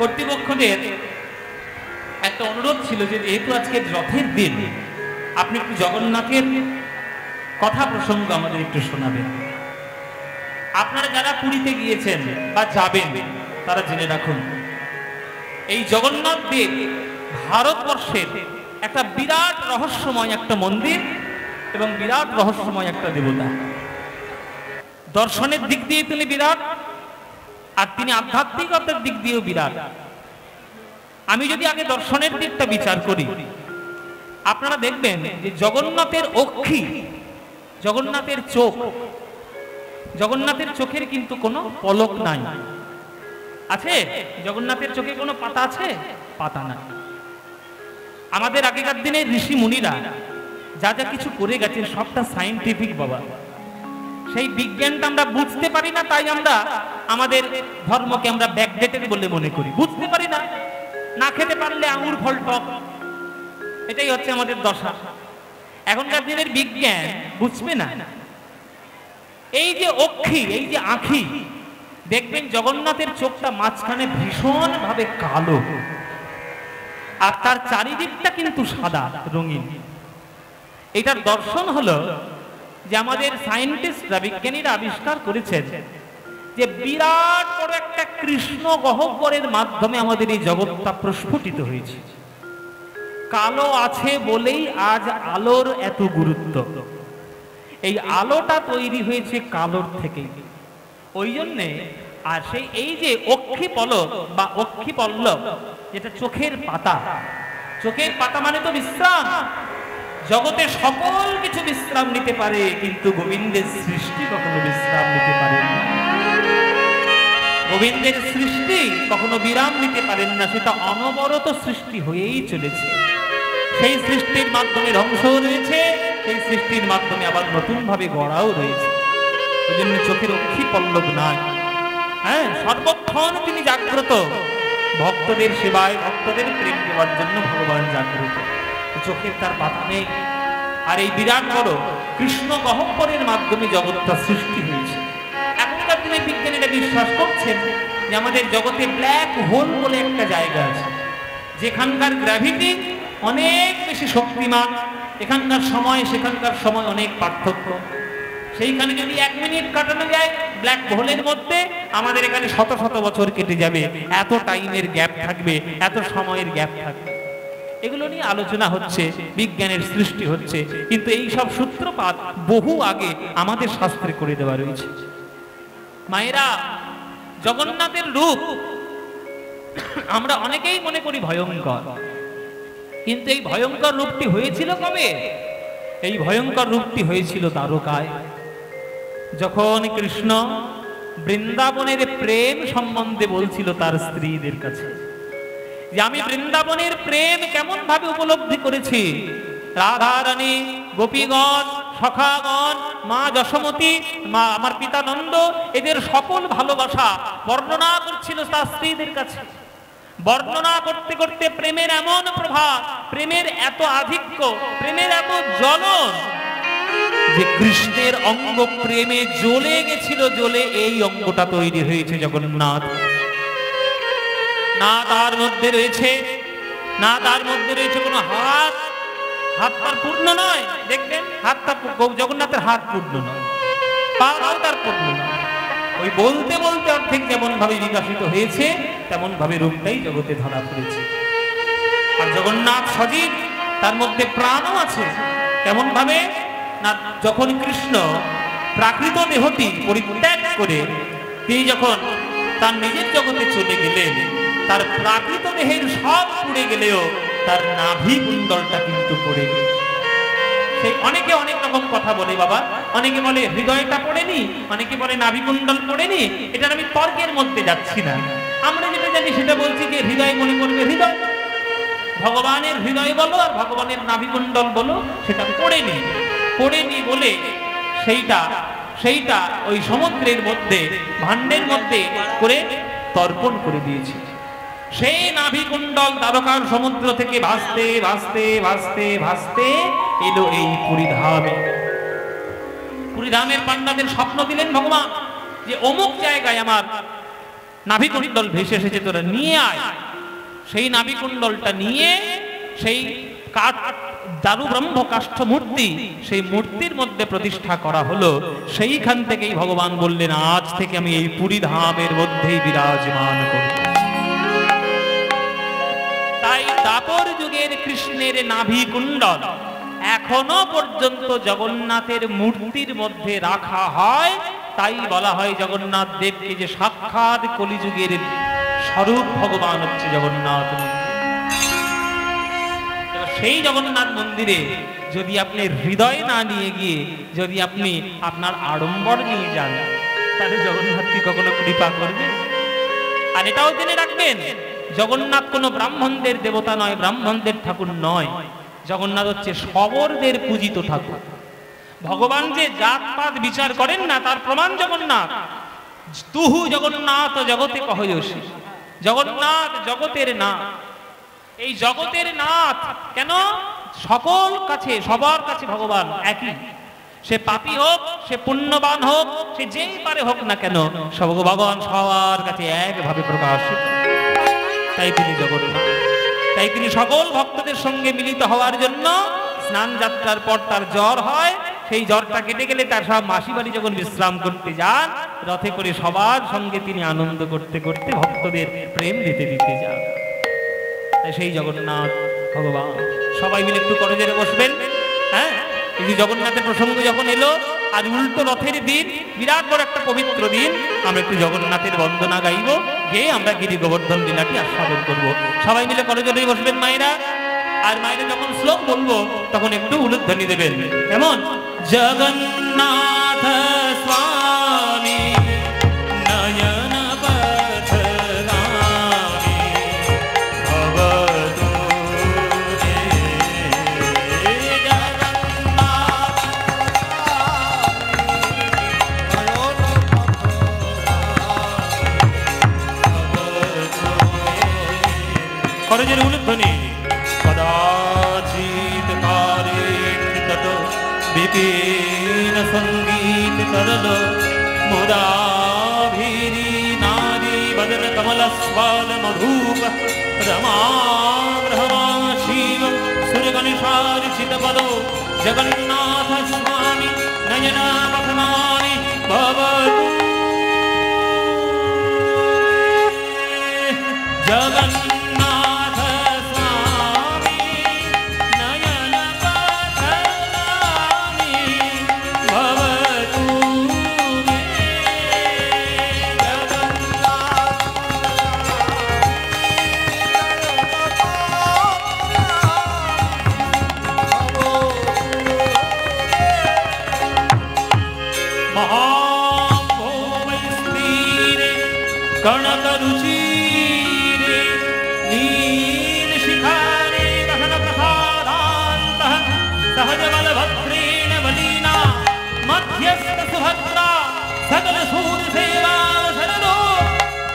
কর্তৃপক্ষদের একটা অনুরোধ ছিল যে যেহেতু আজকে রথের দিন, আপনি একটু জগন্নাথের কথা প্রসঙ্গ আমাদের একটু শোনাবেন। আপনারা যারা পুরীতে গিয়েছেন বা যাবেন তারা জেনে রাখুন, এই জগন্নাথ দেব ভারতবর্ষের একটা বিরাট রহস্যময় একটা মন্দির এবং বিরাট রহস্যময় একটা দেবতা। দর্শনের দিক দিয়ে তিনি বিরাট, আর তিনি আধ্যাত্মিকতার দিক দিয়েও বিরাট। আমি যদি আগে দর্শনের দিকটা বিচার করি, আপনারা দেখবেন যে জগন্নাথের অক্ষি, জগন্নাথের চোখ, জগন্নাথের চোখের কিন্তু কোনো পলক নাই। আছে জগন্নাথের চোখে কোনো পাতা আছে? পাতা নাই। আমাদের আগেকার দিনে ঋষি মুনিরা যা যা কিছু করে গেছেন সবটা সায়েন্টিফিক বাবা। সেই বিজ্ঞানটা আমরা বুঝতে পারি না, তাই আমরা আমাদের ধর্মকে আমরা ব্যাকডেটেড বলে মনে করি। বুঝতে পারি না, না খেতে পারলে আঙুর ফল টক, এটাই হচ্ছে আমাদের দশা। এখনকার দিনের বিজ্ঞান বুঝবে না। এই যে অক্ষি, এই যে আঁখি, দেখবেন জগন্নাথের চোখটা মাঝখানে ভীষণ ভাবে কালো, আর তার চারিদিকটা কিন্তু সাদা রঙিন। এটার দর্শন হলো যে আমাদের সায়েন্টিস্টরা, বিজ্ঞানীরা আবিষ্কার করেছেন যে বিরাট বড় একটা কৃষ্ণ গহ্বরের মাধ্যমে আমাদের এই জগৎটা প্রস্ফুটিত হয়েছে। কালো আছে বলেই আজ আলোর এত গুরুত্ব। এই আলোটা তৈরি হয়েছে কালোর থেকে, ওই জন্যে। আর সেই এই যে অক্ষি পলক বা অক্ষি পল্লব, যেটা চোখের পাতা, চোখের পাতা মানে তো বিশ্রাম। জগতে সকল কিছু বিশ্রাম নিতে পারে, কিন্তু গোবিন্দের সৃষ্টি কখনো বিশ্রাম নিতে পারে না। গোবিন্দের সৃষ্টি কখনো বিরাম নিতে পারেন না, সেটা অনবরত সৃষ্টি হয়েই চলেছে। সেই সৃষ্টির মাধ্যমে ধ্বংসও রয়েছে, সেই সৃষ্টির মাধ্যমে আবার নতুন ভাবে গড়াও রয়েছে। ওই জন্য চোখের অক্ষি পল্লব নাই। হ্যাঁ, সর্বক্ষণ তিনি জাগ্রত, ভক্তদের সেবায়, ভক্তদের প্রেম দেওয়ার জন্য ভগবান জাগ্রত। চোখের তার পাতা নেই। আর এই বিরাট বড় কৃষ্ণ গহ্বরের মাধ্যমে জগৎটা সৃষ্টি হয়েছে। এখনকার দিনে বিজ্ঞানীরা বিশ্বাস করছেন যে আমাদের জগতে ব্ল্যাক হোল বলে একটা জায়গা আছে, যেখানকার গ্র্যাভিটি অনেক বেশি শক্তিমান, এখানকার সময় সেখানকার সময় অনেক পার্থক্য। সেইখানে যদি 1 মিনিট কাটানো যায় ব্ল্যাক হোলের মধ্যে, আমাদের এখানে শত শত বছর কেটে যাবে। এত টাইমের গ্যাপ থাকবে, এত সময়ের গ্যাপ থাকবে। এগুলো নিয়ে আলোচনা হচ্ছে, বিজ্ঞানের সৃষ্টি হচ্ছে, কিন্তু এই সব সূত্রপাত বহু আগে আমাদের শাস্ত্রে করে দেওয়া রয়েছে। মায়েরা, জগন্নাথের রূপ আমরা অনেকেই মনে করি ভয়ঙ্কর, কিন্তু এই ভয়ঙ্কর রূপটি হয়েছিল কবে? এই ভয়ঙ্কর রূপটি হয়েছিল দ্বারকায়, যখন কৃষ্ণ বৃন্দাবনের প্রেম সম্বন্ধে বলছিল তার স্ত্রীদের কাছে যে আমি বৃন্দাবনের প্রেম কেমন ভাবে উপলব্ধি করেছি। রাধারানী, গোপীগণ, সখাগণ, মা যশোমতী, মা আমার পিতা নন্দ, এদের সকল ভালোবাসা বর্ণনা করছিল তার স্ত্রীদের কাছে। বর্ণনা করতে করতে প্রেমের এমন প্রভাব, প্রেমের এত আধিক্য, প্রেমের এত জ্বলন যে কৃষ্ণের অঙ্গ প্রেমে জ্বলে গেছিল। জ্বলে এই অঙ্গটা তৈরি হয়েছে জগন্নাথ। না তার মধ্যে রয়েছে, না তার মধ্যে রয়েছে কোনো হাত, হাত তার পূর্ণ নয়। দেখবেন হাতটা, জগন্নাথের হাত পূর্ণ নয়, পাও তার পূর্ণ নয়। ওই বলতে বলতে অর্ধেক যেমন ভাবে বিকাশিত হয়েছে, তেমন ভাবে রূপটাই জগতে ধরা পড়েছে। আর জগন্নাথ সজীব, তার মধ্যে প্রাণও আছে। কেমন ভাবে না, যখন কৃষ্ণ প্রাকৃত দেহটি পরিত্যাগ করে তিনি যখন তার নিজের জগতে চলে গেলেন, তার প্রাকৃত দেহের সব পুড়ে গেলেও তার নাভি কুণ্ডলটা কিন্তু পড়ে গেল। সেই অনেকে অনেক রকম কথা বলে বাবা, অনেকে বলে হৃদয়টা পড়েনি, অনেকে বলে নাভি কুণ্ডল পড়েনি। এটা আমি তর্কের মধ্যে যাচ্ছি না। আমরা যেটা জানি সেটা বলছি যে হৃদয় মনে করবে হৃদয়, ভগবানের হৃদয় বলো আর ভগবানের নাভি কুণ্ডল বলো, সেটা পড়েনি। পড়েনি বলে সেইটা ওই সমুদ্রের মধ্যে, ভাণ্ডের মধ্যে করে তর্পণ করে দিয়েছে। সেই নাভি কুণ্ডল দ্বারকার সমুদ্র থেকে ভাসতে ভাসতে ভাসতে ভাসতে এলো এই পুরীধামে। পুরীধামের পান্ডাদের স্বপ্ন দিলেন ভগবান যে অমুক জায়গায় আমার নাভিকুণ্ডল ভেসে এসেছে, তোরা নিয়ে আয়। সেই নাভিকুণ্ডলটা নিয়ে সেই দারু ব্রহ্ম কাষ্ঠ মূর্তি, সেই মূর্তির মধ্যে প্রতিষ্ঠা করা হলো। সেইখান থেকেই ভগবান বললেন, আজ থেকে আমি এই পুরী ধামের মধ্যেই বিরাজমান করব। তাই দাপর যুগের কৃষ্ণের নাভিকুণ্ডল এখনো পর্যন্ত জগন্নাথের মূর্তির মধ্যে রাখা হয়। তাই বলা হয় জগন্নাথ দেবকে যে সাক্ষাৎ কলিযুগের স্বরূপ ভগবান হচ্ছে জগন্নাথ মন্দির। সেই জগন্নাথ মন্দিরে যদি আপনি হৃদয় না নিয়ে গিয়ে যদি আপনি আপনার আড়ম্বর নিয়ে যান, তাহলে জগন্নাথ কি কখনো কৃপা করবে? আর এটাও জেনে রাখবেন, জগন্নাথ কোনো ব্রাহ্মণদের দেবতা নয়, ব্রাহ্মণদের ঠাকুর নয়। জগন্নাথ হচ্ছে সবরদের পূজিত ঠাকুর। ভগবান যে জাতপাত বিচার করেন না, তার প্রমাণ জগন্নাথ। তুহু জগন্নাথ জগতে কহয়সী, জগন্নাথ জগতের নাথ। এই জগতের নাথ কেন? সকল কাছে, সবার কাছে ভগবান একই। সে পাপী হোক, সে পুণ্যবান হোক, সে যেই পারে হোক না কেন, ভগবান সবার কাছে একভাবে প্রকাশিত। তাই তিনি জগন্নাথ। তাই তিনি সকল ভক্তদের সঙ্গে মিলিত হওয়ার জন্য স্নান যাত্রার পর তার জ্বর হয়। সেই জ্বরটা কেটে গেলে তার সব মাসি বাড়ি যখন বিশ্রাম করতে যান, রথে করে সবার সঙ্গে তিনি আনন্দ করতে করতে ভক্তদের প্রেম দিতে দিতে যান। তাই সেই জগন্নাথ ভগবান। সবাই মিলে একটু করজোড়ে বসবেন। হ্যাঁ, এই যে জগন্নাথের প্রসঙ্গ যখন এলো, আর উল্টো রথের দিন, বিরাট বড় একটা পবিত্র দিন, আমরা একটু জগন্নাথের বন্দনা গাইব, গিয়ে আমরা গিরি গোবর্ধন লীলাটি আস্বাদন করব। সবাই মিলে করজোড়ে বসবেন মায়েরা। আর মায়েরা যখন শ্লোক বলবো তখন একটু উলুধ্বনি দেবেন। কেমন? জগন্নাথ স্বামী নয়ন করজের উলুধ্বনি। কদাচিৎ কারিত বিপিন সঙ্গীত করল মুদাভিরি নারী বদন কমলস্বাল মধুপ রমা ব্রহ্মা শিব সুরগণেশার্চিত পদ জগন্নাথ স্বামী নয়ন বহমানি ভবতু। জগন্নাথ कनक रुचिरे नील शिखारे वसन प्रसादान्तः सहज बलभद्रेण बलीना मध्यस्थ सुभद्रा सकल सूर सेवा शरणो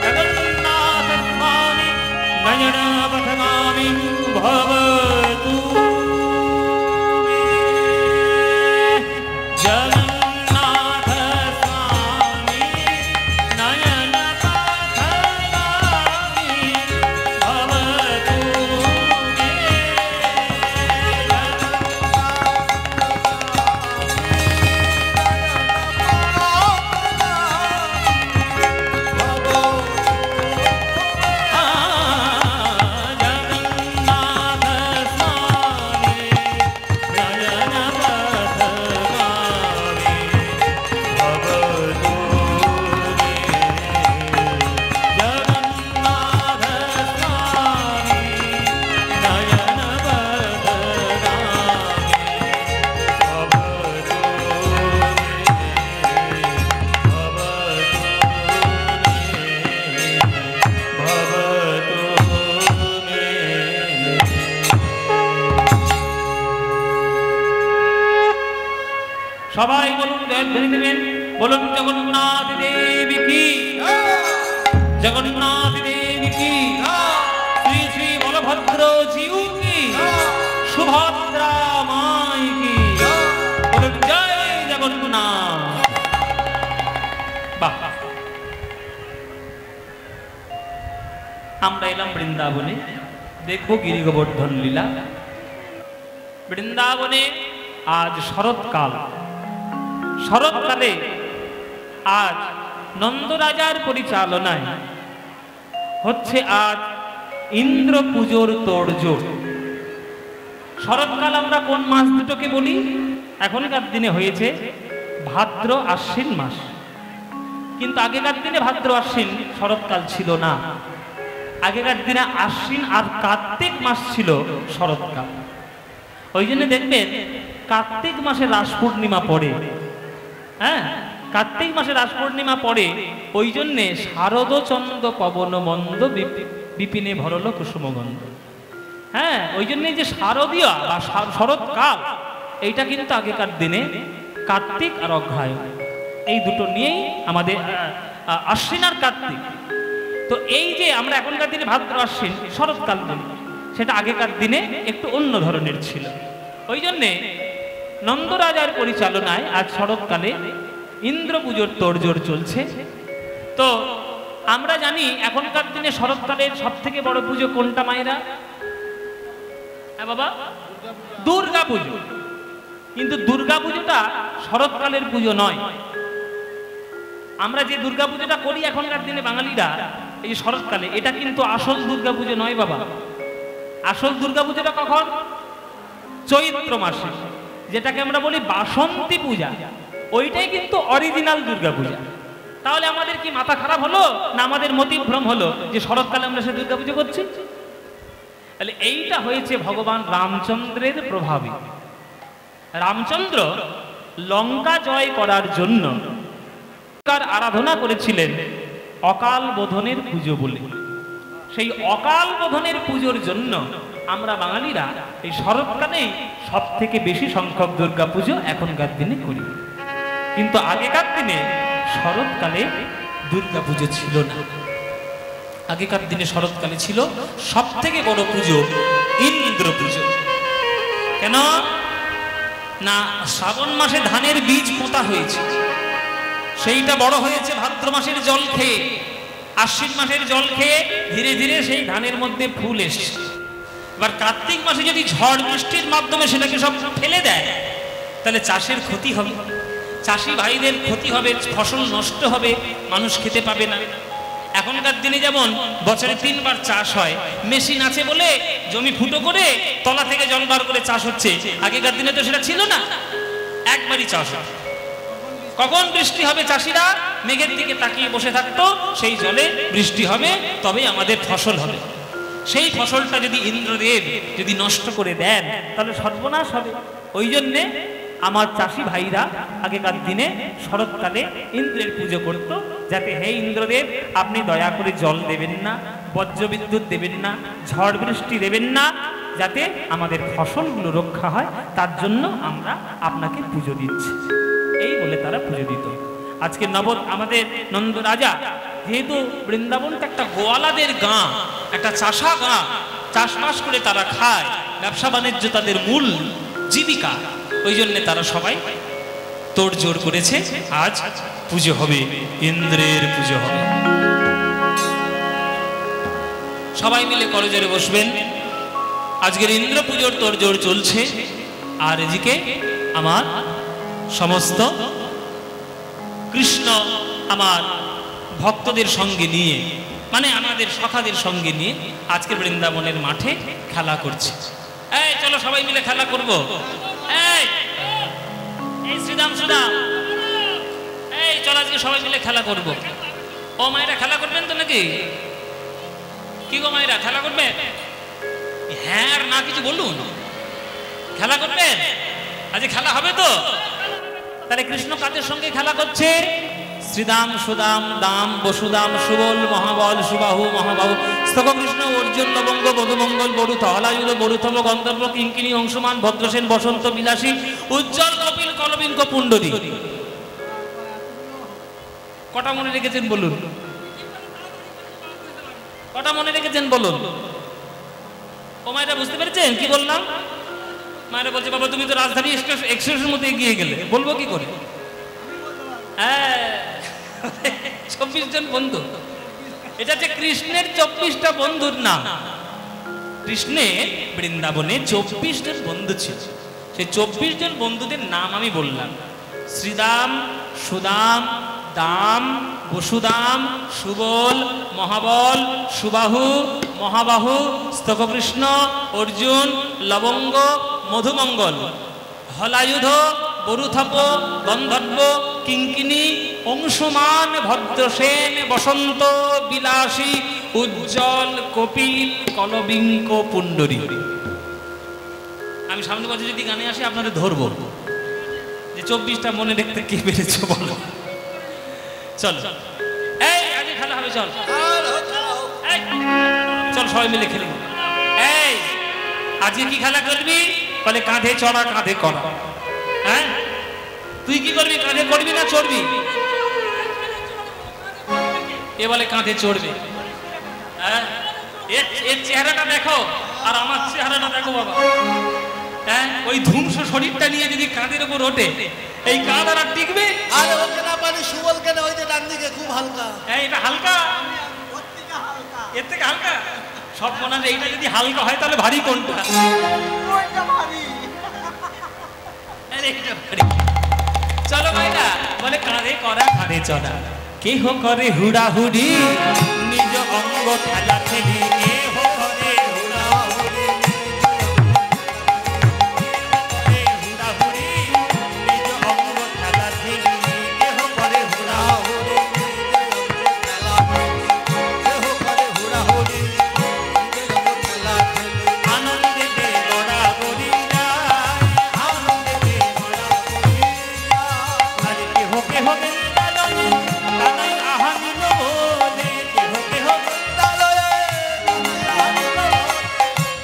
जगन्नाथ स्वामी नयन पथगामी भवतु। সবাই বলুন, জয়ধ্বনি দেবেন, বলুন জগন্নাথ দেবী কি, জগন্নাথ দেবী কি, শ্রী শ্রী বলভদ্র জিউ কি, সুভদ্রা মাই কি, বলুন জয় জগন্নাথ। বাহ, আমরা এলাম বৃন্দাবনে, দেখবো গিরি গোবর্ধন লীলা। বৃন্দাবনে আজ শরৎকাল, শরৎকালে আজ নন্দরাজার পরিচালনায় হচ্ছে আজ ইন্দ্র পুজোর তোড়জোড়। শরৎকাল আমরা কোন মাস দুটোকে বলি? এখনকার দিনে হয়েছে ভাদ্র আশ্বিন মাস, কিন্তু আগেকার দিনে ভাদ্র আশ্বিন শরৎকাল ছিল না। আগেকার দিনে আশ্বিন আর কার্তিক মাস ছিল শরৎকাল। ওই জন্য দেখবেন কার্তিক মাসে রাস পূর্ণিমা পড়ে। হ্যাঁ, কার্তিক মাসে রাস পূর্ণিমা পড়ে। ওই জন্যে শারদ চন্দ পবন মন্দ বিপিনে ভরল কুসুমগন্ধ। হ্যাঁ, ওই জন্যে যে শারদীয় বা শরৎকাল, এইটা কিন্তু আগেকার দিনে কার্তিক আর অগ্রহায়ণ, এই দুটো নিয়েই আমাদের আশ্বিন আর কার্তিক। তো এই যে আমরা এখনকার দিনে ভাদ্র আশ্বিন শরৎকাল বলি, সেটা আগেকার দিনে একটু অন্য ধরনের ছিল। ওই জন্যে নন্দরাজার পরিচালনায় আজ শরৎকালে ইন্দ্র পুজোর তোড়জোড় চলছে। তো আমরা জানি এখনকার দিনে শরৎকালের সব থেকে বড় পুজো কোনটা মায়েরা? হ্যাঁ বাবা, দুর্গা পুজো। কিন্তু দুর্গা পুজোটা শরৎকালের পুজো নয়। আমরা যে দুর্গা পুজোটা করি এখনকার দিনে বাঙালিরা, এই শরৎকালে, এটা কিন্তু আসল দুর্গা পুজো নয় বাবা। আসল দুর্গা পুজোটা কখন? চৈত্র মাসে, যেটাকে আমরা বলি বাসন্তী পূজা। ওইটাই কিন্তু অরিজিনাল দুর্গা পূজা। তাহলে আমাদের কি মাথা খারাপ হলো না আমাদের মতিভ্রম হলো যে শরৎকালে আমরা সে দুর্গা পুজো করছি? তাহলে এইটা হয়েছে ভগবান রামচন্দ্রের প্রভাবে। রামচন্দ্র লঙ্কা জয় করার জন্য আরাধনা করেছিলেন অকাল বোধনের পুজো বলে। সেই অকাল বোধনের পুজোর জন্য আমরা বাঙালিরা এই শরৎকালেই সব থেকে বেশি সংখ্যক দুর্গা পুজো এখনকার দিনে করি। কিন্তু আগেকার দিনে শরৎকালে দুর্গা পুজো ছিল না। আগেকার দিনে শরৎকালে ছিল সব থেকে বড় পুজো ইন্দ্র পুজো। কেন না? শ্রাবণ মাসে ধানের বীজ পোঁতা হয়েছে, সেইটা বড় হয়েছে ভাদ্র মাসের জল খেয়ে, আশ্বিন মাসের জল খেয়ে ধীরে ধীরে সেই ধানের মধ্যে ফুল এসছে। এবার কার্তিক মাসে যদি ঝড় বৃষ্টির মাধ্যমে সেটাকে সব ফেলে দেয়, তাহলে চাষের ক্ষতি হবে, চাষি ভাইদের ক্ষতি হবে, ফসল নষ্ট হবে, মানুষ খেতে পাবে না। এখনকার দিনে যেমন বছরে 3 বার চাষ হয়, মেশিন আছে বলে জমি ফুটো করে তলা থেকে জল বার করে চাষ হচ্ছে। আগেকার দিনে তো সেটা ছিল না, একবারই চাষ হয়। কখন বৃষ্টি হবে চাষিরা মেঘের দিকে তাকিয়ে বসে থাকতো, সেই জলে বৃষ্টি হবে তবেই আমাদের ফসল হবে। সেই ফসলটা যদি ইন্দ্রদেব যদি নষ্ট করে দেন তাহলে সর্বনাশ হবে। ওই জন্যে আমার চাষি ভাইরা আগেকার দিনে শরৎকালে ইন্দ্রের পুজো করত, যাতে হে ইন্দ্রদেব আপনি দয়া করে জল দেবেন না, বজ্রবিদ্যুৎ দেবেন না, ঝড় বৃষ্টি দেবেন না, যাতে আমাদের ফসলগুলো রক্ষা হয়, তার জন্য আমরা আপনাকে পুজো দিচ্ছি। এই বলে তারা পুজো দিত। আজকে আমাদের নন্দ রাজা, যেহেতু বৃন্দাবনটা একটা গোয়ালাদের গাঁ, একটা চাষা গাঁ, চাষবাস করে তারা খায়, ব্যবসা বাণিজ্য তাদের মূল জীবিকা, ওই জন্য তারা সবাই তোড়জোড় করেছে আজ পুজো হবে, ইন্দ্রের পুজো হবে। সবাই মিলে করজোড়ে বসবেন। আজকের ইন্দ্র পুজোর তোড়জোড় চলছে। আর এদিকে আমার সমস্ত কৃষ্ণ আমার ভক্তদের সঙ্গে নিয়ে, মানে আমাদের সখাদের সঙ্গে নিয়ে আজকে বৃন্দাবনের মাঠে খেলা করছে। এই চলো সবাই মিলে খেলা করব। এই শ্রীরাম সুদাম, এই চলো আজকে সবাই মিলে খেলা করব। ও মায়েরা খেলা করবেন তো নাকি? কি গো মায়েরা খেলা করবেন? হ্যাঁ আর না কিছু বলুন। খেলা করবেন? আজকে খেলা হবে তো? তাহলে কৃষ্ণ কাদের সঙ্গে খেলা করছে? শ্রীদাম সুদাম দাম বসুদাম সুবল মহাবল সুবাহু মহাবাহু স্তব কৃষ্ণ অর্জুন লবঙ্গ বধুমঙ্গল বরু তহলায়ুধ বরুথম গন্ধর্ব কিঙ্কিনী অংশমান ভদ্রসেন বসন্ত বিলাসী উজ্জ্বল কপিল কলবিঙ্ক পুণ্ডরী। কটা মনে রেখেছেন বলুন? কটা মনে রেখেছেন বলুন? ও মায়েরা বুঝতে পেরেছেন কি বললাম? মায়েরা বলছে বাবা তুমি তো রাজধানী এক্সপ্রেসের মধ্যে এগিয়ে গেলে, বলবো কি করে? হ্যাঁ 24 জন বন্ধু, এটা যে কৃষ্ণের 24টা বন্ধুর নাম। কৃষ্ণের বৃন্দাবনে 24 জন বন্ধু ছিল। সেই 24 জন বন্ধুদের নাম আমি বললাম: শ্রীদাম, সুদাম, দাম, বসুদাম, সুবল, মহাবল, সুবাহু, মহাবাহু, স্তবকৃষ্ণ, অর্জুন, লবঙ্গ, মধুমঙ্গল, হলায়ুধ, বরুথপ, গন্ধর্ব, কিঙ্কিনী, অংশুমান, ভদ্রসেন, বসন্ত, বিলাসী, উজ্জ্বল, কপিল, কলবিঙ্ক, পুণ্ডরী। আমি সামনে বছর যদি গানে আসি আপনাদের ধরবো যে 24টা মনে দেখতে কে পেরেছে বলো। চল এই আগে খেলা হবে, চল চল সবাই মিলে খেলি। এই আজকে কি খেলা করবি? বলে কাঁধে চড়া কাঁধে করা। হ্যাঁ, তুই কি করবি? কাঁধে করবি না চড়বি? এ বলে কাঁধে চড়বে। হ্যাঁ, এর চেহারাটা দেখো আর আমার চেহারাটা দেখো বাবা। হ্যাঁ, ওই ধ্বংস শরীরটা নিয়ে যদি কাঁধের উপর ওঠে, এই কাঁধ আর টিকবে? আরে ওকে না পারি সুবল কেন, ওই যে ডান দিকে খুব হালকা। হ্যাঁ, এটা হালকা, এর থেকে হালকা। সব মনে হয় এইটা যদি হালকা হয় তাহলে ভারী কোনটা? চলো ভাইরা, বলে কাঁধে করা কাঁধে চড়া। কেহ করে হুড়াহুড়ি, নিজ অঙ্গ খেলা খেলি। কেহ করে হুড়াহুড়ি, নিজ অঙ্গ খেলা খেলি। কেহ করে হুড়াহুড়ি, আনন্দেতে গড়াগড়ি যায়, আনন্দেতে গড়াগড়ি যায়। আর কেহ কেহ বৃন্দাবনে কানাই আহানিল বলে। কেহ কেহ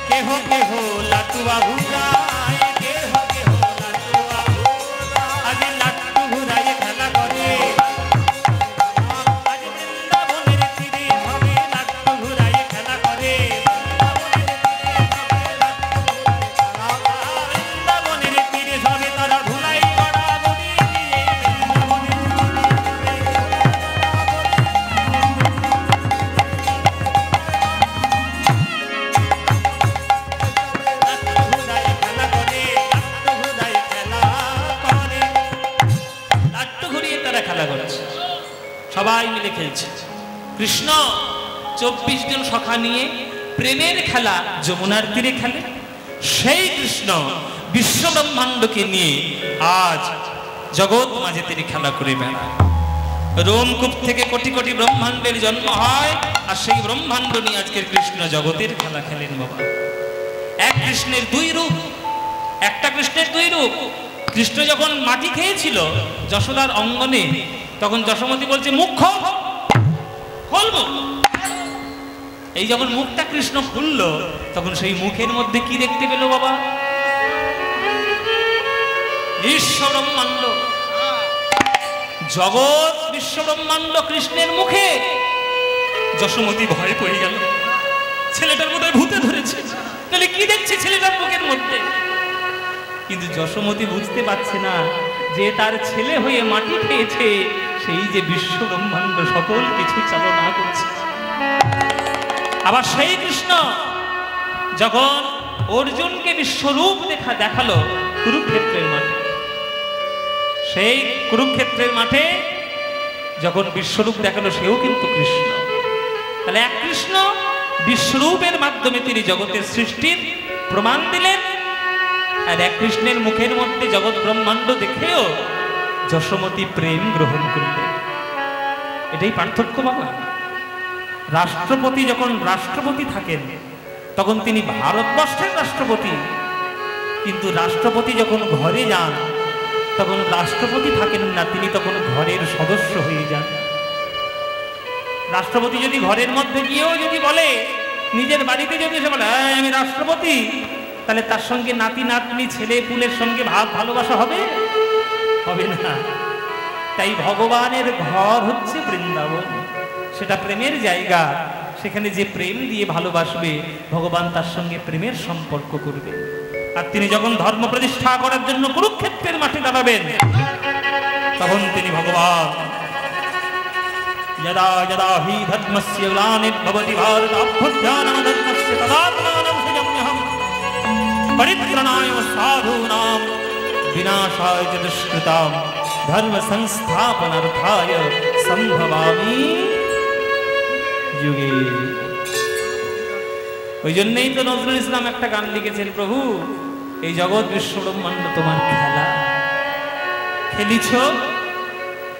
কেহ কেহ লাটুয়া ঘুরায়, কেহ কেহ লাটুয়া ঘুরায়। আজ লাট্টু ঘুরায় খেলা করে, আজ বৃন্দাবনের তীরে সবে লাট্টু ঘুরায় খেলা করে। বৃন্দাবনের তীরে সবে তারা ধুলাই গড়াগড়ি দিয়ে। বৃন্দাবনের লাট্টু ঘুরিয়ে তারা খেলা করছে, সবাই মিলে খেলছে। কৃষ্ণ 24 জন সখা নিয়ে প্রেমের খেলা যমুনার তীরে খেলে। সেই কৃষ্ণ বিশ্ব ব্রহ্মাণ্ডকে নিয়ে আজ জগৎ মাঝে তিনি খেলা করে বেড়ায়। রোমকূপ থেকে কোটি কোটি ব্রহ্মাণ্ডের জন্ম হয়, আর সেই ব্রহ্মাণ্ড নিয়ে আজকের কৃষ্ণ জগতের খেলা খেলেন বাবা। এক কৃষ্ণের দুই রূপ, একটা কৃষ্ণের দুই রূপ। কৃষ্ণ যখন মাটি খেয়েছিল যশোদার অঙ্গনে, তখন যশোমতী বলছে মুখ খোল, খোল মুখ। এই যখন মুখটা কৃষ্ণ খুললো, তখন সেই মুখের মধ্যে কি দেখতে পেল বাবা? বিশ্ব ব্রহ্মাণ্ড, জগৎ বিশ্ব ব্রহ্মাণ্ড কৃষ্ণের মুখে। যশোমতী ভয় পড়ে গেল, ছেলেটার মধ্যে ভূতে ধরেছে, তাহলে কি দেখছে ছেলেটার মুখের মধ্যে? কিন্তু যশোমতী বুঝতে পারছে না যে তার ছেলে হয়ে মাটি খেয়েছে সেই যে বিশ্ব ব্রহ্মাণ্ড সকল কিছু চালনা করছে। আবার সেই কৃষ্ণ যখন অর্জুনকে বিশ্বরূপ দেখালো কুরুক্ষেত্রের মাঠে, সেই কুরুক্ষেত্রের মাঠে যখন বিশ্বরূপ দেখালো সেও কিন্তু কৃষ্ণ। তাহলে এক কৃষ্ণ বিশ্বরূপের মাধ্যমে তিনি জগতের সৃষ্টির প্রমাণ দিলেন, আর এক কৃষ্ণের মুখের মধ্যে জগৎ ব্রহ্মাণ্ড দেখেও যশোমতী প্রেম গ্রহণ করলেন। এটাই পার্থক্য বাবা। রাষ্ট্রপতি যখন রাষ্ট্রপতি থাকেন তখন তিনি ভারতবর্ষের রাষ্ট্রপতি, কিন্তু রাষ্ট্রপতি যখন ঘরে যান তখন রাষ্ট্রপতি থাকেন না, তিনি তখন ঘরের সদস্য হয়ে যান। রাষ্ট্রপতি যদি ঘরের মধ্যে গিয়েও যদি বলে, নিজের বাড়িতে যদি এসে বলে আমি রাষ্ট্রপতি, তাহলে তার সঙ্গে নাতি নাতনি ছেলে পুলের সঙ্গে ভালোবাসা হবে? হবে না। তাই ভগবানের ঘর হচ্ছে বৃন্দাবন, সেটা প্রেমের জায়গা। সেখানে যে প্রেম দিয়ে ভালোবাসবে ভগবান তার সঙ্গে প্রেমের সম্পর্ক করবে। আর তিনি যখন ধর্ম প্রতিষ্ঠা করার জন্য কুরুক্ষেত্রের মাঠে দাঁড়াবেন, তখন তিনি ভগবান यदा यदा हि धर्मस्य ग्लानिर्भवति भारताभ्युत्थानमधर्मस्य तदात्मानं सृजाम्यहम् परित्राणाय साधूनां विनाशाय च दुष्कृतां धर्म संस्थापनार्थाय संभवामि युगे। ওই জন্যই তো নজরুল ইসলাম একটা গান লিখেছেন, প্রভু এই জগৎ বিশ্ব ব্রহ্মাণ্ড তোমার খেলা, খেলিছ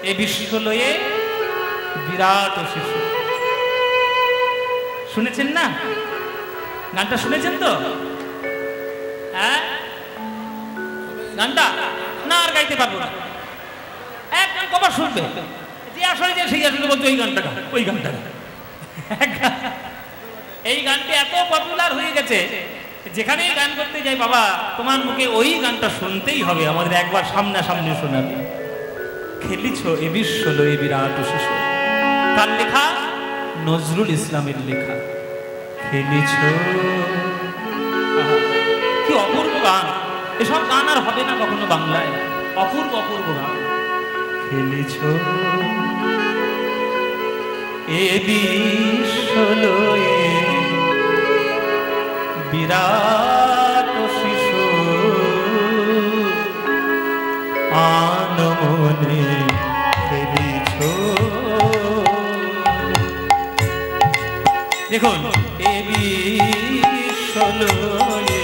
এ বিশ্ব লয়ে বিরাট শিশু। শুনেছেন না গানটা? শুনেছেন তো? হ্যাঁ, গানটা না আর গাইতে পারবো না, একদম কবার শুনবে যে আসলে যে সেই আসলে বলতে ওই গানটা গান, ওই গানটা গান। এই গানটি এত পপুলার হয়ে গেছে, যেখানেই গান করতে যাই, বাবা তোমার মুখে ওই গানটা শুনতেই হবে, আমাদের একবার সামনাসামনি শোনাবে। খেলিছ এ বিশ্ব লয়ে বিরাট শিশু। কার লেখা? নজরুল ইসলামের লেখা। খেলিছ, কি অপূর্ব গান! এসব গান আর হবে না কখনো বাংলায়, অপূর্ব অপূর্ব গান। খেলিছ এ বিশ্ব লয়ে বিরাট শিশু আনমনে খেলিছ। দেখুন, এ বিশ্ব লয়ে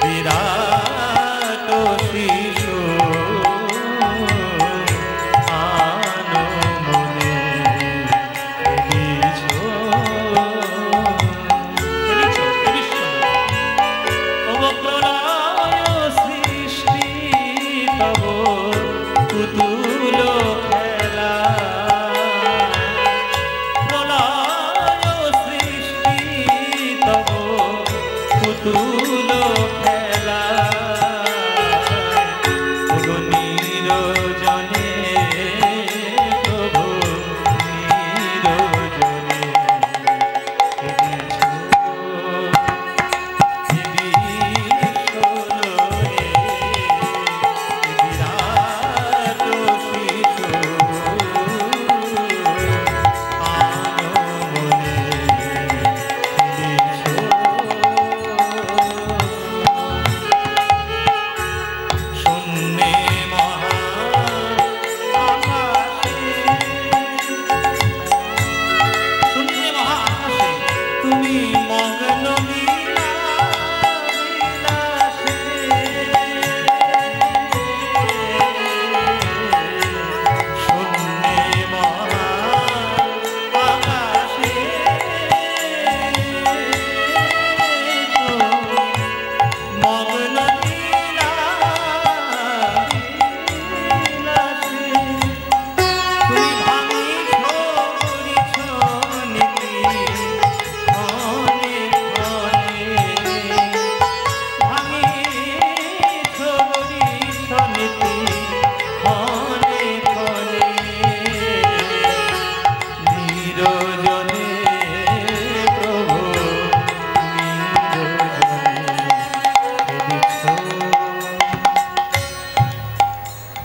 বিরাট শিশু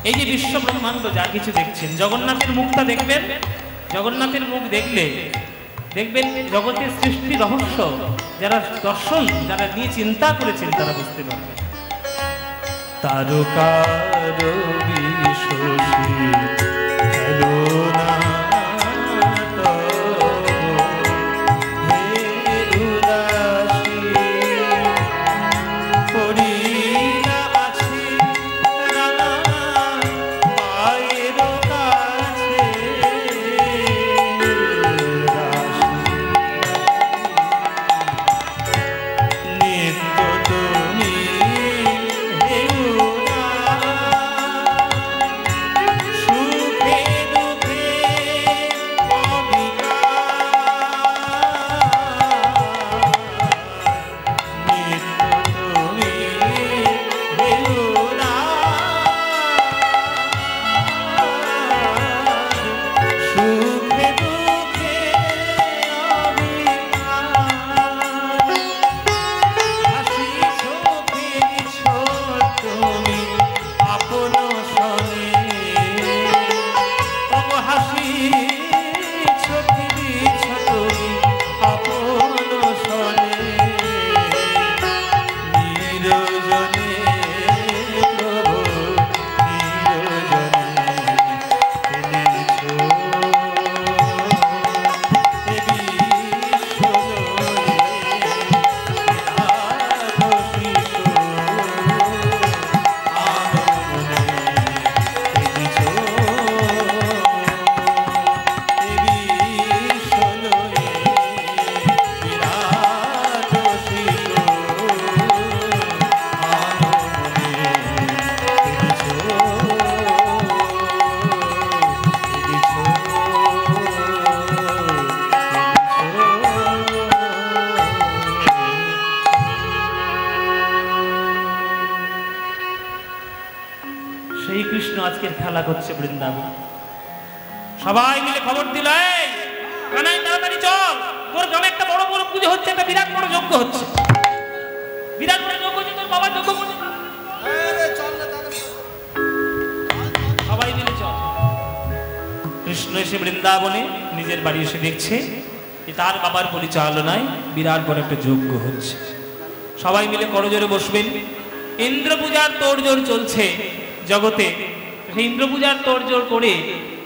এই যে বিশ্ব ব্রহ্মাণ্ড যা কিছু দেখছেন, জগন্নাথের মুখটা দেখবেন, জগন্নাথের মুখ দেখলে দেখবেন জগতের সৃষ্টি রহস্য যারা দর্শন, যারা নিয়ে চিন্তা করেছেন তারা বুঝতে পারবেন। তারকার বিশ্বসী হলো না True. আজকের খেলা করছে বৃন্দাবন। সবাই মিলে খবর দিল, এই কানাই তাড়াতাড়ি চল, তোর গ্রামে একটা বড় বড় পুজো হচ্ছে, একটা বিরাট বড় যজ্ঞ হচ্ছে, বিরাট বড় যজ্ঞ হচ্ছে, তোর বাবা যজ্ঞ করছে। সবাই মিলে চল। কৃষ্ণ এসে বৃন্দাবনে নিজের বাড়ি এসে দেখছে যে তার বাবার পরিচালনায় বিরাট বড় একটা যজ্ঞ হচ্ছে। সবাই মিলে করজোড়ে বসবেন। ইন্দ্র পূজার তোড়জোড় চলছে জগতে। সেই ইন্দ্র পূজার তোড়জোড় করে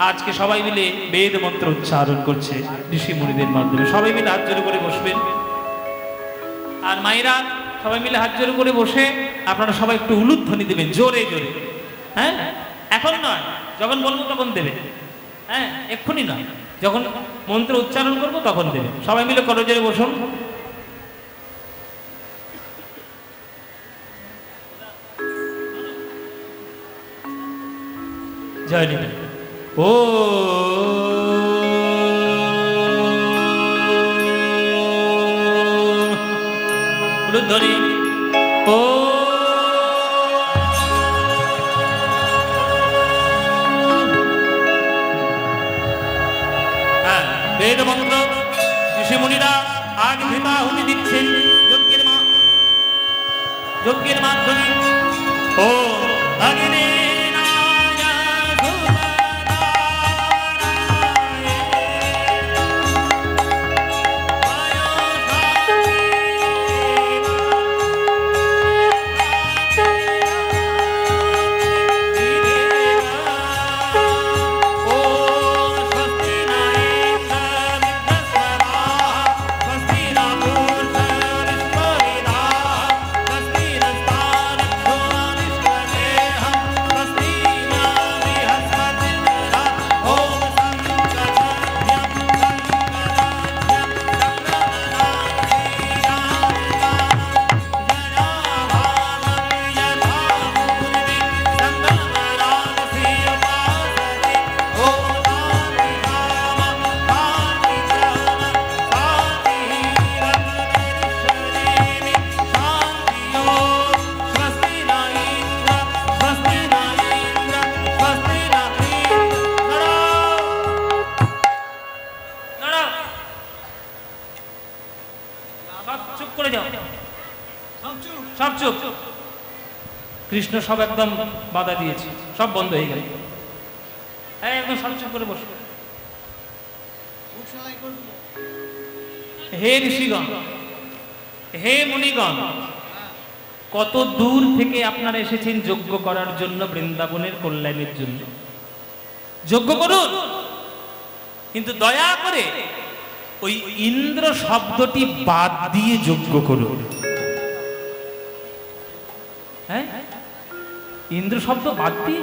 আজকে সবাই মিলে বেদ মন্ত্র উচ্চারণ করছে ঋষি মুনিদের মাধ্যমে। সবাই মিলে হাত জোড়ে করে বসবেন। আর মায়েরা সবাই মিলে হাত জোড়ে করে বসে আপনারা সবাই একটু উলুধ্বনি দেবেন, জোরে জোরে। হ্যাঁ, এখন নয়, যখন বলবো তখন দেবে। হ্যাঁ, এক্ষুনি নয়, যখন মন্ত্র উচ্চারণ করবো তখন দেবে। সবাই মিলে করজোড়ে বসুন। জয় নিতাই। ও উলুধ্বনি। ও বেদ মন্ত্র ঋষি মুনিরা আজ ভীমাহুতি দিচ্ছেন যজ্ঞের মাধ্যমে। ও অগ্নি কৃষ্ণ সব একদম বাধা দিয়েছে, সব বন্ধ হয়ে গেল। একদম সব চুপ করে বসো। হে ঋষিগণ, হে মুনিগণ, কত দূর থেকে আপনারা এসেছেন যজ্ঞ করার জন্য, বৃন্দাবনের কল্যাণের জন্য। যজ্ঞ করুন, কিন্তু দয়া করে ওই ইন্দ্র শব্দটি বাদ দিয়ে যজ্ঞ করুন। হ্যাঁ, ইন্দ্র শব্দ বাদ দিয়ে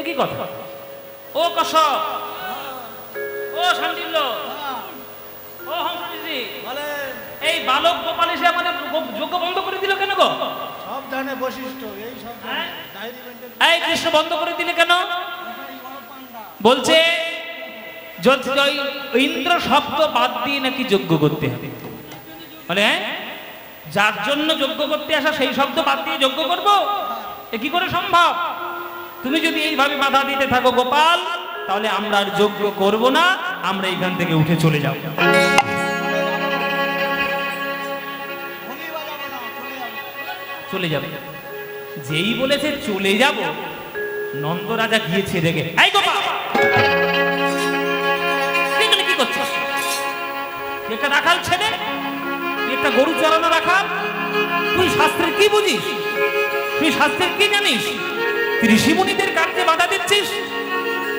কি কথা? ও কশ্যপ, ও শান্তিল্য, ও হংসঋষি, এই বালক গোপাল এসে আমাদের যজ্ঞ বন্ধ করে দিল কেন গো? সব জানে বৈশিষ্ট্য, এই সব এই কৃষ্ণ বন্ধ করে দিলে কেন? বলছে ইন্দ্র শব্দ বাদ দিয়ে নাকি যজ্ঞ করতে হবে। বলে যার জন্য যজ্ঞ করতে আসা সেই শব্দ বাদ দিয়ে যজ্ঞ করবো? এ কি করে সম্ভব? তুমি যদি এইভাবে বাধা দিতে থাকো গোপাল, তাহলে আমরা আর যজ্ঞ করব না, আমরা এখান থেকে উঠে চলে যাব। চলে যাবে। যেই বলেছে চলে যাব, নন্দ রাজা গিয়েছে দেখে, এই গোপাল এখানে কি করছিস? একটা রাখাল ছেলে, একটা গরু চড়ানো রাখাল, তুই শাস্ত্রের কি বুঝিস? তুই শাস্ত্রের কি জানিস? ঋষি মুনিদের কার্যে বাধা দিচ্ছিস।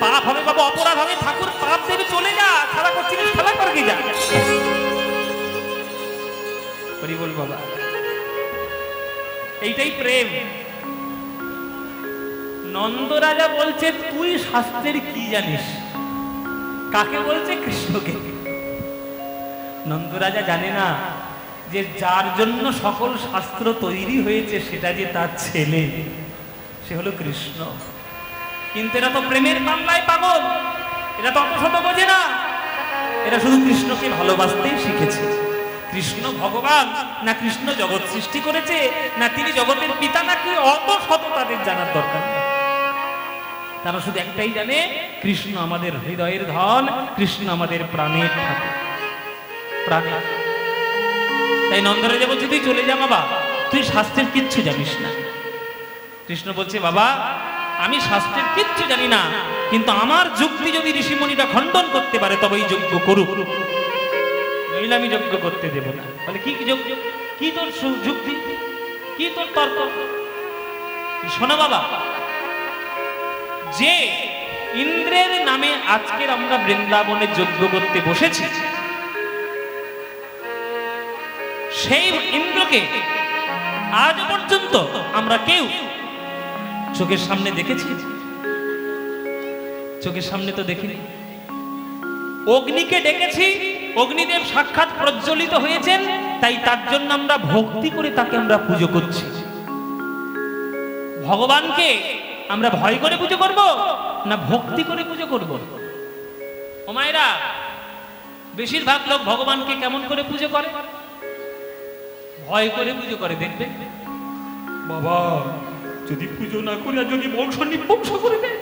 পাপ হবে বাবা, অপরাধ হবে, ঠাকুর পাপ দেবে, চলে যা। খেলা করছিস, খেলা করে কি যা। হরি বল বাবা, এইটাই প্রেম। নন্দ রাজা বলছে তুই শাস্ত্রের কি জানিস? কাকে বলছে? কৃষ্ণকে। নন্দ রাজা জানে না যে যার জন্য সকল শাস্ত্র তৈরি হয়েছে সেটা যে তার ছেলে, সে হলো কৃষ্ণ। কিন্তু এরা তো প্রেমের বাংলায় পাগল, এরা তো অত শত বোঝে না। এরা শুধু কৃষ্ণকে ভালোবাসতেই শিখেছে। কৃষ্ণ ভগবান না কৃষ্ণ জগৎ সৃষ্টি করেছে না তিনি জগতের পিতা নাকি, অত শত তাদের জানার দরকার নেই। তারা শুধু একটাই জানে, কৃষ্ণ আমাদের হৃদয়ের ধন, কৃষ্ণ আমাদের প্রাণের ঠাকুর, প্রাণের। তাই নন্দরাজা বলছে, তুই চলে যা বাবা, তুই শাস্ত্রের কিচ্ছু জানিস না। কৃষ্ণ বলছে, বাবা আমি শাস্ত্রের কিচ্ছু জানি না, কিন্তু আমার যুক্তি যদি ঋষিমণিটা খণ্ডন করতে পারে তবেই যজ্ঞ করুক, নইলে আমি যজ্ঞ করতে দেব না। বলে কি যজ্ঞ, কি তোর যুক্তি, কি তোর তর্ক? শোনো বাবা, যে ইন্দ্রের নামে আজকের আমরা বৃন্দাবনে যজ্ঞ করতে বসেছি, সেই ইন্দ্রকে আজ পর্যন্ত আমরা কেউ চোখের সামনে দেখেছি? চোখের সামনে তো দেখিনি। অগ্নিকে ডেকেছি, অগ্নিদেব সাক্ষাৎ প্রজ্বলিত হয়েছেন, তাই তার জন্য আমরা ভক্তি করে তাকে আমরা পুজো করছি। ভগবানকে আমরা ভয় করে পুজো করব না ভক্তি করে পুজো করব? ও মায়েরা, বেশিরভাগ লোক ভগবানকে কেমন করে পুজো করে? ভয় করে পুজো করে। দেখবে বাবা, যদি পুজো না করে আর যদি বংশ নিবংশ করে দেয়,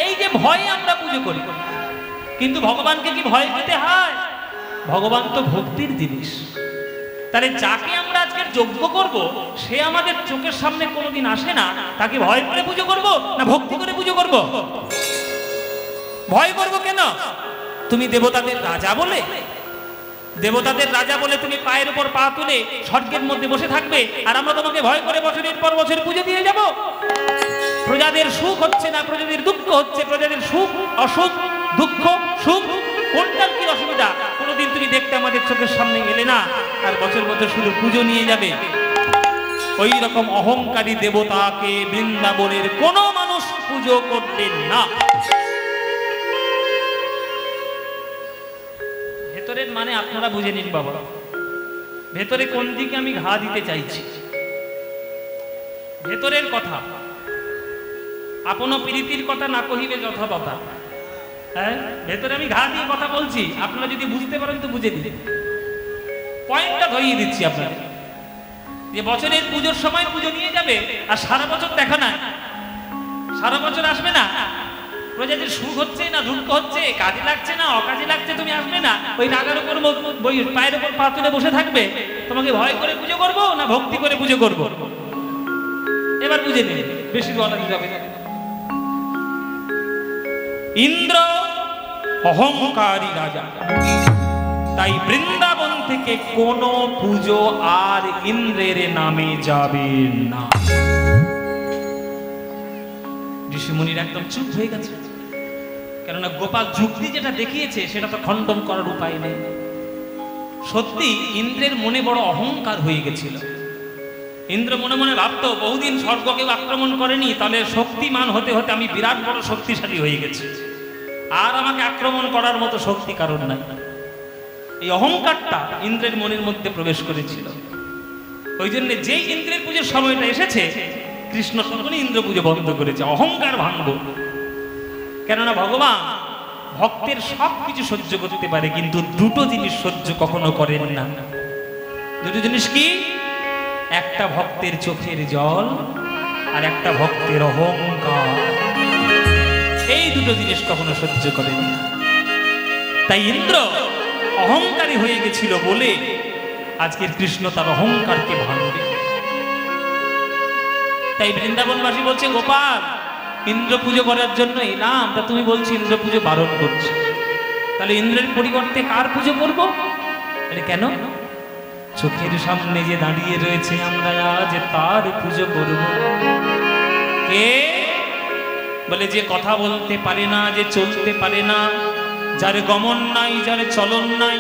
এই যে ভয়ে আমরা পুজো করি। কিন্তু ভগবানকে কি ভয় পেতে হয়? ভগবান তো ভক্তির জিনিস। তাহলে যাকে আমরা আজকে যজ্ঞ করব, সে আমাদের চোখের সামনে কোনোদিন আসে না, তাকে ভয় করে পুজো করব না ভক্তি করে পুজো করব? ভয় করব কেন? তুমি দেবতাদের রাজা বলে, দেবতাদের রাজা বলে তুমি পায়ের উপর পা তুলে স্বর্গের মধ্যে বসে থাকবে, আর আমরা তোমাকে ভয় করে বছরের পর বছর পুজো দিয়ে যাব? প্রজাদের সুখ হচ্ছে না, প্রজাদের দুঃখ হচ্ছে, প্রজাদের সুখ অসুখ, দুঃখ সুখ, কোনটার কি অসুবিধা কোনোদিন তুমি দেখতে আমাদের চোখের সামনে এলে না, আর বছর বছর শুধু পুজো নিয়ে যাবে। ওই রকম অহংকারী দেবতাকে বৃন্দাবনের কোন মানুষ পুজো করতেন না। ভেতরের মানে আপনারা বুঝে নিন বাবা, ভেতরে কোন দিকে আমি ঘা দিতে চাইছি। ভেতরের কথা, আপন প্রীতির কথা না কহিবে যথাযথা। হ্যাঁ, ভেতরে আমি ঘা দিয়ে কথা বলছি, আপনারা যদি বুঝতে পারেন তো বুঝে দিন। পয়েন্টটা ধরিয়ে দিচ্ছি আপনাদের, যে বছরের পুজোর সময় পুজো নিয়ে যাবে আর সারা বছর দেখা না, সারা বছর আসবে না, প্রজাদের সুখ হচ্ছে না দুঃখ হচ্ছে, কাজে লাগছে না অকাজে লাগছে, তুমি আসবে না, ওই রাগার উপর পায়ের উপর পা তুলে বসে থাকবে। তোমাকে ভয় করে পুজো করবো না ভক্তি করে পুজো করবো? এবার বুঝে নিন, বেশি বলা যাবে না। ইন্দ্র অহংকারী রাজা, তাই বৃন্দাবন থেকে কোনো পুজো আর ইন্দ্রের নামে যাবে না। ঋষিমুনিরা একদম চুপ হয়ে গেছে, কেননা গোপাল যুক্তি যেটা দেখিয়েছে সেটা তো খণ্ডন করার উপায় নেই। সত্যি ইন্দ্রের মনে বড় অহংকার হয়ে গেছিল। ইন্দ্র মনে মনে ভাবতো, বহুদিন স্বর্গকে আক্রমণ করেনি, তাহলে শক্তিমান হতে হতে আমি বিরাট বড় শক্তিশালী হয়ে গেছি, আর আমাকে আক্রমণ করার মতো শক্তি কারণ নাই। এই অহংকারটা ইন্দ্রের মনের মধ্যে প্রবেশ করেছিল। ওই জন্য যেই ইন্দ্রের পুজোর সময়টা এসেছে, কৃষ্ণ তখনই ইন্দ্র পুজো বন্ধ করেছে, অহংকার ভাঙব। কেননা ভগবান ভক্তের সব কিছু সহ্য করতে পারে, কিন্তু দুটো জিনিস সহ্য কখনো করেন না। দুটো জিনিস কি? একটা ভক্তের চোখের জল আর একটা ভক্তের অহংকার। এই দুটো জিনিস কখনো সহ্য করেন না। তাই ইন্দ্র অহংকারী হয়ে গেছিল বলে আজকের কৃষ্ণ তার অহংকারকে ভাঙবে। তাই বৃন্দাবনবাসী বলছে, গোপাল ইন্দ্র পুজো করার জন্য এলাম, তা তুমি বলছি ইন্দ্র পুজো বারণ করছে, তাহলে ইন্দ্রের পরিবর্তে কার পুজো করবো? আরে কেন? চোখের সামনে যে দাঁড়িয়ে রয়েছে আমরা আজ তার পুজো করব। কে? বলে যে কথা বলতে পারে না, যে চলতে পারে না, যার গমন নাই, যার চলন নাই,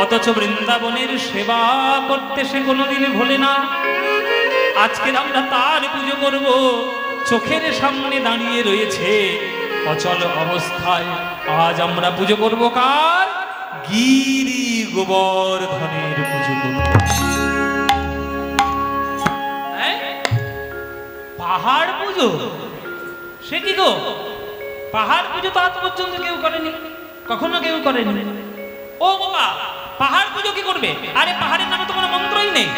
অথচ বৃন্দাবনের সেবা করতে সে কোনোদিন ভোলে না। আজকে আমরা তার পুজো করব। চোখের সামনে দাঁড়িয়ে রয়েছে অচল অবস্থায়, আজ আমরা পুজো করব কার? গিরি গোবর্ধনের পুজো করব। পাহাড় পুজো? সে কি গো? পাহাড় পুজো তো আজ পর্যন্ত কেউ করেনি, কখনো কেউ করেনি। ও বাবা, পাহাড় পুজো কি করবে? আরে পাহাড়ের নামে তো কোনো মন্ত্রই নেই।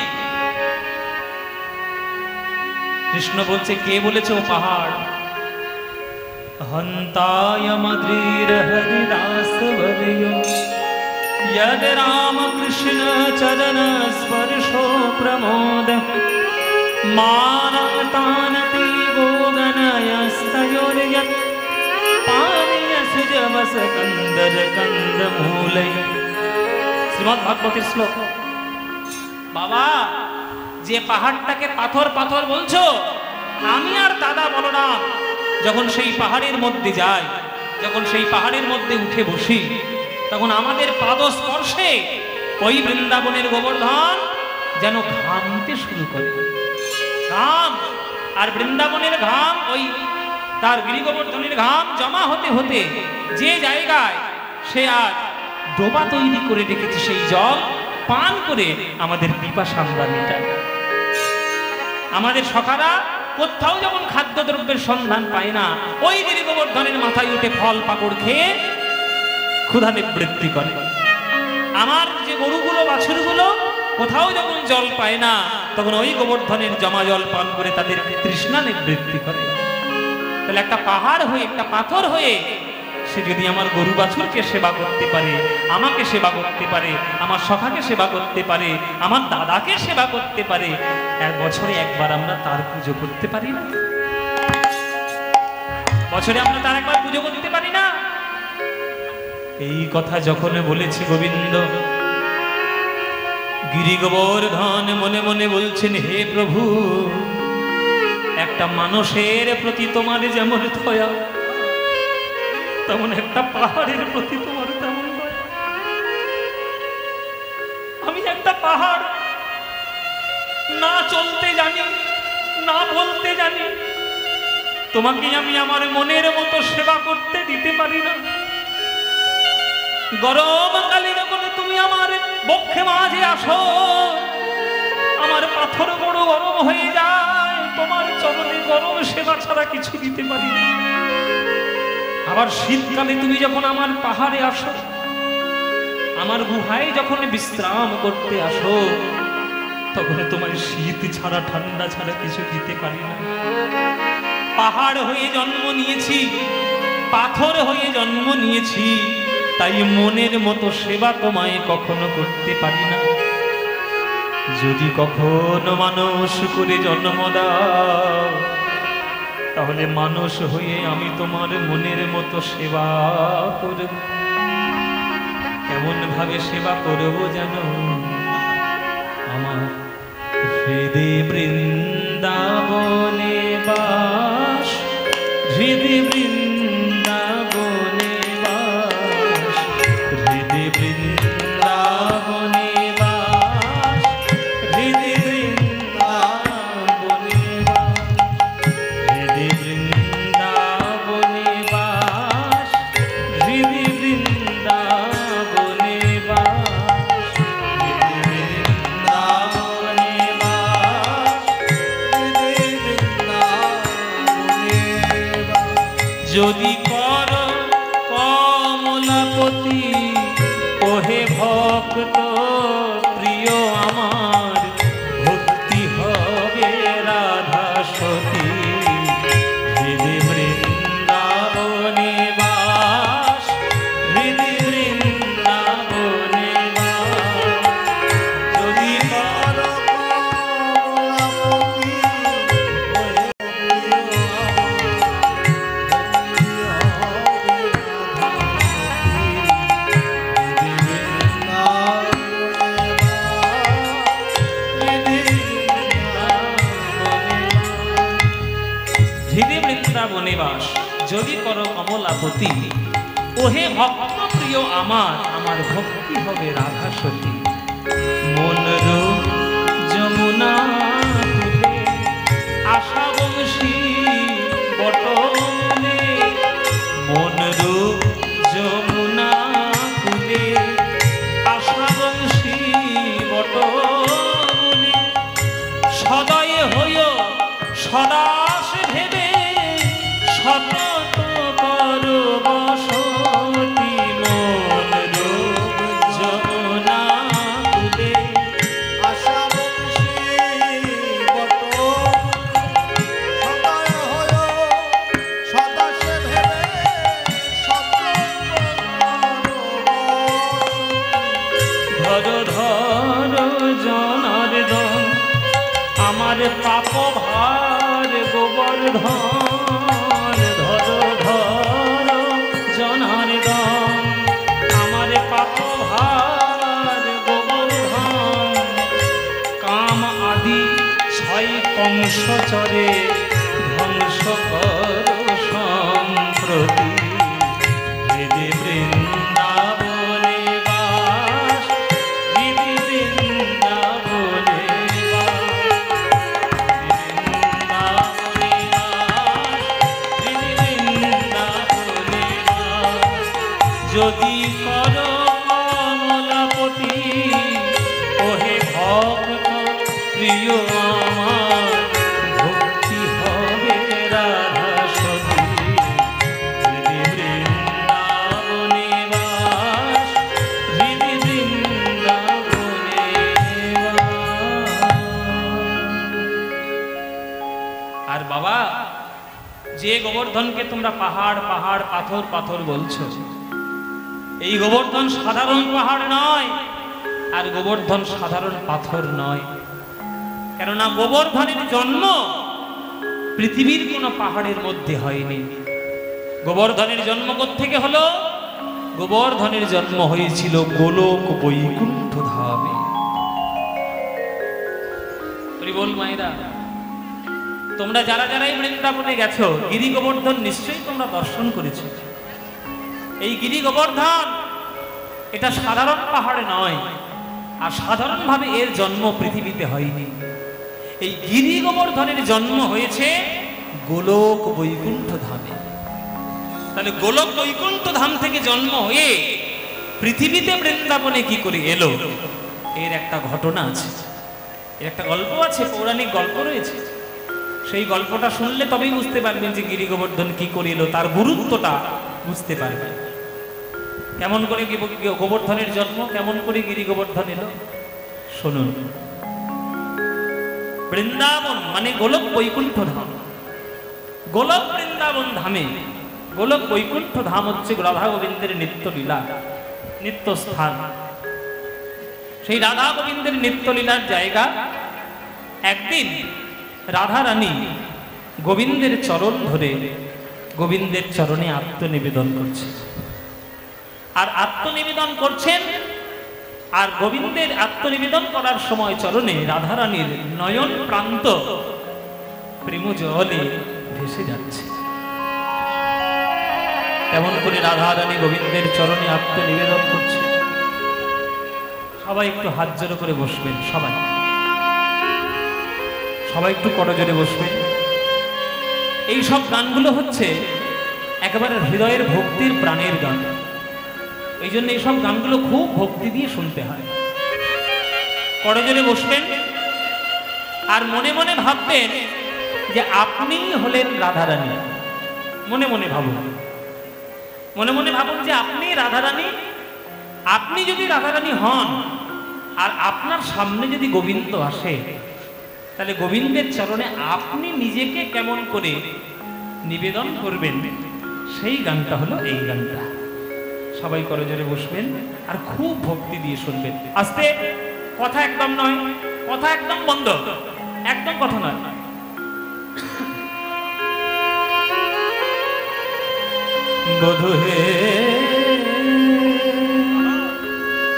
কৃষ্ণ বলছে, কে বলেছে ও পাহাড়? হন্তায় মদ্রীর হরিদাস বরয় यद राम कृष्ण चरण स्पर्शो प्रमोद मानवतानति गोगनयस्तयोर्यत् पानीय सुजवस कंदर कंदमूलय। শ্রীমদ্ ভাগবতের শ্লোক। বাবা, যে পাহাড়টাকে পাথর পাথর বলছো, আমি আর দাদা বলরাম যখন সেই পাহাড়ের মধ্যে যাই, যখন সেই পাহাড়ের মধ্যে উঠে বসি, তখন আমাদের পাদস্পর্শে ওই বৃন্দাবনের গোবর্ধন যেন ঘামতে শুরু করে। ঘাম আর বৃন্দাবনের ঘাম, ওই তার গিরি গোবর্ধনের ঘাম জমা হতে হতে যে জায়গায় সে আর ডোবা তৈরি করে রেখেছে, সেই জল পান করে আমাদের পিপাসা আমরা মেটাই। আমাদের সখারা কোথাও যখন খাদ্যদ্রব্যের সন্ধান পায় না, ওই গিরি গোবর্ধনের মাথায় উঠে ফল পাকড় খেয়ে ক্ষুধা নিবৃত্তি করে। আমার যে গরুগুলো বাছুরগুলো কোথাও যখন জল পায় না, তখন ওই গোবর্ধনের জমা জল পান করে তাদের তৃষ্ণা নিবৃত্তি করে। তাহলে একটা পাহাড় হয়ে, একটা পাথর হয়ে সে যদি আমার গরু বাছুরকে সেবা করতে পারে, আমাকে সেবা করতে পারে, আমার সখাকে সেবা করতে পারে, আমার দাদাকে সেবা করতে পারে, এক বছরে একবার আমরা তার পুজো করতে পারি না? বছরে আমরা তার একবার পুজো করতে পারি না? এই কথা যখন বলেছি গোবিন্দ, গিরি গোবর্ধন মনে মনে বলছেন, হে প্রভু, একটা মানুষের প্রতি তোমার যেমন দয়া, তেমন একটা পাহাড়ের প্রতি তোমার তেমন দয়া। আমি একটা পাহাড়, না চলতে জানি, না বলতে জানি, তোমাকে আমি আমার মনের মতো সেবা করতে দিতে পারি না। গরমকালে যখন তুমি আমার বক্ষে মাঝে আসো, আমার পাথর বড় গরম হয়ে যায়, তোমার চরণে গরম সেবা ছাড়া কিছু দিতে পারি না। আবার শীতকালে তুমি যখন আমার পাহাড়ে আসো, আমার গুহায় যখন বিশ্রাম করতে আসো, তখন তোমার শীত ছাড়া ঠান্ডা ছাড়া কিছু দিতে পারি না। পাহাড় হয়ে জন্ম নিয়েছি, পাথর হয়ে জন্ম নিয়েছি, তাই মনের মতো সেবা তোমায় কখনো করতে পারি না। যদি কখনো মানুষ করে জন্ম দাও, তাহলে মানুষ হয়ে আমি তোমার মনের মতো সেবা করব। কেমন ভাবে সেবা করব জানো? আমার হৃদয় বৃন্দাবনে বাস, হৃদয় বৃন্দাবনে বাস, হৃদয় বৃন্দাবনে বাস, হৃদয় বৃন্দাবনে বাস, হৃদয় বৃন্দাবনে বাস, হৃদয় বৃন্দাবনে বাস, হৃদয় বৃন্দাবনে বাস, হৃদয় বৃন্দাবনে বাস। যদি কর কমলাপতি ওহে ভক্ত প্রিয় আমার, ভক্তি হবে রাধা সতী, হৃদয় বৃন্দাবনে বাস, হৃদয় বৃন্দাবনে বাস। যদি কর কমলাপতি ওহে হৃদয় বৃন্দাবনে বাস, যদি করো কমলাপতি ওহে ভক্ত প্রিয় আমার, আমার ভক্তি হবে রাধা সতী। মন রূপ যমুনা তুলে আশা বংশী বটলে, মন রূপ যমুনা তুলে আশা বংশী বটলে, সদয় হইও সদাস ভেবে সতত করো বসতি, মন রূপ যমুনা তুলে আমার পাপ ভার গোবর্ধন ধর ধর জনার্দন, আমার পাপ ভার গোবর্ধন, কাম আদি ছয় কংসচরে ধ্বংস কর সম্প্রতি, হৃদে বৃন্দাবনে বাস, হৃদে বৃন্দাবনে যদি কর কমলাপতি, ওহে ভক্ত প্রিয় আমার, ভক্তি হবে রাধা সতী, হৃদি বৃন্দাবনে বাস, হৃদি বৃন্দাবনে বাস। আর বাবা, যে গোবর্ধনকে তোমরা পাহাড় পাহাড় পাথর পাথর বলছো, এই গোবর্ধন সাধারণ পাহাড় নয়, আর গোবর্ধন সাধারণ পাথর নয়। কেননা গোবর্ধনের জন্ম পৃথিবীর কোনো পাহাড়ের মধ্যে হয়নি। গোবর্ধনের জন্ম কোত্থেকে হলো? গোবর্ধনের জন্ম হয়েছিল গোলক বৈকুণ্ঠ ধামে। বল মায়েরা, তোমরা যারা যারাই বৃন্দাবনে গেছো, গিরি গোবর্ধন নিশ্চয়ই তোমরা দর্শন করেছো। এই গিরি গোবর্ধন এটা সাধারণ পাহাড়ে নয়, আর সাধারণভাবে এর জন্ম পৃথিবীতে হয়নি। এই গিরি গোবর্ধনের জন্ম হয়েছে গোলক বৈকুণ্ঠ ধামে। তাহলে গোলক বৈকুণ্ঠ ধাম থেকে জন্ম হয়ে পৃথিবীতে বৃন্দাবনে কি করে এলো, এর একটা ঘটনা আছে, এর একটা গল্প আছে, পৌরাণিক গল্প রয়েছে। সেই গল্পটা শুনলে তবেই বুঝতে পারবেন যে গিরি গোবর্ধন কি করে এলো, তার গুরুত্বটা বুঝতে পারবেন। কেমন করে গোবর্ধনের জন্ম, কেমন করে গিরি গোবর্ধন এলো শুনুন। বৃন্দাবন মানে গোলক বৈকুণ্ঠ ধাম। গোলক বৃন্দাবন ধামে, গোলক বৈকুণ্ঠ ধাম হচ্ছে রাধা গোবিন্দের নিত্য লীলা, নিত্য স্থান। সেই রাধা গোবিন্দের নিত্য লীলার জায়গা। একদিন রাধা রানী গোবিন্দের চরণ ধরে গোবিন্দের চরণে আত্মনিবেদন করছে। আর আত্মনিবেদন করছেন, আর গোবিন্দের আত্মনিবেদন করার সময় চরণে রাধারানীর নয়ন প্রান্ত প্রেম জলে ভেসে যাচ্ছে। কেমন করে রাধারানী গোবিন্দের চরণে আত্মনিবেদন করছে? সবাই একটু হাত জোড়ো করে বসবেন, সবাই সবাই একটু করজোড়ে বসবেন। এই সব গানগুলো হচ্ছে একেবারে হৃদয়ের ভক্তির প্রাণের গান। এই জন্য এইসব গানগুলো খুব ভক্তি দিয়ে শুনতে হয়। করজোড়ে বসবেন আর মনে মনে ভাববেন যে আপনি হলেন রাধারানী। মনে মনে ভাবুন, মনে মনে ভাবুন যে আপনি রাধারানী। আপনি যদি রাধারানী হন আর আপনার সামনে যদি গোবিন্দ আসে, তাহলে গোবিন্দের চরণে আপনি নিজেকে কেমন করে নিবেদন করবেন, সেই গানটা হলো এই গানটা। সবাই করজোড়ে বসবেন আর খুব ভক্তি দিয়ে শুনবেন। আস্তে, কথা একদম নয়, কথা একদম বন্ধ, একদম কথা নয়। বধূ হে,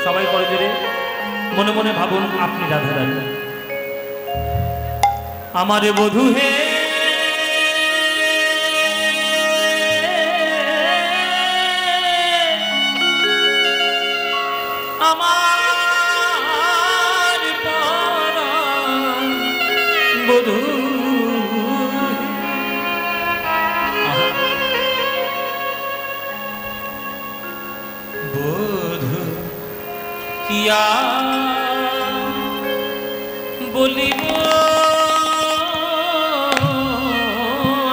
সবাই করজোড়ে মনে মনে ভাবুন আপনি রাধারানী। আমারে বধূ হে, আমার পরাণ বধূ, বধূ কিয়া বলিব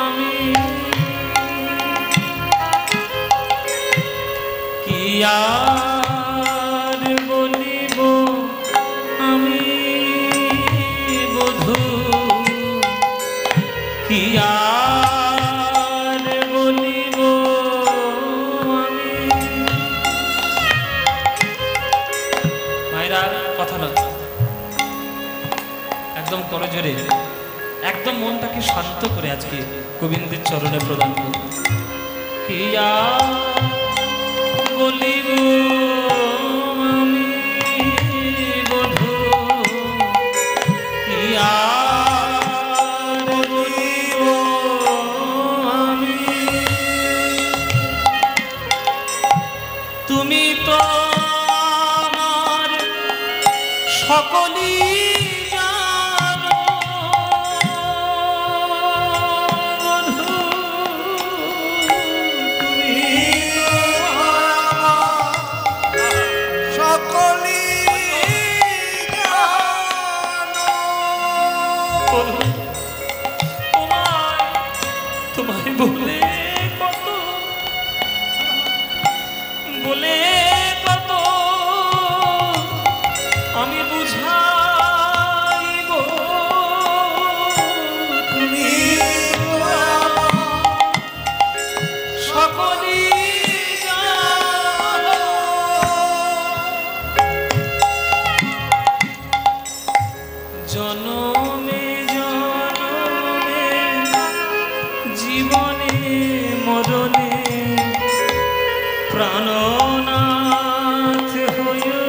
আমি, কিয়া বলিব আমি বধূ, কিয়া বলিব আমি। মায়েরা কথা নয়, একদম করজোরে একদম মনটাকে শান্ত করে আজকে গোবিন্দের চরণে প্রদান করুন। কিয়া বলিব আমি বধূ, কিয়া বলিব আমি, তুমি তো আমার সকলই জানো বধূ, তুমি সকলই জানো। তোমায় বলে কত, বলে কত আমি বুঝাইব, তুমি সকলই জানো। জনমে জনমে জীবনে মরণে প্রাণনাথ হইও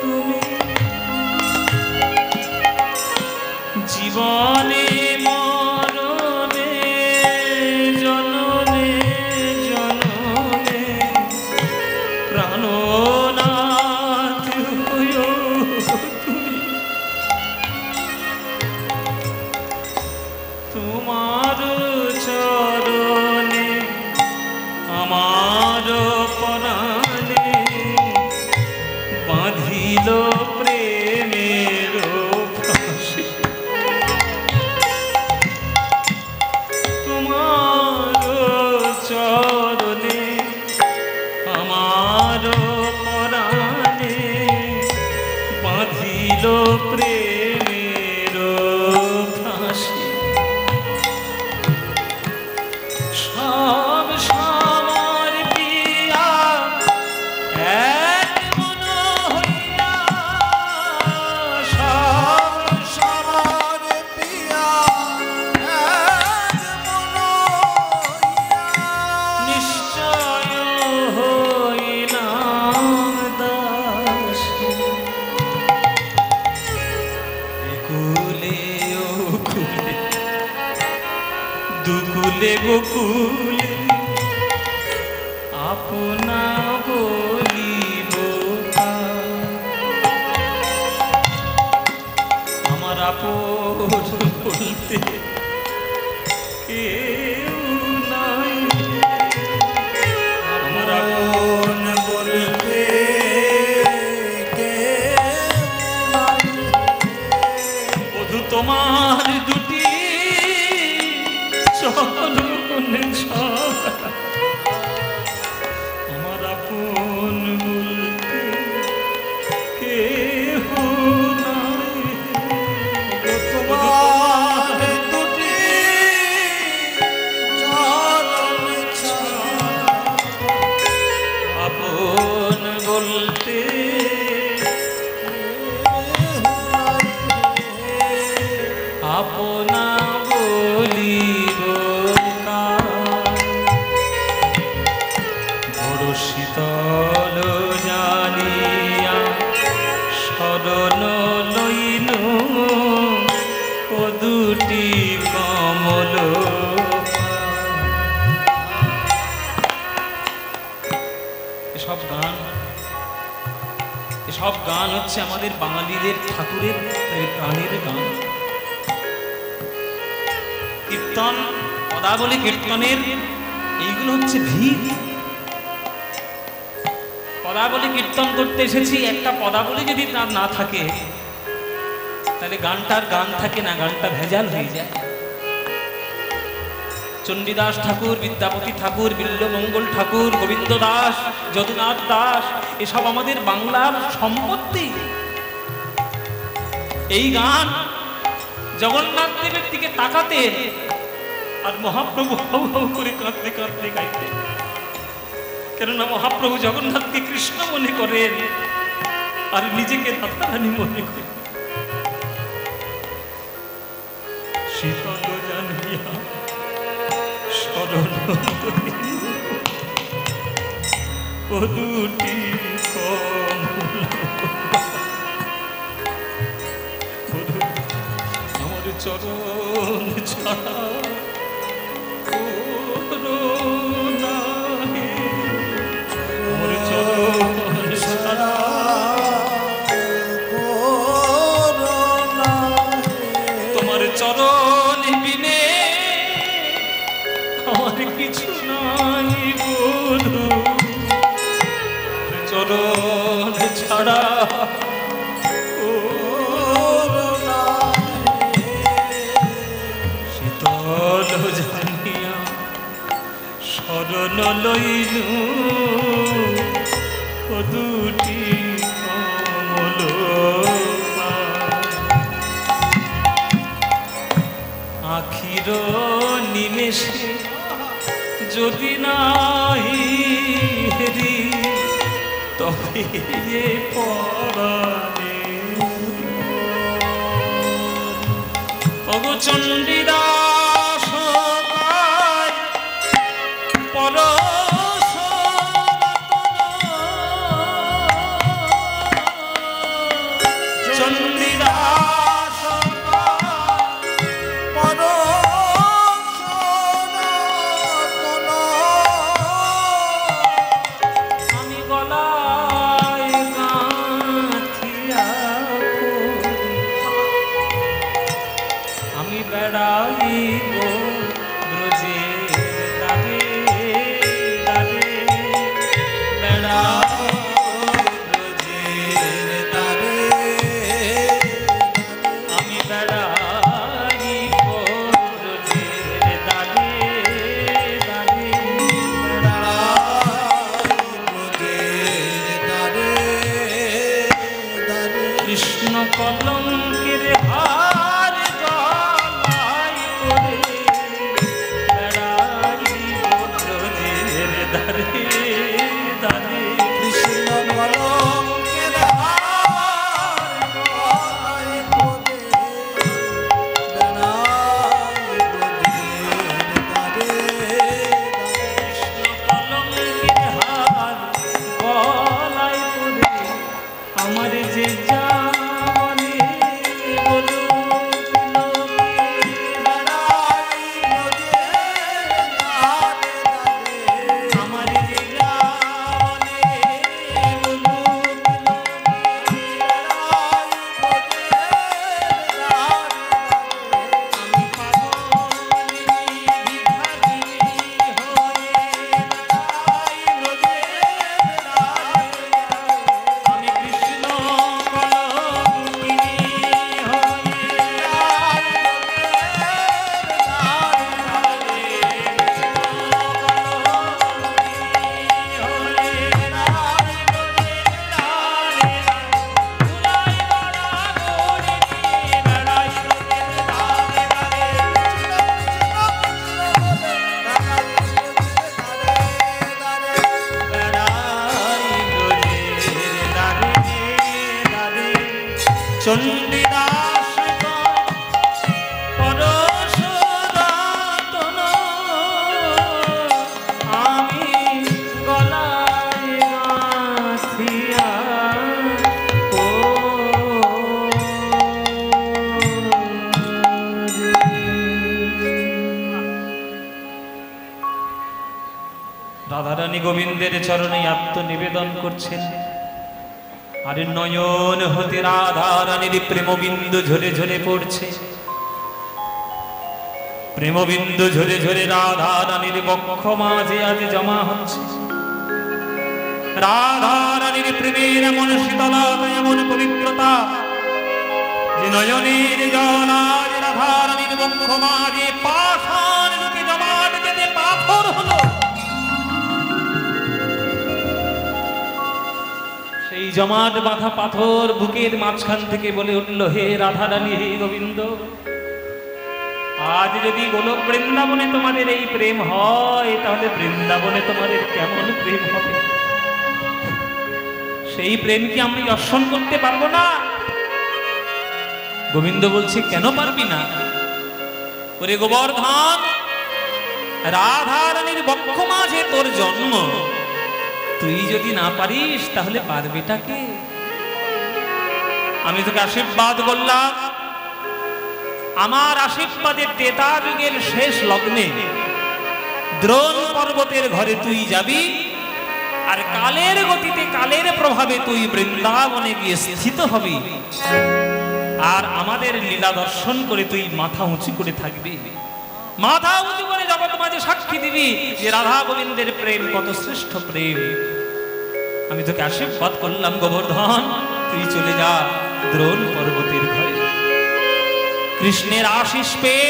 তুমি, জীবনে মরণে জনমে জনমে প্রাণনাথ হইও তুমি। তোমার চরণে আমার পরাণে বাঁধিল প্রেমের ফাঁসি, তোমার চরণে আমার পরাণে বাঁধিল প্রেমের ফাঁসি। সব সমর পিয়া এক মন হইয়া, সব সমর পিয়া এক মন হইয়া, নিশ্চয় হইলাম দাস। একুলে ওকুলে দুকুলে গোকুলে আপনা বলিব আমার আপন বলতে কেউ নাই, আমার আপন বলতে বধূ তোমার দুটি চরণ ছাড়া আমার আপন বলতে কেহ নাই। তোমার দুটি চরণ ছাড়া আপন বলতে আপনা বলিব কার। বড় শীতল জানিয়া শরণ লইল ও দুটি কমল। এসব গান হচ্ছে আমাদের বাঙালিদের ঠাকুরের প্রাণের গান। কীর্তন, পদাবলী কীর্তনের এইগুলো হচ্ছে ভিত। পদাবলী কীর্তন করতে এসেছি, একটা পদাবলী যদি তার না থাকে তাহলে গানটার গান থাকে না, গানটা ভেজাল হয়ে যায়। চণ্ডীদাস ঠাকুর, বিদ্যাপতি ঠাকুর, বিল্লমঙ্গল ঠাকুর, গোবিন্দ দাস, যদুনাথ দাস, এসব আমাদের বাংলার সম্পত্তি। এই গান জগন্নাথ দেবের দিকে তাকাতেন আর মহাপ্রভু হাউ হাউ করে কাঁদতে কাঁদতে গাইতেন। কেননা মহাপ্রভু জগন্নাথকে কৃষ্ণ মনে করেন আর নিজেকে রাধারানী মনে করেন। শরণ ও দুটি কমল আমার চরণ ছাড়া আমার চরণ ছাড়া তোমার চরণ বিনে আমার কিছু নাই বধু চরণ ছাড়া শীতল জানিয়া শরণ লইলু ও দুটি কমল আখির নিমেষে যদি নাহি হেরি তবে পরাণে ওগো চণ্ডীদাস পরশ চণ্ডীদাস আমি গলায় গাঁথিয়া আমি বেড়াইব ব্রজের দ্বারে দ্বারে বেড়াইব ব্রজের দ্বারে আমি বেড়াইব ব্রজের দ্বারে দ্বারে কৃষ্ণ কলঙ্কের হার গলায় পরে বেড়াইব ব্রজের দ্বারে দ্বারে কৃষ্ণ কলঙ্কের হার গলায় পরে বেড়াই ব্রজের দ্বারে কৃষ্ণ কলঙ্কের হার গলায় পরে আমার যে জানে বলো আমার যে জানে বলো আমি পাগলিনী ভিখারিণী হয়ে আমি কৃষ্ণ কলঙ্কিনী চণ্ডীদাস পরশুরাতন আমি গলায় গাঁথিয়া রাধারানী গোবিন্দের চরণে আত্মনিবেদন করছেন আর নয়ন হতে রাধারানীর প্রেমবিন্দু ঝরে ঝরে পড়ছে প্রেমবিন্দু ঝরে ঝরে রাধারানীর বক্ষ মাঝে আজ জমা হচ্ছে রাধারানীর প্রেমের এমন শীতলতা এমন পবিত্রতা যে নয়নের জল আজ রাধারানীর বক্ষ মাঝে পাষাণ রূপে জমাট বেঁধে পাথর হলো সেই জমাট বাঁধা পাথর বুকের মাঝখান থেকে বলে উঠল হে রাধারানী হে গোবিন্দ আজ যদি গোলক বৃন্দাবনে তোমাদের এই প্রেম হয় তাহলে বৃন্দাবনে তোমাদের কেমন প্রেম হবে সেই প্রেম কি আমি দর্শন করতে পারবো না গোবিন্দ বলছে কেন পারবি না ওরে গোবর্ধন, রাধারানীর বক্ষ মাঝে তোর জন্ম, তুই যদি না পারিস তাহলে পারবেটাকে? আমি তোকে আশীর্বাদ করলাম, আমার আশীর্বাদে ত্রেতা যুগের শেষ লগ্নে দ্রোণ পর্বতের ঘরে তুই যাবি, আর কালের গতিতে কালের প্রভাবে তুই বৃন্দাবনে গিয়ে স্থিত হবি, আর আমাদের লীলা দর্শন করে তুই মাথা উঁচু করে থাকবি, মাথা উঁচু করে জগৎ মাঝে সাক্ষী দিবি যে রাধা গোবিন্দের প্রেম কত শ্রেষ্ঠ প্রেম। আমি তোকে আশীর্বাদ করলাম গোবর্ধন, তুই চলে যা দ্রোণ পর্বতের ঘরে। কৃষ্ণের আশীষ পেয়ে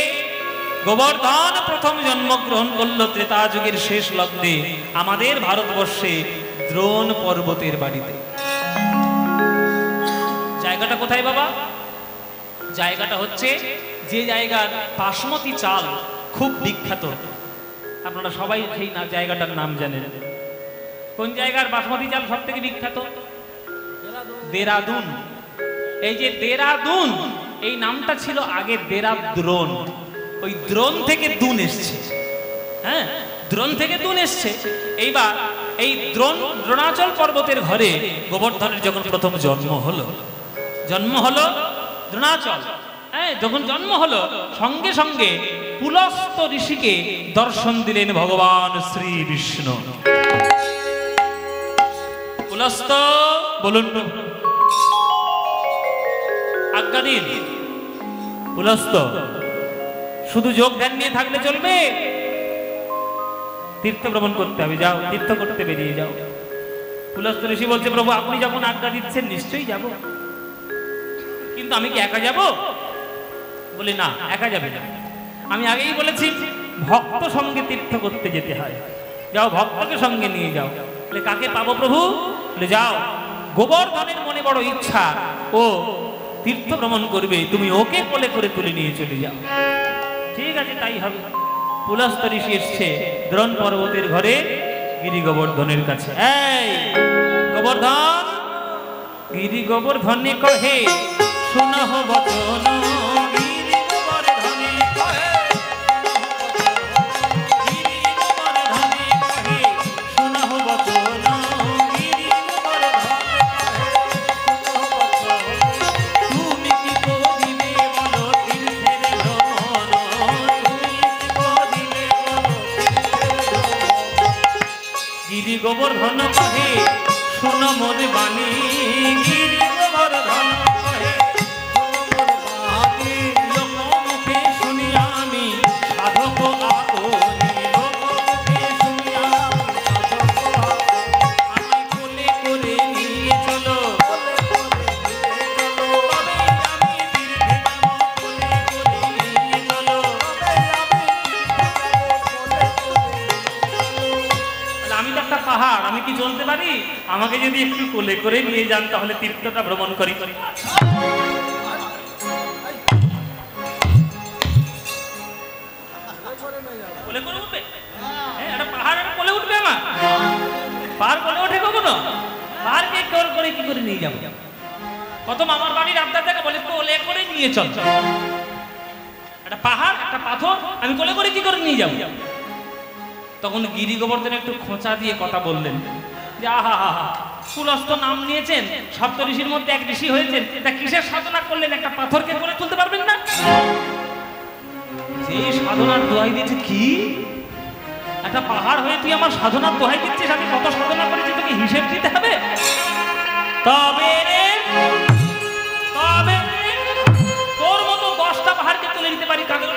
গোবর্ধন প্রথম জন্মগ্রহণ করল ত্রেতা যুগের শেষ লগ্নে আমাদের ভারতবর্ষে দ্রোণ পর্বতের বাড়িতে। জায়গাটা কোথায় বাবা? জায়গাটা হচ্ছে যে জায়গার বাসমতি চাল খুব বিখ্যাত, আপনারা সবাই সেই জায়গাটার নাম জানেন। কোন জায়গার বাসমতি চাল সব থেকে বিখ্যাত? দেরাদুন। এই যে দেরাদুন, এই নামটা ছিল আগে দেরাদ্রোণ, ওই দ্রোণ থেকে দুন এসছে। হ্যাঁ, দ্রোণ থেকে দুন এসছে। এইবার এই দ্রোণাচল পর্বতের ঘরে গোবর্ধনের যখন প্রথম জন্ম হলো দ্রোণাচল, হ্যাঁ, যখন জন্ম হলো সঙ্গে সঙ্গে পুলস্ত ঋষিকে দর্শন দিলেন ভগবান শ্রী বিষ্ণু। পুলস্ত বলুন, আজ্ঞা দিন। পুলস্ত, শুধু যোগ ধ্যান নিয়ে থাকলে চলবে? তীর্থ ভ্রমণ করতে হবে, যাও তীর্থ করতে বেরিয়ে যাও। পুলস্ত ঋষি বলছে, প্রভু আপনি যখন আজ্ঞা দিচ্ছেন নিশ্চয়ই যাব, কিন্তু আমি কি একা যাব? বলে না, একা যাবে না। আমি আগেই বলেছি ভক্ত সঙ্গে তীর্থ করতে যেতে হয়, যাও ভক্তকে সঙ্গে নিয়ে যাও। বলে কাকে পাবো প্রভু? বলে যাও, গোবর্ধনের মনে বড় ইচ্ছা, ও তীর্থ ভ্রমণ করবে, তুমি ওকে কোলে করে তুলে নিয়ে চলে যাও। ঠিক আছে, তাই হবে। পুলস্ত ঋষি এসছে দ্রোণ পর্বতের ঘরে গিরি গোবর্ধনের কাছে। এই গোবর্ধন, গিরি গোবর্ধনে কহে শুনহ বচন, গিরি গোবর্ধনে কহে, গিরি গোবর্ধনে কহে শুনহ বচন, গিরি গোবর্ধনে কহে তুমি কি করিবে বলো তীর্থের ভ্রমণ, তুমি কি করিবে বলো গিরি গোবর্ধন কহে শুন মোর বাণী, গিরি গোবর্ধন কহে শুন মোর বাণী, লোকমুখে শুনি আমি সাধক আপনি, লোকমুখে শুনি আমি সাধক আপনি, আমায় কোলে করে নিয়ে চলো, তবে আমি তীর্থে যাব, কোলে করে নিয়ে চলো, আমি তো একটা পাহাড়, আমি কি চলতে পারি? আমাকে যদি একটু কোলে করে নিয়ে যান তাহলে তীর্থটা ভ্রমণ করি। কোলে করে উঠবে? হ্যাঁ, একটা পাহাড় একটা কোলে উঠবে আমার? পাহাড় কোলে ওঠে কখনো? পাহাড়কে কোলে করে কি করে নিয়ে যাবো? কত মামার বাড়ির আবদার থাকে, বলে কোলে করে নিয়ে চল। একটা পাহাড় একটা পাথর আমি কোলে করে কি করে নিয়ে যাবো? তখন গিরি গোবর্ধন একটু খোঁচা দিয়ে কথা বললেন যে আহা হা হা, পুলস্ত নাম নিয়েছেন, সপ্ত ঋষির মধ্যে এক ঋষি হয়েছেন, তা কিসের সাধনা করলেন? একটা পাথরকে করে তুলতে পারবেন না? যে সাধনার দোহাই দিয়েছে, কি একটা পাহাড় হয়ে তুই আমার সাধনার দোহাই দিচ্ছিস? আমি কত সাধনা করেছি তোকে হিসেব দিতে হবে? তবে তবে তোর মতো 10টা পাহাড়কে তুলে নিতে পারি, কাকে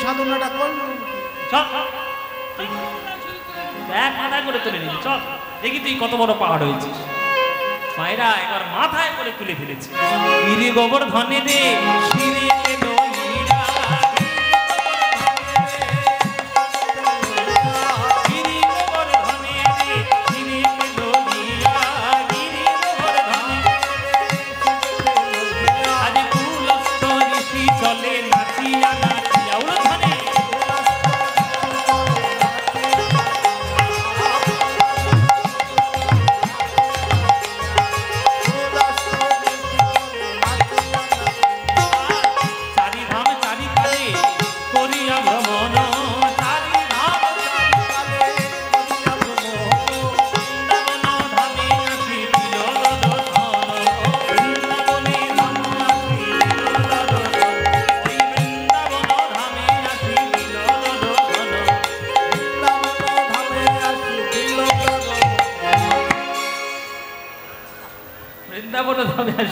সাধনাটা করল এক মাথায় করে তুলে নিবি। চল দেখি তুই কত বড় পাহাড় হয়েছিস। মায়েরা একবার মাথায় করে তুলে ফেলেছে। গিরি গোবর্ধনে দে শিরে এলো হীরা, গিরি গোবর্ধনে দে শিরে এলো হীরা, গিরি গোবর্ধনে আজ পুলস্ত ঋষি চলে নাচিয়া নাচিয়া উলধনে।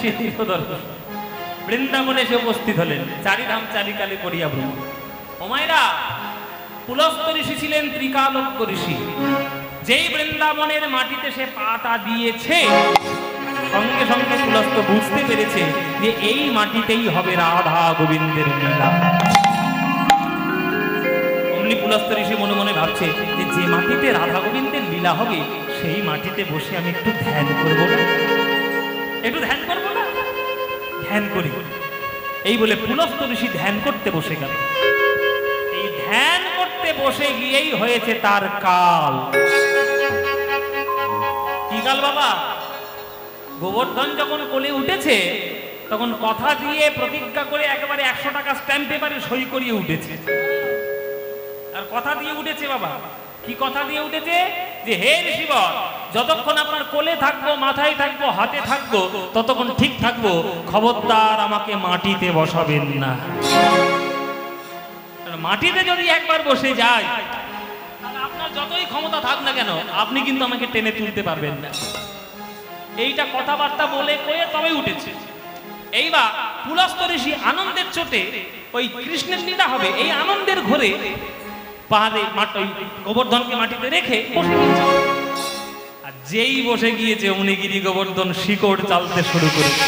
সিদ্ধি দর্শন বৃন্দাবনে এসে উপস্থিত হলেন। চারিধাম চারিকালে করিয়া ভ্রমণ। ও মায়েরা, পুলস্ত্য ঋষি ছিলেন ত্রিকালজ্ঞ ঋষি। যেই বৃন্দাবনের মাটিতে সে পাটা দিয়েছে, সঙ্গে সঙ্গে পুলস্ত্য বুঝতে পেরেছে যে এই মাটিতেই হবে রাধা গোবিন্দের লীলা। অমনি পুলস্ত্য ঋষি মনে মনে ভাবছে যে যে মাটিতে রাধা গোবিন্দের লীলা হবে সেই মাটিতে বসে আমি একটু ধ্যান করবো না, একটু ধ্যান করবো না, ধ্যান করি। এই বলে পুলস্ত্য ঋষি ধ্যান করতে বসে গেল। এই ধ্যান করতে বসে গিয়েই হয়েছে তার কাল। কি কাল বাবা? গোবর্ধন যখন কোলে উঠেছে তখন কথা দিয়ে প্রতিজ্ঞা করে একেবারে 100 টাকা স্ট্যাম্প পেপারে সই করিয়ে উঠেছে। আর কথা দিয়ে উঠেছে বাবা। কি কথা দিয়ে উঠেছে? যে হে ঋষিবর, যতক্ষণ আপনার কোলে থাকবো, মাথায় থাকবো, হাতে থাকবো, ততক্ষণ ঠিক থাকবো। খবরদার আমাকে মাটিতে বসাবেন না। মাটিতে যদি একবার বসে যায়, তাহলে আপনার যতই ক্ষমতা থাক না কেন, আপনি কিন্তু আমাকে টেনে তুলতে পারবেন না। এইটা কথাবার্তা বলে কয়ে তবে উঠেছে। এইবার পুলস্ত্য ঋষি আনন্দের চোটে ওই কৃষ্ণের লীলা হবে এই আনন্দের ঘোরে পাহাড়ে গোবর্ধনকে মাটিতে রেখে বসে গিয়েছে। আর যেই বসে গিয়েছে অমনি গিরি গোবর্ধন শিকড় চালতে শুরু করেছে।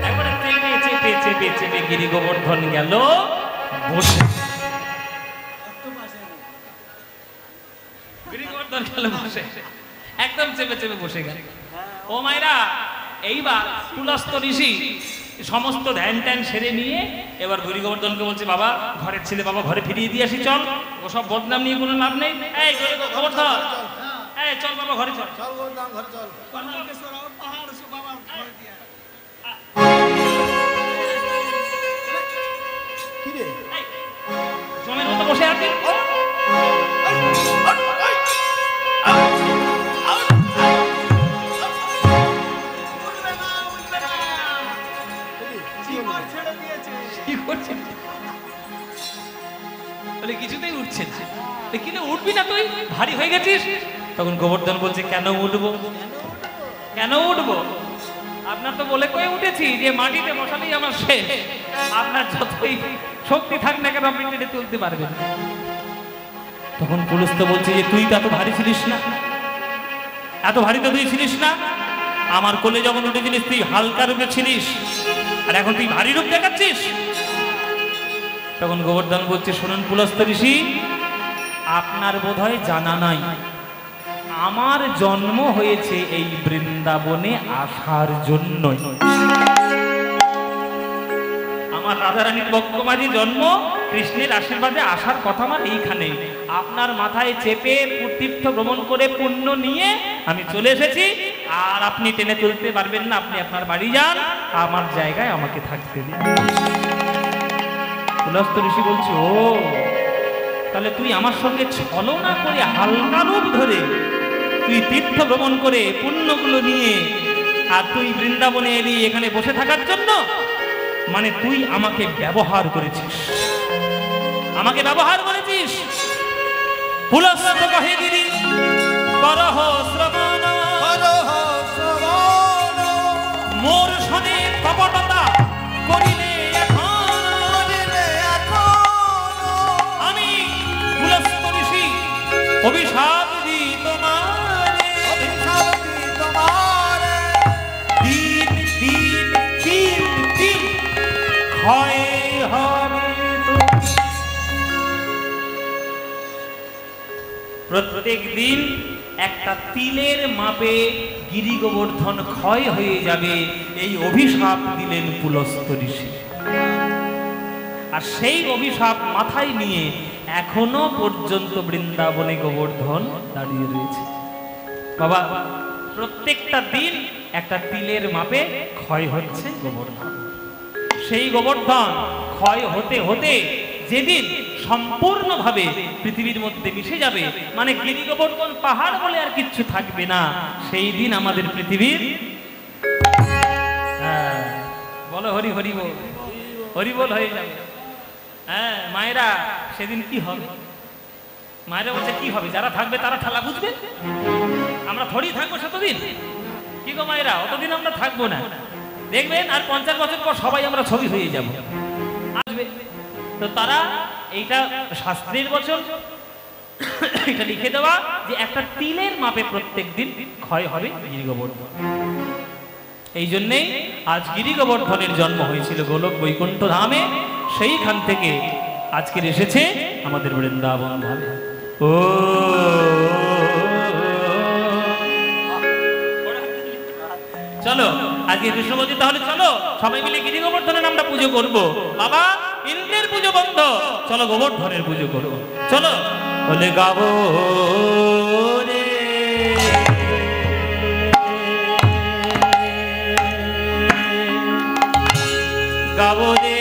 একবারে চেপে চেপে চেপে গিরি গোবর্ধন গেল বসে। গিরি গোবর্ধন গেল বসে, একদম চেপে চেপে বসে গেল। ও মায়েরা, এইবার পুলস্ত্য ঋষি সমস্ত ধ্যান ট্যান সেরে নিয়ে এবার গিরি গোবর্ধনকে বলছে, বাবা ঘরের ছেলে, বাবা ঘরে ফিরিয়ে দিয়ে আসি, চল। ও সব বদনাম নিয়ে কোনো লাভ নেই। এই গোবর্ধন, এই চল বাবা ঘরে চল। জমের মতো বসে আছি। কিছুতেই উঠছে না। কিন্তু উঠবি না, তুই ভারী হয়ে গেছিস। তখন গোবর্ধন বলছে, কেন উঠবো, কেন উঠবো? আপনার তো বলে কয়ে উঠেছি যে মাটিতে বসালেই আমার শেষ। আপনার যতই শক্তি থাক না কেন আপনি টেনে তুলতে পারবেন। তখন পুলস্ত্য বলছে যে তুই তো এত ভারী ছিলিস না, এত ভারী তো তুই ছিলিস না। আমার কোলে যখন উঠেছিলিস তুই হালকা রূপে ছিলিস, আর এখন তুই ভারী রূপ দেখাচ্ছিস। তখন গোবর্ধন বলছে, শুনুন পুলস্ত্য ঋষি, আপনার বোধহয় জানা নাই, আমার জন্ম হয়েছে এই বৃন্দাবনে আসার জন্য। আমার রাধারানীর বক্ষমাঝি জন্ম, কৃষ্ণের আশীর্বাদে আসার কথা আমার এইখানে। আপনার মাথায় চেপে তীর্থ ভ্রমণ করে পুণ্য নিয়ে আমি চলে এসেছি। আর আপনি টেনে তুলতে পারবেন না, আপনি আপনার বাড়ি যান, আমার জায়গায় আমাকে থাকতে দিন। পুলস্ত্য ঋষি বলছে, ও তাহলে তুই আমার সঙ্গে ছলনা করে হালকা রূপ ধরে তুই তীর্থ ভ্রমণ করে পুণ্যগুলো নিয়ে আর তুই বৃন্দাবনে এলি এখানে বসে থাকার জন্য? মানে তুই আমাকে ব্যবহার করেছিস, আমাকে ব্যবহার করেছিস। পুলস্ত্য কহে, গিরি করহ শ্রবণ, মোর শনে কপটতা করিলে অভিশাপ দি তোমারে, দিন দিন দিন দিন ক্ষয় হবে। প্রত্যেক দিন একটা তিলের মাপে গিরি গোবর্ধন ক্ষয় হয়ে যাবে, এই অভিশাপ দিলেন পুলস্ত্য ঋষি। আর সেই অভিশাপ মাথায় নিয়ে এখনো পর্যন্ত বৃন্দাবনে গোবর্ধন দাঁড়িয়ে রয়েছে। বাবা, প্রত্যেকটা দিন একটা তিলের মাপে ক্ষয় হচ্ছে গোবর্ধন। সেই গোবর্ধন ক্ষয় হতে হতে যেদিন সম্পূর্ণভাবে পৃথিবীর মধ্যে মিশে যাবে, মানে গিরি গোবর্ধন পাহাড় বলে আর কিচ্ছু থাকবে না, সেই দিন আমাদের পৃথিবীর বলো হরি হরি বল, হরি বল হয়ে যাবে। হ্যাঁ মায়েরা, সেদিন কি হবে? মায়েরা বলছে কি হবে, যারা থাকবে তারা ঠেলা বুঝবে, আমরা থোড়ি থাকবো সেতদিন। কি গো মায়েরা, অতদিন আমরা থাকবো না, দেখবেন আর 50 বছর পর সবাই আমরা ছবি হয়ে যাব, আসবে। তো তারা এইটা শাস্ত্রের বচন, এটা লিখে দেওয়া যে একটা তিলের মাপে প্রত্যেক দিন ক্ষয় হবে গিরিগোবর্ধন। এই জন্যেই আজ গিরিগোবর্ধনের জন্ম হয়েছিল গোলক বৈকুণ্ঠ ধামে, সেইখান থেকে আজকের এসেছে আমাদের বৃন্দাবন ধামে। ও চলো আজকে কৃষ্ণবতী, তাহলে চলো সবাই মিলে গিরি গোবর্ধনের আমরা পুজো করব। বাবা ইন্দ্রের পুজো বন্ধ, চলো গোবর্ধনের পুজো করব। চলো বলে গাবো রে গাবো রে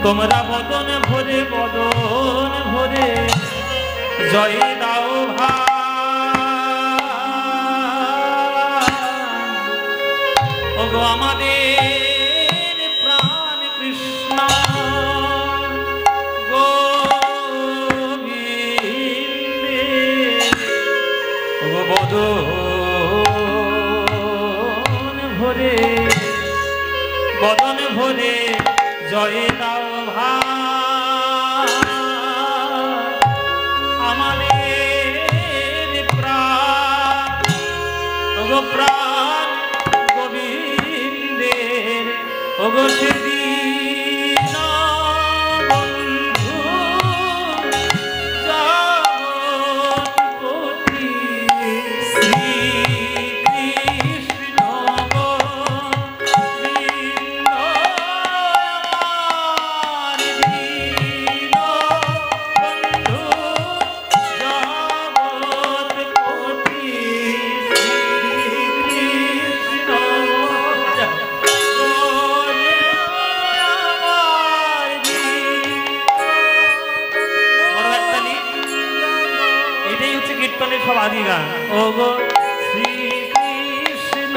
তোমরা বদন ভরে বদন ভরে জয় দাও ভাই, ওগো আমাদের প্রাণ কৃষ্ণ গোবিন্দে, ওগো বদন ভরে বদন ভরে জয় দাও ভাই, আমাদের প্রাণ, ওগো প্রাণ গোবিন্দের, ওগো সেদিন বন্ধু জগৎপতি শ্রীকৃষ্ণ সব আদি গান, ওগো শ্রীকৃষ্ণ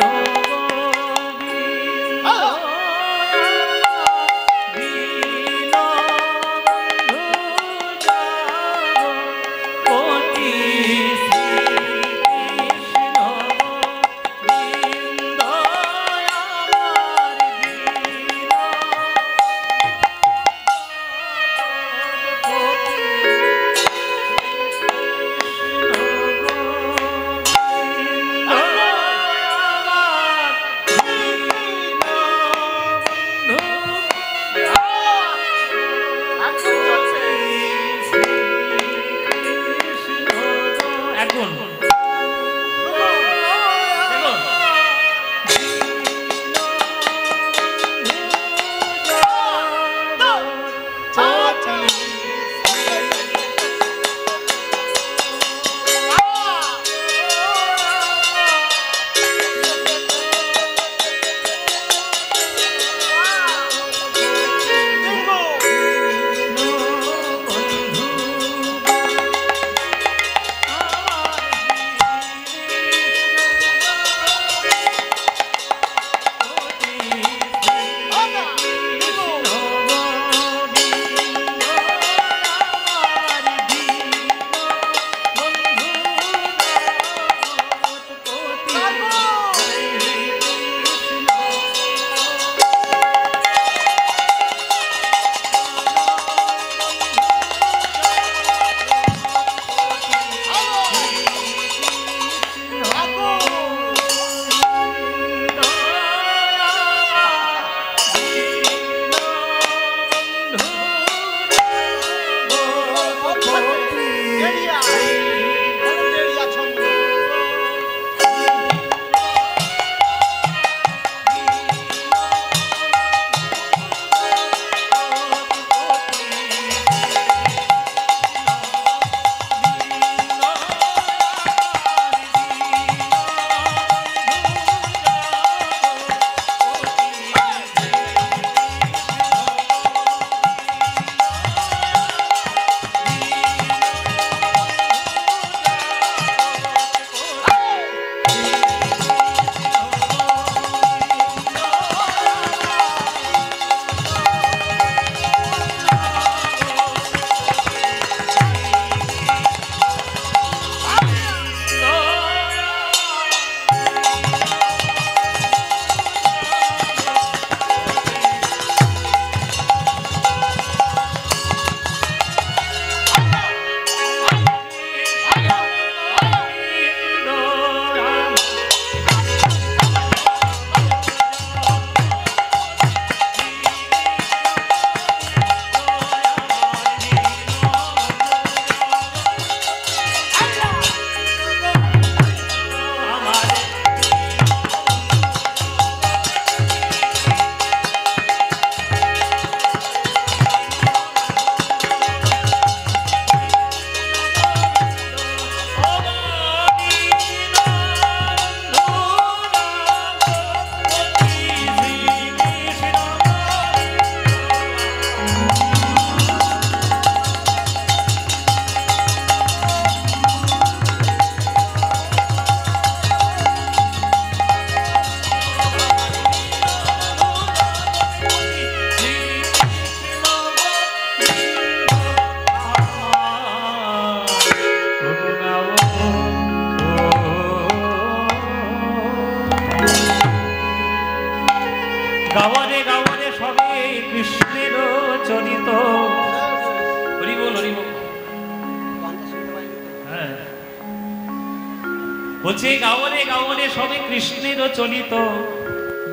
বলছে গাওরে গাওরে সবে কৃষ্ণের চলিত,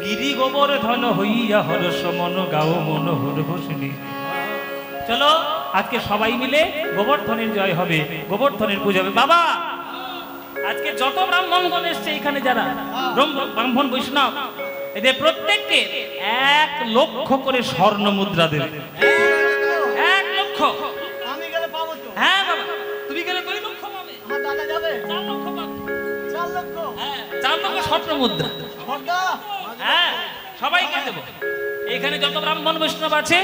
গিরি গোবর্ধন হইয়া হরস মন গাও মন হরভূষণী। চলো আজকে সবাই মিলে গোবর্ধনের জয় হবে, গোবর্ধনের পূজা হবে। বাবা আজকে যত ব্রাহ্মণগণ এসছে এখানে, যারা ব্রাহ্মণ বৈষ্ণব, এদের প্রত্যেককে 1 লক্ষ করে স্বর্ণ মুদ্রা দেবে। 1 লক্ষ। আমি গেলে পাবো তো? হ্যাঁ বাবা, তুমি গেলে 2 লক্ষ পাবে। আমার দাদা যাবে? 4 লক্ষ পাবে। 4 লক্ষ? হ্যাঁ 4 লক্ষ স্বর্ণ মুদ্রা। খর্দা? হ্যাঁ সবাইকে দেবো। এখানে যত ব্রাহ্মণ বৈষ্ণব আছে,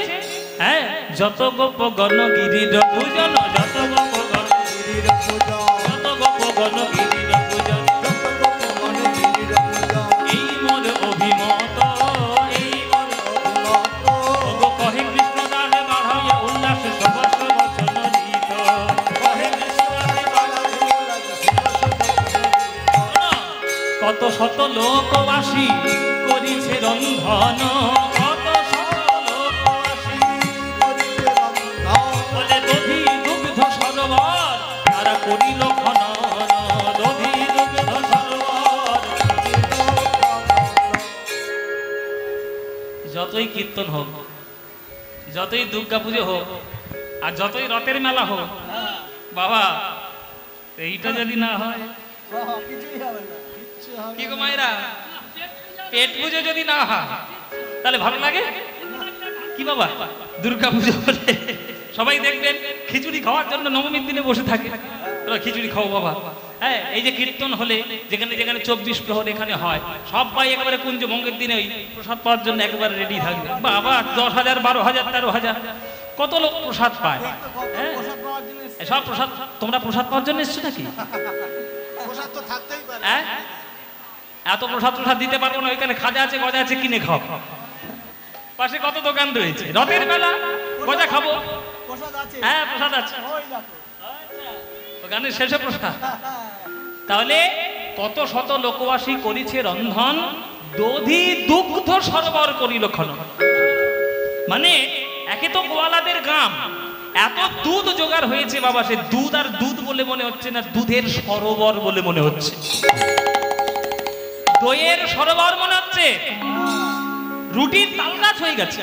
হ্যাঁ যত গোপ গণ গিরির পূজন, যত গোপ গণ গিরির পূজন, যত গোপ গণ গিরির পূজন, যত গোপগণ গিরির পূজন, এই মোর অভিমত, এই মোর অভিমত, ওগো কহে কৃষ্ণ দানে বাড়াইয়া উল্লাস সবস বচন রীত। কহে কৃষ্ণ দানে বাড়াইয়া উল্লাস কত শত লোকবাসী করিছে রন্ধন, কত শত লোকবাসী করিতে রন্ধন, বলে দধি দুগ্ধ সরোবর তারা করিল খনন, দধি দুগ্ধ সরোবর। যতই কীর্তন হোক, যতই দুর্গা পুজো হোক, আর যতই রথের মেলা হোক, বাবা এইটা যদি না হয়, কিছুই হবে না, কিচ্ছু হবে কি গো মায়েরা, পেট পুজো যদি না হয় তাহলে ভালো লাগে কি বাবা? দুর্গা পুজো হলে সবাই দেখবেন খিচুড়ি খাওয়ার জন্য নবমীর দিনে বসে থাকে, খিচুড়ি খাও বাবা। হ্যাঁ এই যে কীর্তন হলে যেখানে যেখানে 24 প্রহর এখানে হয়, সবাই একেবারে কুঞ্জভঙ্গের দিনে ওই প্রসাদ পাওয়ার জন্য একেবারে রেডি থাকবে। বাবা 10,000 12,000 13,000 কত লোক প্রসাদ পায়। হ্যাঁ প্রসাদ পাওয়ার জিনিস, সব প্রসাদ, তোমরা প্রসাদ পাওয়ার জন্য এসছো নাকি? প্রসাদ তো থাকতেই পারে। হ্যাঁ এত প্রসাদ প্রসাদ দিতে পারবো না, ওইখানে খাজা আছে গজা আছে, কিনে খাও। পাশে কত দোকান রয়েছে, রথের মেলা গজা খাবো। প্রসাদ আছে? হ্যাঁ প্রসাদ আছে, ওই দেখো। গানের শেষে প্রসাদ। তাহলে কত শত লোকবাসী করিছে রন্ধন, দধি দুগ্ধ সরবর করিল খনন। মানে একে তো গোয়ালাদের গ্রাম, এত দুধ জোগাড় হয়েছে বাবা, সে দুধ আর দুধ বলে মনে হচ্ছে না, দুধের সরোবর বলে মনে হচ্ছে, দইয়ের সরোবর মনে হচ্ছে, রুটির তাল গাছ হয়ে গেছে,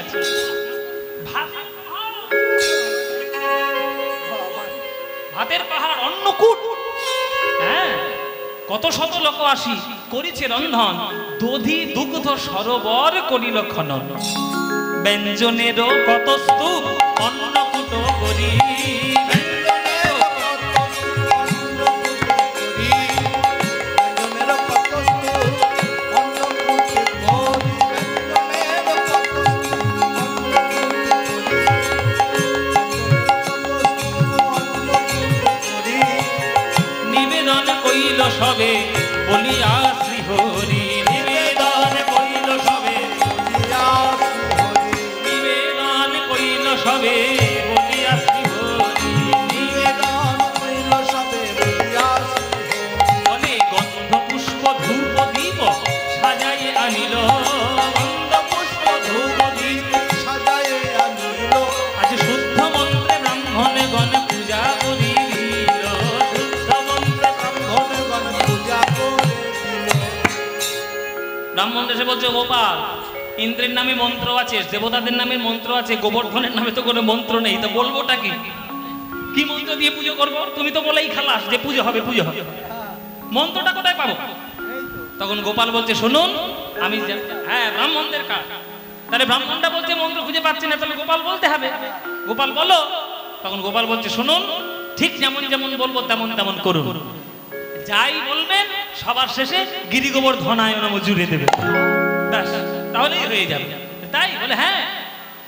ভাতের পাহাড়, অন্নকূট। হ্যাঁ কত শত লোক আসি করিছে রন্ধন, দধি দুগ্ধ সরোবর করিল খনন। ব্যঞ্জনেরও কত স্তূপ অন্নকূট করি, নিবেদন কইল সবে বলিয়া শ্রীহরি, নিবেদন কইল সবে, নিবেদন কইল সবে বলিয়া শ্রীহরি, নিবেদন কইল সবে বলিয়া শ্রীহরি। বলে গন্ধ পুষ্প ধূপ দীপ সাজাই আনিল, গন্ধ পুষ্প ধূপ দীপ সাজায়ে আনিল, আজ শুদ্ধ মন্ত্রে ব্রাহ্মণে গণ পূজা করিল, শুদ্ধ মন্ত্রে ব্রাহ্মণগণ পূজা করে দিল। ব্রাহ্মণ দেশে বলছে গোপাল, ইন্দ্রের নামে মন্ত্র আছে, দেবতাদের নামে মন্ত্র আছে, গোবর্ধনের নামে তো কোনো মন্ত্র নেই, তো বলবোটা কি? কি মন্ত্র দিয়ে পুজো করব? তুমি তো বলেই খালাস যে পুজো হবে, পুজো হবে, মন্ত্রটা কোথায় পাবো? তখন গোপাল বলছে শুনুন, আমি হ্যাঁ ব্রাহ্মণদের কাজ। তাহলে ব্রাহ্মণটা বলছে মন্ত্র খুঁজে পাচ্ছি না, তাহলে গোপাল বলতে হবে, গোপাল বলো। তখন গোপাল বলছে শুনুন, ঠিক যেমন যেমন বলবো তেমন তেমন করুন, যাই বলবেন সবার শেষে গিরি গোবর্ধনায় নাম জুড়ে দেবে, ব্যাস তাহলেই হয়ে যাবে। তাই বলে হ্যাঁ,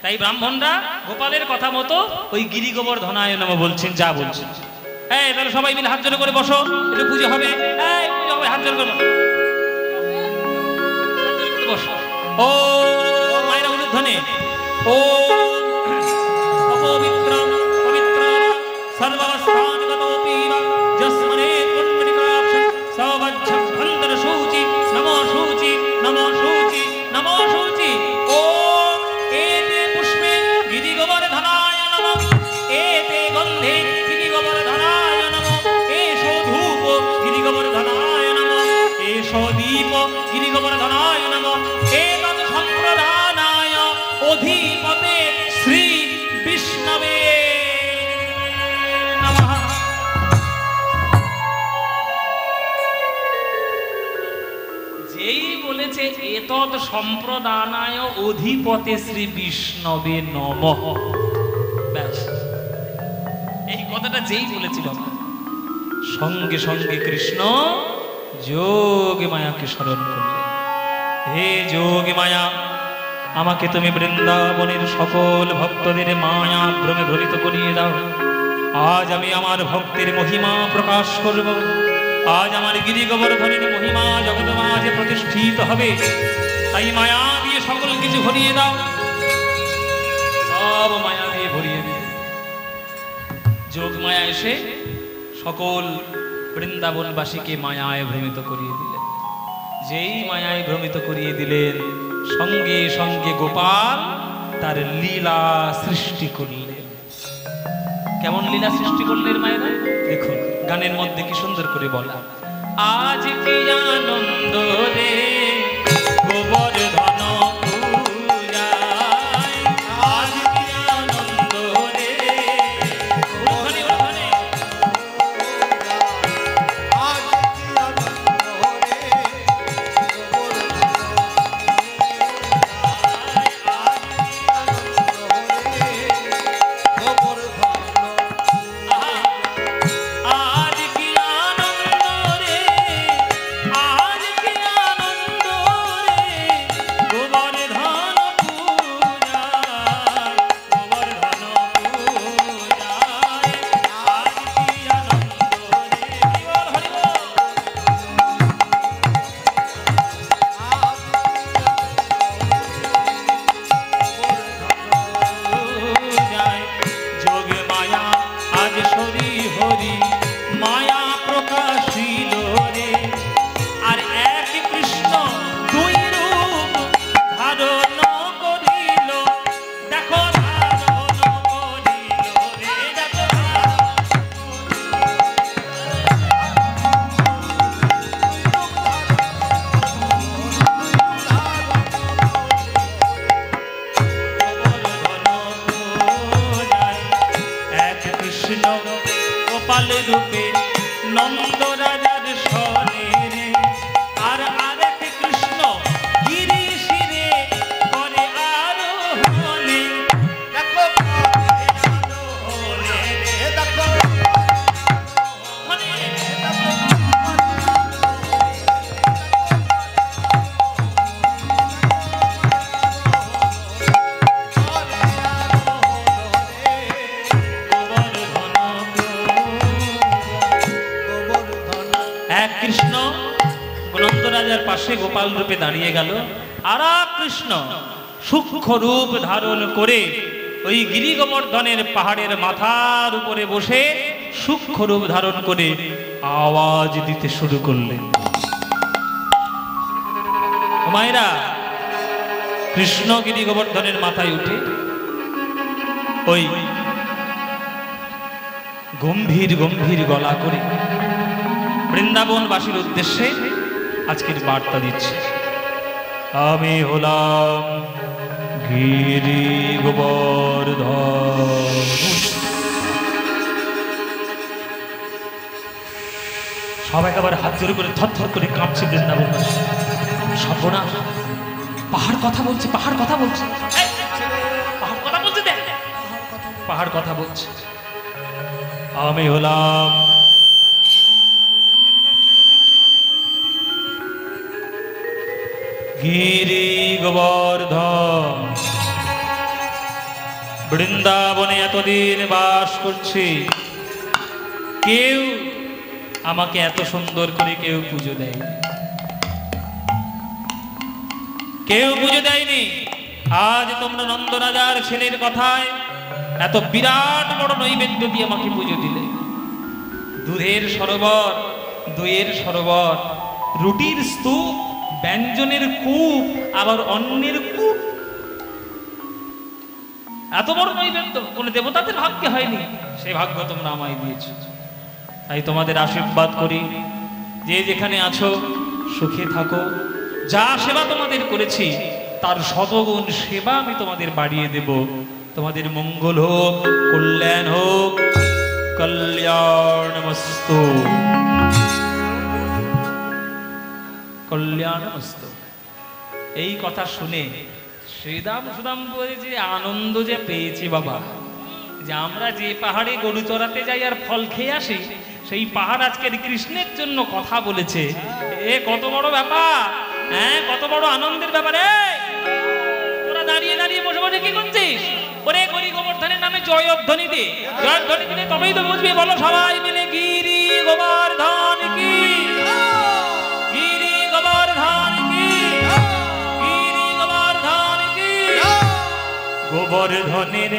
তাই ব্রাহ্মণরা গোপালের কথা মতো ওই গিরি গোবর্ধনায় নাম বলছেন, যা বলছেন। হ্যাঁ তাহলে সবাই মিলে হাত জোড় করে বসো, এটা পুজো হবে, এই পুজো হবে, হাত জোড় করে বসো। ও মায়েরা উলুধ্বনি, ও অপবিত্র পবিত্র সর্বাবস্থানগতোপি যস্মনে পুণ্যনিকাক্ষ সবজ্জং খন্দর সূচি নমো সূচি নমো সূচি নমো সূচি। ওম এতে পুষ্পে গিরি গোবর্ধনায় নমঃ, এতে গন্ধে গিরি গোবর্ধনায় নমঃ, এষো ধূপ গিরি গোবর্ধনায় নমঃ, সদীপ গিরিগোবর্ধনায় নমঃ এতৎ সম্প্রদানায় অধিপতে শ্রী বিষ্ণবে নমঃ। যেই বলেছে এতৎ সম্প্রদানায় অধিপতে শ্রী বিষ্ণবে নমঃ, ব্যাস এই কথাটা যেই বলেছিল সঙ্গে সঙ্গে কৃষ্ণ যোগে মায়াকে স্মরণ করলেন। হে যোগে মায়া, আমাকে তুমি বৃন্দাবনের সকল ভক্তদের মায়া ভ্রমে ভ্রমিত করিয়ে দাও। আজ আমি আমার ভক্তের মহিমা প্রকাশ করব। আজ আমার গিরি গোবর্ধনের মহিমা জগৎ মাঝে প্রতিষ্ঠিত হবে। তাই মায়া দিয়ে সকল কিছু ভরিয়ে দাও। সব মায়া দিয়ে ভরিয়ে দিও। যোগ মায়া এসে সকল বৃন্দাবনবাসীকে মায়ায় ভ্রমিত করিয়ে দিলেন। যেই মায়ায় ভ্রমিত করিয়ে দিলেন, সঙ্গে সঙ্গে গোপাল তার লীলা সৃষ্টি করলেন। কেমন লীলা সৃষ্টি করলেন মায়েরা দেখুন, গানের মধ্যে কি সুন্দর করে বলা, আজ কি আনন্দ রে গোবর্ধন পূজায়, আজ কি আনন্দ রে রূপে নন্দ রাজার সনে রে, আর আরেক কৃষ্ণ গিরি শিরে করে আরোহণে। দেখো আরোহণে রে, দেখো কৃষ্ণ নন্দ রাজার পাশে গোপাল রূপে দাঁড়িয়ে গেল, আর কৃষ্ণ সূক্ষ্ম রূপ ধারণ করে ওই গিরি গোবর্ধনের পাহাড়ের মাথার উপরে বসে সূক্ষ্ম রূপ ধারণ করে আওয়াজ দিতে শুরু করলেন। মায়েরা, কৃষ্ণ গিরি গোবর্ধনের মাথায় উঠে ওই গম্ভীর গম্ভীর গলা করে বৃন্দাবনবাসীর উদ্দেশ্যে আজকের বার্তা দিচ্ছে, আমি হলাম গিরি গোবর্ধন। সব একেবারে হাত জোরে করে থরথর করে কাঁপছে বৃন্দাবনবাসী। সর্বনাশ, পাহাড় কথা বলছে, পাহাড় কথা বলছে, পাহাড় কথা বলছে, দেখ পাহাড় কথা বলছে, আমি হলাম গিরি গোবর্ধন। বৃন্দাবনে এতদিন বাস করছি, কেউ আমাকে এত সুন্দর করে কেউ পুজো দেয়নি, কেউ পুজো দেয়নি। আজ তোমরা নন্দ রাজার ছেলের কথায় এত বিরাট বড় নৈবেদ্য দিয়ে আমাকে পুজো দিলে। দুধের সরোবর, দইয়ের সরোবর, রুটির স্তূপ, ব্যঞ্জনের কূপ, আবার অন্নের কূপ, এত বড় নৈবেদ্য কোন দেবতাদের ভাগ্যে হয়নি। সেই ভাগ্য তোমরা আমায় দিয়েছ। তাই তোমাদের আশীর্বাদ করি, যে যেখানে আছো সুখে থাকো। যা সেবা তোমাদের করেছি তার শতগুণ সেবা আমি তোমাদের বাড়িয়ে দেব। তোমাদের মঙ্গল হোক, কল্যাণ হোক, কল্যাণমস্তু, কল্যাণমস্তু। এই কথা শুনে শ্রীদাম সুদাম বলে যে আনন্দ যে পেয়েছি বাবা, যে আমরা যে পাহাড়ে গরু চড়াতে যাই আর ফল খেয়ে আসি, সেই পাহাড় আজকের কৃষ্ণের জন্য কথা বলেছে। এ কত বড় ব্যাপার, হ্যাঁ কত বড় আনন্দের ব্যাপার। তোরা দাঁড়িয়ে দাঁড়িয়ে বসে বসে কি করছিস? ওরে গরি গোবর্ধনের নামে জয়ধ্বনি দে, জয়ধ্বনি দিলে তবেই তো বুঝবি। বলো সবাই মিলে, গিরি গোবর্ধন কি, গিরি গোবর্ধন কি, গিরি গোবর্ধন কি। গোবর্ধনের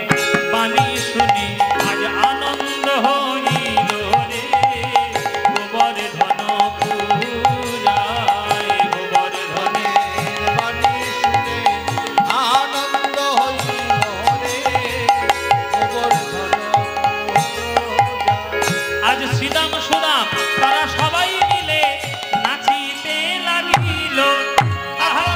বাণী শুনি আজ আনন্দ হইল রে, গোবর্ধন পূজায়, গোবর্ধনের বাণী শুনে আনন্দ হইল রে, গোবর্ধন আজ শ্রীদাম সুদাম তারা সবাই মিলে নাচিতে লাগিল। আহা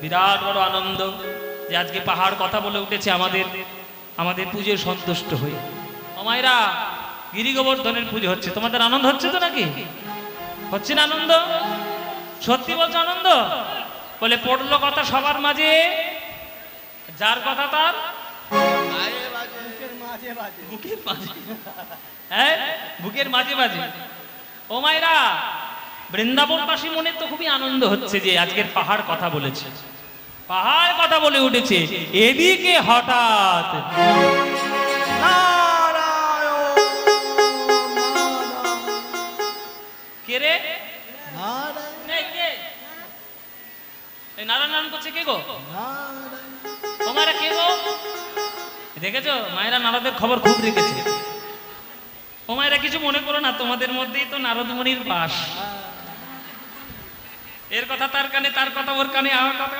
বিরাট বড় আনন্দ যে আজকে পাহাড় কথা বলে উঠেছে আমাদের আমাদের পুজোয় সন্তুষ্ট হয়ে। ও মায়েরা, গিরি গোবর্ধনের পুজো হচ্ছে, তোমাদের আনন্দ হচ্ছে তো নাকি? হচ্ছে না আনন্দ? সত্যি বলছো আনন্দ? বলে পড়লো কথা সবার মাঝে, যার কথা তার বুকের মাঝে, হ্যাঁ বুকের মাঝে মাঝে। ও মায়েরা, বৃন্দাবনবাসী মনে তো খুবই আনন্দ হচ্ছে যে আজকের পাহাড় কথা বলেছে, পাহাড় কথা বলে উঠেছে। এদিকে হঠাৎ কে রে? নারায়ণ নারায়ণ করছে কে গো? ও মায়েরা কে গো? দেখেছো মায়েরা নারদের খবর খুব রেখেছে। ও মায়েরা কিছু মনে করো না, তোমাদের মধ্যেই তো নারদ মুনির বাস। এর কথা তার কানে, তার কথা ওর কানে, আমার কথা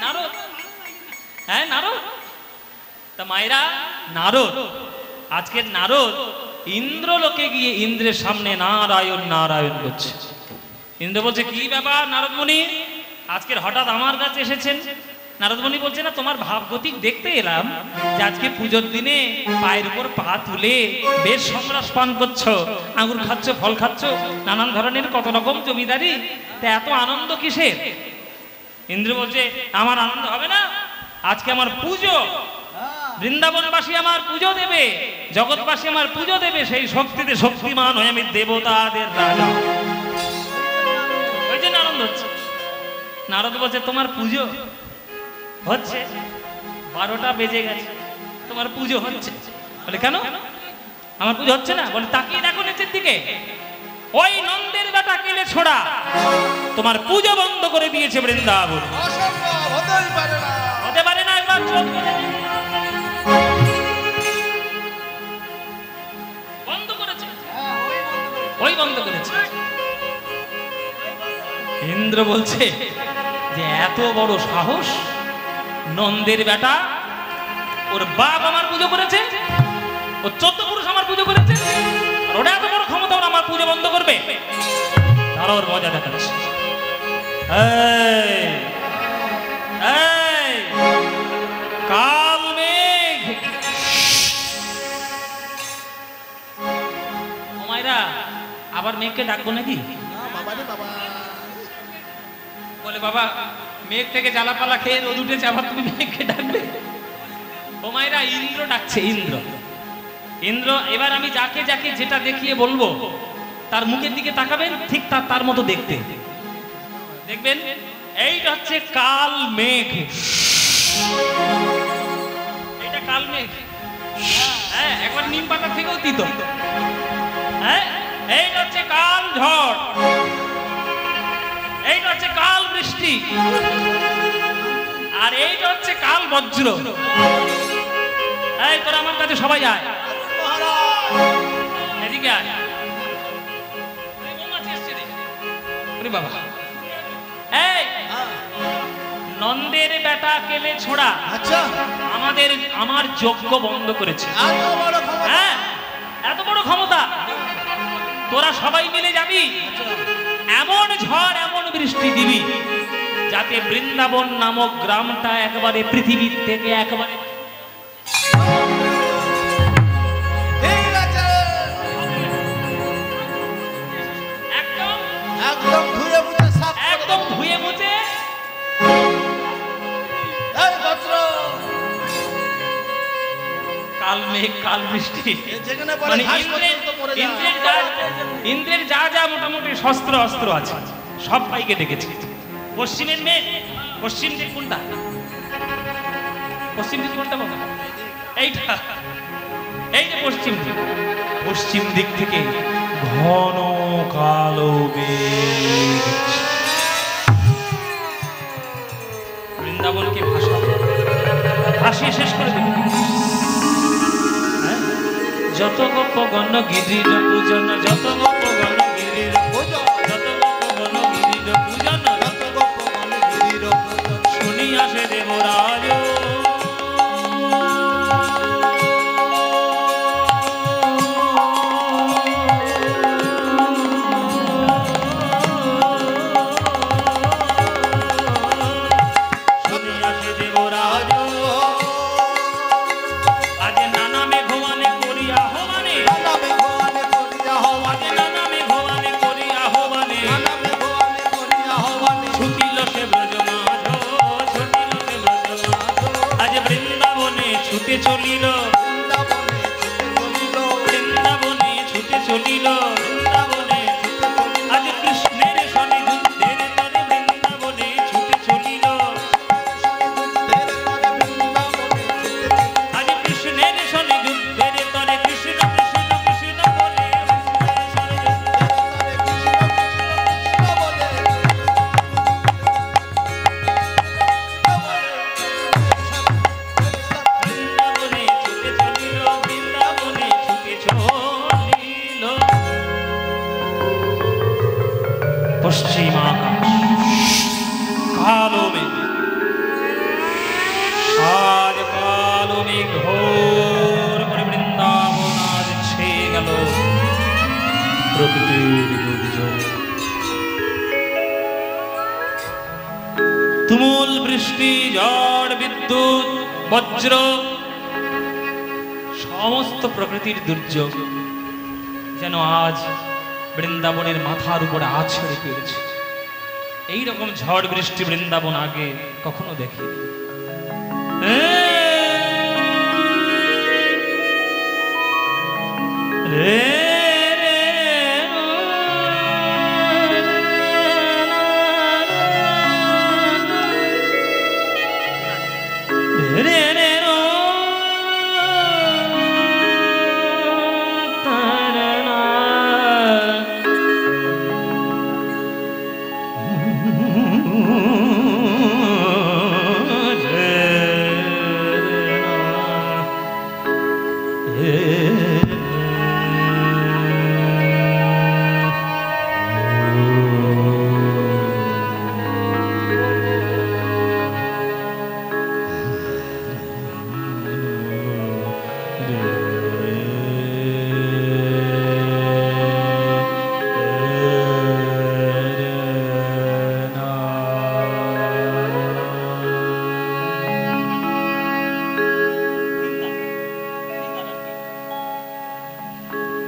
নারদ, হ্যাঁ নারদ। তা মায়েরা, নারদ আজকের নারদ ইন্দ্রলোকে গিয়ে ইন্দ্রের সামনে নারায়ণ নারায়ণ করছে। ইন্দ্র বলছে কি ব্যাপার নারদ মুনি, আজকের হঠাৎ আমার কাছে এসেছেন? নারদ মুনি বলছে না, তোমার ভাবগতিক দেখতে এলাম যে আজকে পুজোর দিনে পায়ের উপর পা তুলে বেশ সমরাস পান করছো, আঙুর খাচ্ছ, ফল খাচ্ছ, নানান ধরনের কত রকম জমিদারি, তা এত আনন্দ কিসের? ইন্দ্র বলছে আমার আনন্দ হবে না, আজকে আমার পুজো, বৃন্দাবনবাসী আমার পুজো দেবে, জগৎবাসী আমার পুজো দেবে, সেই শক্তিতে শক্তিমান হয়ে আমি দেবতাদের রাজা। ওই জন্য আনন্দ হচ্ছে। নারদ বলছে তোমার পুজো হচ্ছে, 12টা বেজে গেছে, তোমার পুজো হচ্ছে। বলে কেন আমার পুজো হচ্ছে না? বলে তাকিয়ে দেখো নিচের দিকে, ওই নন্দের বেটা কেলে ছোড়া তোমার পুজো বন্ধ করে দিয়েছে বৃন্দাবন। হতে পারে না, একবার চোখ বন্ধ করেছে, ওই বন্ধ করেছে। ইন্দ্র বলছে যে এত বড় সাহস, নন্দের বেটা, ওর বাপ আমার পুজো করেছে, ও 14 পুরুষ আমার পুজো করেছে, আর ওটা এত বড় ক্ষমতা ওরা আমার পুজো বন্ধ করবে? তারা ওর মজা দেখাচ্ছে। কাল মেঘ, ও মায়েরা, আবার মেঘকে ডাকবো নাকি? বলে বাবা মেঘ থেকে জ্বালাপালা খেয়ে রোদ উঠেছে, আবার তুমি মেঘকে ডাকবে? ও মায়েরা, ইন্দ্র ডাকছে। ইন্দ্র ইন্দ্র এবার আমি যাকে যাকে যেটা দেখিয়ে বলবো তার মুখের দিকে তাকাবেন, ঠিক তার মতো দেখতে। দেখবেন এইটা হচ্ছে কাল মেঘ, এটা কাল মেঘ। হ্যাঁ, একবার নিম পাতা থেকেও তিত। হ্যাঁ, এইটা হচ্ছে কাল ঝড়, এইটা হচ্ছে কাল বৃষ্টি। আর এইটা হচ্ছে কাল বজ্র। এই তোরা আমার কাছে সবাই আয়, এদিকে আয়। ওরে বাবা, এই নন্দের বেটা কেলে ছোড়া আচ্ছা আমার যজ্ঞ বন্ধ করেছে। এত বড় ক্ষমতা। হ্যাঁ, এত বড় ক্ষমতা। তোরা সবাই মিলে যাবি, এমন ঝড় এমন বৃষ্টি দিবি যাতে বৃন্দাবন নামক গ্রামটা একবারে পৃথিবীর থেকে একবারে ঠিক আছে, একদম একদম ধুয়ে মুছে সাফ করে একদম দেবো। ধুয়ে মুছে। এই বজ্র, কাল মেঘ কাল বৃষ্টি, এ যেখানে পড়ে মানে ঘাস পর্যন্ত পড়ে যায়। ইন্দ্রের যা যা মোটামুটি শস্ত্র অস্ত্র আছে সব পাইকে ডেকেছে। পশ্চিমের মেঘ, পশ্চিম দিক কোনটা? পশ্চিম দিক কোনটা বাবা? এইটা, এই যে পশ্চিম দিক। পশ্চিম দিক থেকে ঘন কালো মেঘ বৃন্দাবনকে ভাসিয়ে শেষ করে দেবে। হ্যাঁ? যত গোপ গণ গিরির পূজন, যত গোপ গণ গিরির বুঝো, যত গোপ গণ গিরির পূজন, যত গপ্প বলে গিরির পূজন। শুনি আসে দেবরাজ। শুনি আসে দেবরাজ। আজ নানা মেঘমানে করিয়া হবানে, নানা মেঘোয়ানে করিয়া হওয়ানে, আজ নানা মেঘমানে করিয়া হবানে, নানা মেঘোয়ানে করিয়া হওয়ানে। ছুটিল সে ব্রজমাঝ, ছুটিল সে ব্রজমাঝ। আজ বৃন্দাবনে ছুটে চলিল, বৃন্দাবনে ছুটে চলিল, বৃন্দাবনে ছুটে চলিল, বৃন্দাবনে ছুটে চলিল। আজ কৃষ্ণের সনে যুদ্ধের তরে বৃন্দাবনে ছুটে চলিল, যুদ্ধের তরে বৃন্দাবনে ছুটে চলিল। আজ কৃষ্ণের সনে যুদ্ধের তরে কৃষ্ণ কৃষ্ণ কৃষ্ণ বলে, কৃষ্ণের সনে যুদ্ধের বৃন্দাবনে ছুটে চলিল, বৃন্দাবনে ছুটে চলিল। পশ্চিম আকাশ কালো মেঘ, আজ কালো মেঘ ঘোর করে বৃন্দাবন আজ ছেয়ে গেল প্রকৃতির দুর্যোগ। তুমুল বৃষ্টি, ঝড়, বিদ্যুৎ, বজ্র, সমস্ত প্রকৃতির দুর্যোগ যেন আজ বৃন্দাবনের মাথার উপরে আছড়ে পড়েছে। এইরকম ঝড় বৃষ্টি বৃন্দাবন আগে কখনো দেখি।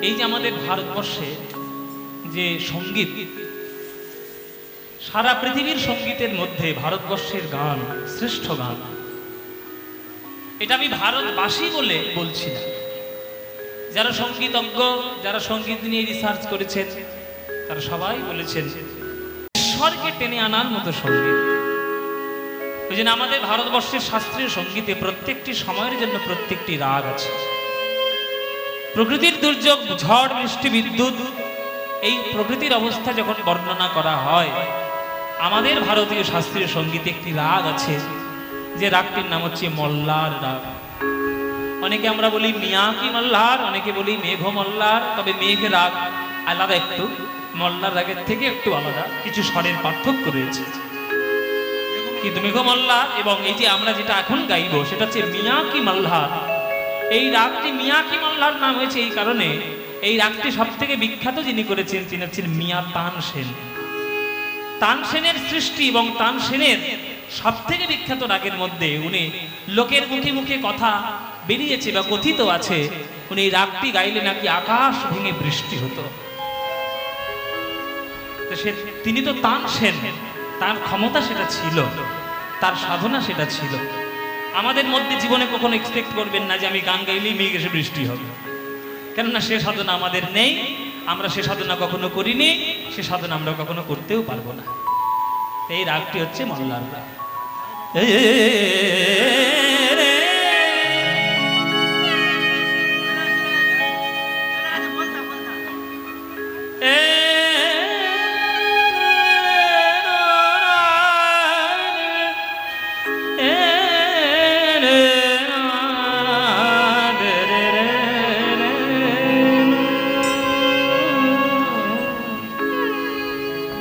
এই যে আমাদের ভারতবর্ষে যে সঙ্গীত, সারা পৃথিবীর সঙ্গীতের মধ্যে ভারতবর্ষের গান শ্রেষ্ঠ গান। এটা আমি ভারতবাসী বলে বলছি না, যারা সঙ্গীতজ্ঞ, যারা সঙ্গীত নিয়ে রিসার্চ করেছেন তারা সবাই বলেছেন ঈশ্বরকে টেনে আনার মতো সঙ্গীত। ওই জন্য আমাদের ভারতবর্ষের শাস্ত্রীয় সঙ্গীতে প্রত্যেকটি সময়ের জন্য প্রত্যেকটি রাগ আছে। প্রকৃতির দুর্যোগ, ঝড়, বৃষ্টি, বিদ্যুৎ, এই প্রকৃতির অবস্থা যখন বর্ণনা করা হয়, আমাদের ভারতীয় শাস্ত্রীয় সঙ্গীতে একটি রাগ আছে যে রাগটির নাম হচ্ছে মল্লার রাগ। অনেকে আমরা বলি মিয়াকি মল্লার, অনেকে বলি মেঘ মল্লার। তবে মেঘ রাগ আলাদা একটু, মল্লার রাগের থেকে একটু আলাদা, কিছু স্বরের পার্থক্য রয়েছে। কিন্তু মেঘ মল্লার এবং এই যে আমরা যেটা এখন গাইব সেটা হচ্ছে মিয়াকি মল্লার। এই রাগটি মিয়াকি মল্লার নাম হয়েছে এই কারণে, এই রাগটি সব থেকে বিখ্যাত যিনি করেছেন তিনি হচ্ছেন মিয়া তানসেন। তানসেনের সৃষ্টি এবং তানসেনের সব থেকে বিখ্যাত রাগের মধ্যে উনি লোকের মুখে মুখে কথা বেরিয়েছে বা কথিত আছে, উনি এই রাগটি গাইলে নাকি আকাশ ভেঙে বৃষ্টি হতো। তিনি তো তানসেন, তার ক্ষমতা সেটা ছিল, তার সাধনা সেটা ছিল। আমাদের মধ্যে জীবনে কখনো এক্সপেক্ট করবেন না যে আমি গান গাইলেই মেঘ এসে বৃষ্টি হবে, কেননা সে সাধনা আমাদের নেই, আমরা সে সাধনা কখনো করিনি, সে সাধনা আমরা কখনো করতেও পারবো না। এই রাগটি হচ্ছে মল্লার রাগ।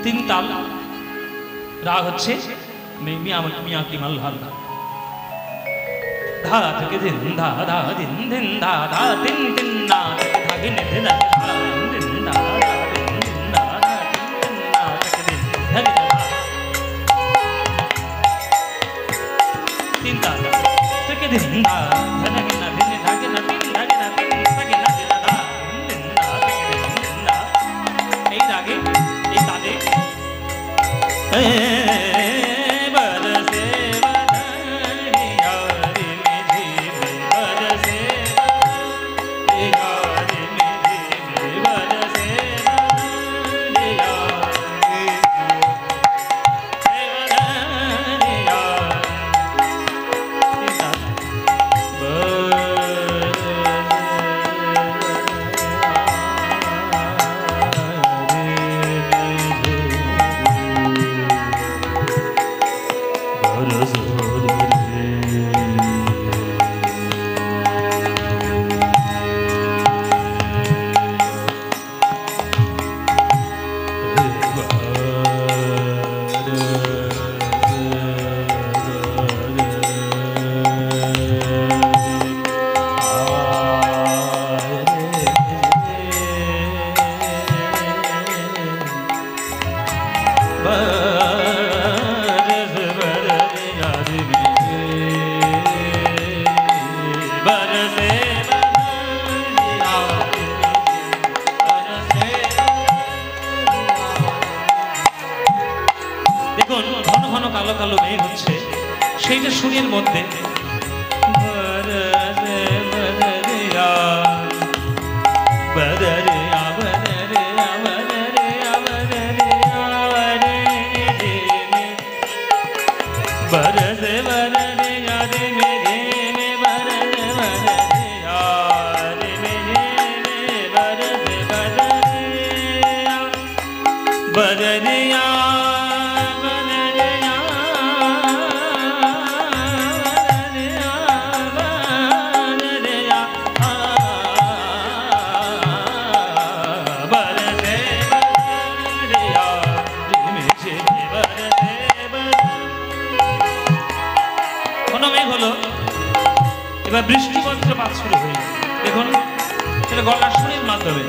তিন তাল রাগ হচ্ছে মিয়াকি মল্লার রাগ। ধা থেকে দিন ধা ধা দিন দিন ধা ধা দিন দিন না থেকে ধাগে নে দিন ধা দিন ধা ধা দিন দিন ধা ধা দিন দিন না থেকে দিন ধাগে ধা। তিন তাল থেকে দিন ধা ধাগে না দিন ধাগে না দিন ধাগে না দিন ধাগে না দিন ধা দিন দিন না থেকে দিন দিন ধা। এই রাগে এই তালে সেইটা সুরের মধ্যে বৃষ্টি বজ্রপাত শুরু হয়ে দেখুন সেটা গলার সুরের মাধ্যমে।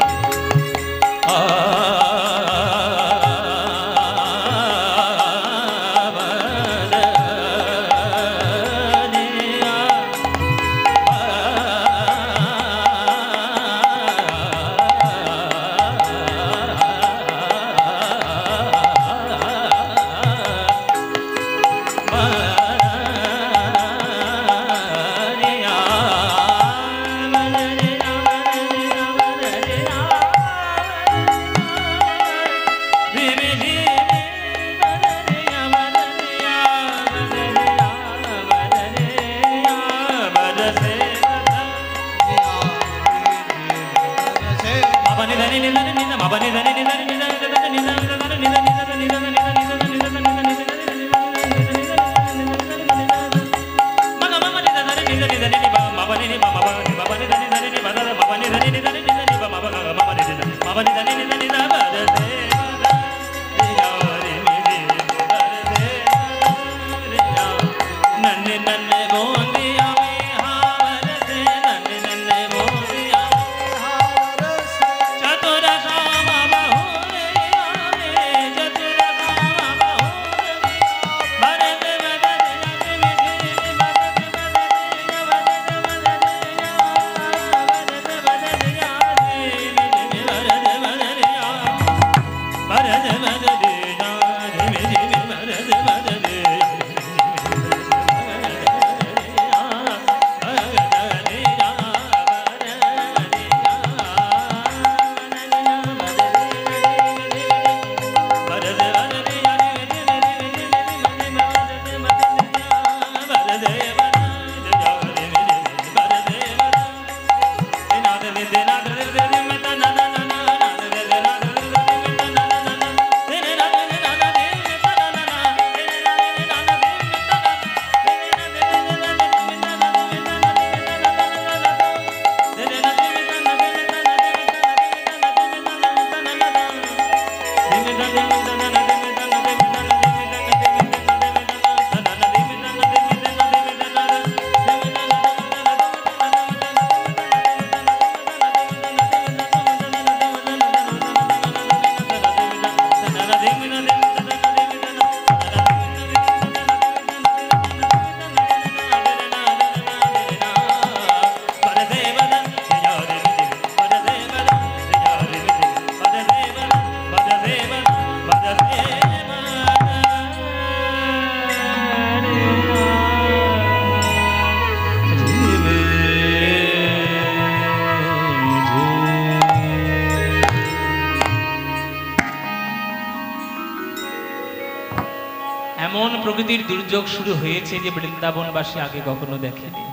এমন প্রকৃতির দুর্যোগ শুরু হয়েছে যে বৃন্দাবনবাসী আগে কখনো দেখেনি,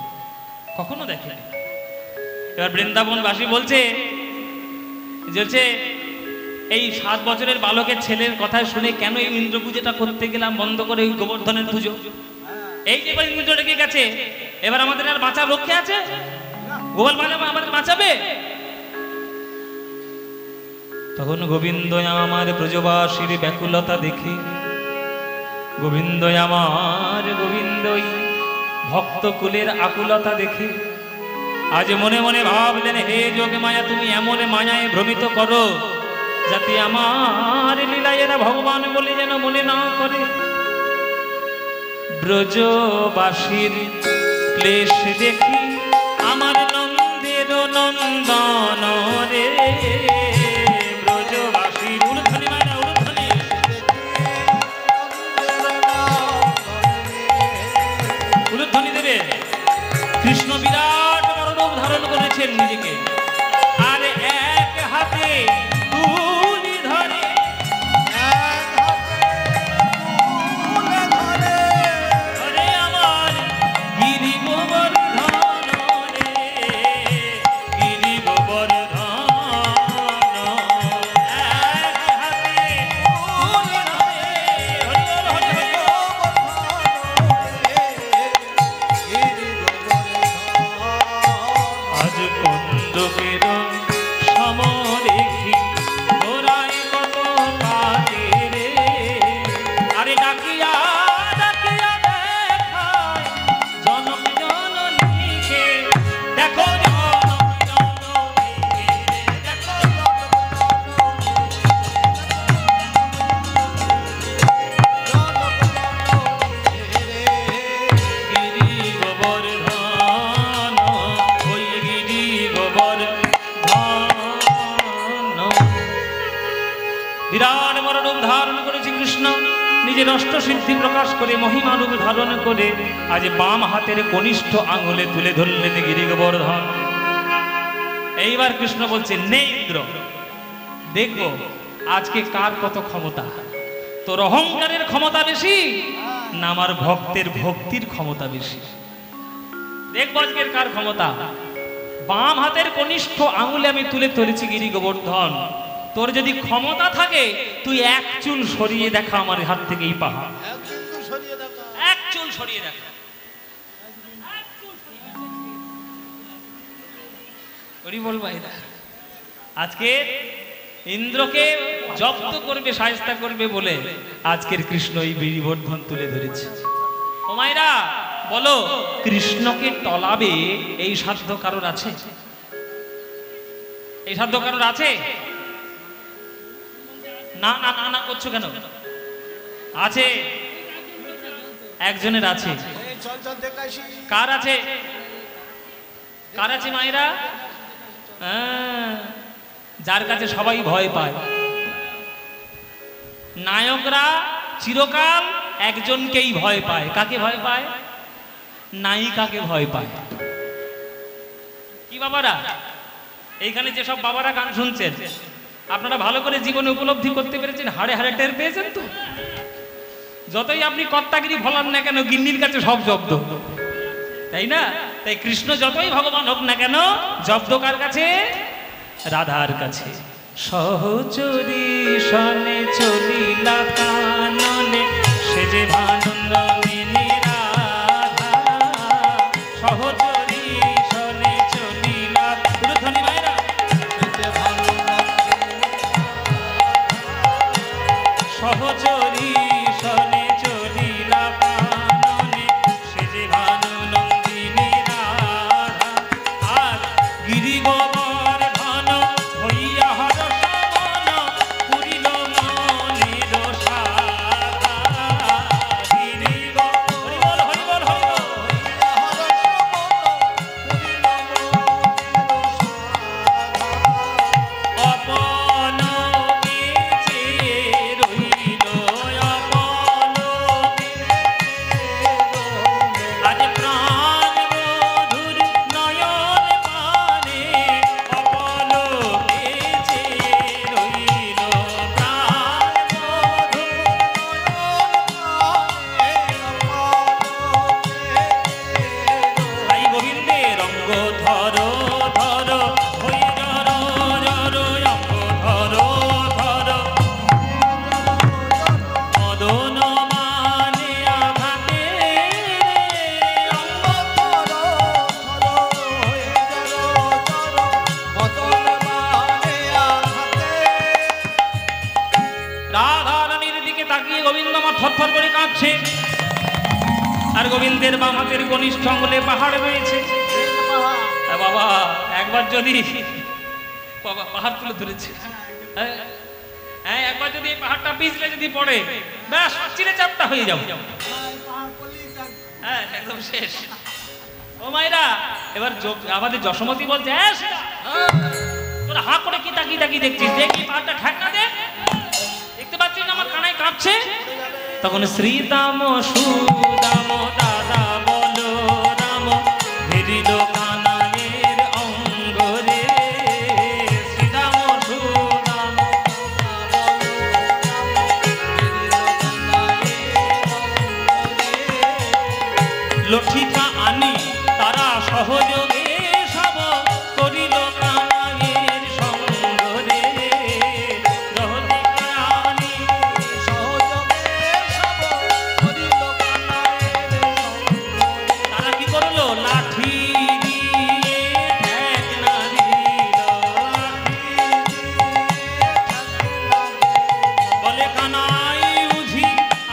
কখনো দেখেনি। এবার বৃন্দাবনবাসী বলছে এই 7 বছরের বালকের ছেলের কথা শুনে কেন এই ইন্দ্র পুজোটা করতে গেলাম বন্ধ করে ওই গোবর্ধনের পুজো? এই যে এবার ইন্দ্র রেখে গেছে, এবার আমাদের আর বাঁচার রক্ষে আছে? গোপাল মানে আমাদের বাঁচাবে? তখন গোবিন্দ আমার ব্রজবাসীর ব্যাকুলতা দেখে, গোবিন্দ আমার গোবিন্দই ভক্ত কুলের আকুলতা দেখে আজ মনে মনে ভাবলেন, হে যোগ মায়া তুমি এমন মায়ায় ভ্রমিত করো যাতে আমার লীলায় এরা ভগবান বলে যেন মনে না করে। ব্রজবাসীর ক্লেশ দেখি আমার নন্দের নন্দন রে, ব্রজবাসীর উলুধ্বনি মায়া উলুধ্বনি, উলুধ্বনি দেবে। কৃষ্ণ বিরাট বড় রূপ ধারণ করেছেন নিজেকে, আর এক হাতে তুলি ধরে, ধরে আমার গিরি গোবর্ধন রে, গিরি গোবর্ধন, এক হাতে তুলি ধরে, হরি বল হরি হরি। আজ কন্দকের সমরেখি ঘোরায় কত কাজে রে, আরে ডাকিয়া ডাকিয়া দেখায় জনক জননীকে, দেখো জনক জননীকে, দেখো গিরি গোবর্ধন, ওই গিরি গোবর্ধন। বিরাট বড় রূপ ধারণ করেছে কৃষ্ণ, নিজের অষ্টসিদ্ধি প্রকাশ করে মহিমা রূপ ধারণ করে আজ বাম হাতের কনিষ্ঠ আঙুলে তুলে ধরলেন গিরি গোবর্ধন। এইবার কৃষ্ণ বলছে, নে ইন্দ্র, দেখবো আজকে কার কত ক্ষমতা, তোর অহংকারের ক্ষমতা বেশি না আমার ভক্তের ভক্তির ক্ষমতা বেশি? দেখবো আজকের কার ক্ষমতা। বাম হাতের কনিষ্ঠ আঙুলে আমি তুলে ধরেছি গিরি গোবর্ধন, তোর যদি ক্ষমতা থাকে তুই এক চুল সরিয়ে দেখা আমার হাত থেকে, এই পাহা এক চুল সরিয়ে দেখা। হরি বল ভাইরা। আজকে ইন্দ্রকে জব্দ করবে, শায়েস্তা করবে বলে আজকের কৃষ্ণ এই বীরবর্ধন তুলে ধরেছে। ও মায়েরা বলো, কৃষ্ণকে টলাবে এই সাধ্য কারোর আছে? এই সাধ্য কারোর আছে? না না না না করছো কেন? আছে, একজনের আছে। কার আছে? কার আছে মায়েরা? যার কাছে সবাই ভয় পায়। নায়করা চিরকাল একজনকেই ভয় পায়। কাকে ভয় পায়? নায়িকাকে ভয় পায়। কি বাবারা, এইখানে যেসব বাবারা গান শুনছেন, আপনারা ভালো করে জীবনে উপলব্ধি করতে পেরেছেন? হাড়ে হাড়ে টের পেয়েছেন তো? যতই আপনি কর্তাগিরি বলান না কেন, গিন্নির কাছে সব জব্দ, তাই না? তাই কৃষ্ণ যতই ভগবান হোক না কেন, জব্দ কার কাছে? রাধার কাছে। সহচরী সনে চলিলা কাননে, সে যে ভানুনন্দিনী রাধা। সহচরী সনে চলিলা, উলুধ্বনি মায়েরা। সহচরী সনে চলিলা কাননে, সে যে ভানুনন্দিনী রাধা। আর গিরি গোবর ঘন হইয়া হর সমন, পুরিল মনের সাধা। গিরি গোবর, হরি বল হরি বল হরি বল। অপলকে চেয়ে রইল, অপলকে আজ প্রাণ মধুর নয়ন পানে, অপলকে চেয়ে রইল প্রাণ মধুর তাই গোবিন্দের অঙ্গ ধর ধর, হই জর জর, অঙ্গ ধর ধর। মদন মানে আঘাতে, অঙ্গ রাধা রানীর দিকে তাকিয়ে গোবিন্দ আমার থরথর করে কাঁপছে। আর গোবিন্দের বাম হাতের কনিষ্ঠ আঙুলে পাহাড় রয়েছে। বাবা একবার যদি, বাবা পাহাড় তুলে ধরেছে, হ্যাঁ একবার যদি এই পাহাড়টা পিছলে যদি পড়ে, ব্যাস চিরে চাপটা হয়ে যাবে। হ্যাঁ একদম শেষ। ও মায়েরা, এবার আমাদের যশোমতী বলছে, তোরা হা করে কি তাকিয়ে তাকিয়ে দেখছিস? দেখি পাহাড়টা ঠেকা দে, দেখতে পাচ্ছিস না আমার কানায় কাঁপছে? তখন শ্রীদাম সুদাম দাদা বলো রাম, ভিড়িল কানাইয়ের অঙ্গরে। শ্রীদাম সুদাম লঠিকা আনি তারা সহযোগে সব করিল কানাইয়ের সঙ্গরে। লঠিকা আনি তারা কি করলো? লাঠি দিয়ে ঠেকনা দিল। বলে কানাই বুঝি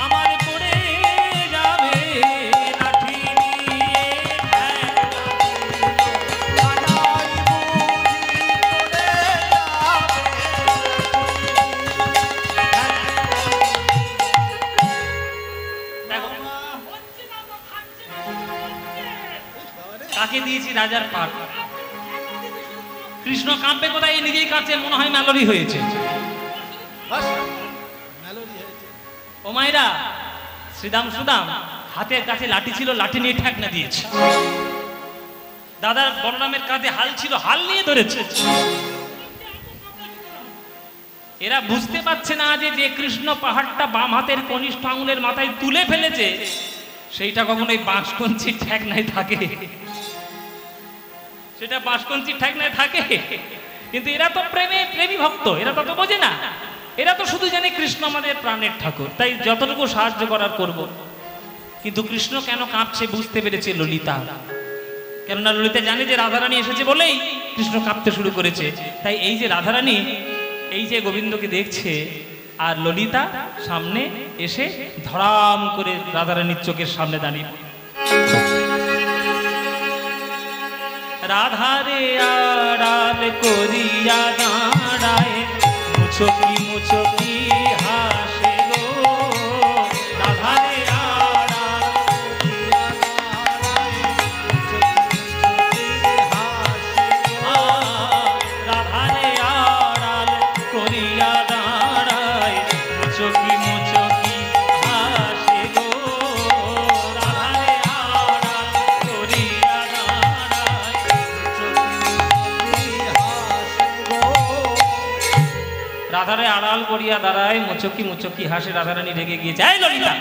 আমার পড়ে যাবে, লাঠি দিয়ে কাকে দিয়েছি? রাজার পাট। কৃষ্ণ কাঁপবে কোথায়? নিজেই কাছে, মনে হয় মেলোরি হয়েছে। ও মায়েরা, শ্রীদাম সুদাম হাতের কাছে লাঠি ছিল, লাঠি নিয়ে ঠেকনা দিয়েছে। দাদার বলরামের কাঁধে হাল ছিল, হাল নিয়ে ধরেছে। এরা বুঝতে পারছে না যে কৃষ্ণ পাহাড়টা বাম হাতের কনিষ্ঠ আঙুলের মাথায় তুলে ফেলেছে, সেইটা কখনোই বাঁশকঞ্চির ঠেকনায় থাকে। সেটা বাঁশকঞ্চির ঠেকনায় থাকে। কিন্তু এরা তো প্রেমী ভক্ত, এরা তো বোঝে না। এরা তো শুধু জানে কৃষ্ণ আমাদের প্রাণের ঠাকুর, তাই যতটুকু সাহায্য করার করব। কিন্তু কৃষ্ণ কেন কাঁপছে বুঝতে পেরেছে ললিতা। কেননা ললিতা জানে যে রাধারানী এসেছে বলেই কৃষ্ণ কাঁপতে শুরু করেছে। তাই এই যে রাধারানী এই যে গোবিন্দকে দেখছে, আর ললিতা সামনে এসে ধড়াম করে রাধারানীর চোখের সামনে দাঁড়িয়ে, রাধারে আড়াল করিয়া দাঁড়ায় মুচকি মুচকি হাসে গো, রাধারে আড়াল করিয়া দাঁড়ায়, রাধারে আড়াল করিয়া দাঁড়ায় মুচকি মুচকি হাসে গো, রাধারে আড়াল করিয়া রাধারে আড়াল করিয়া দাঁড়ায় মুচকি মুচকি হাসে। রাধারানী রেগে গিয়েছে, এই ললিতা,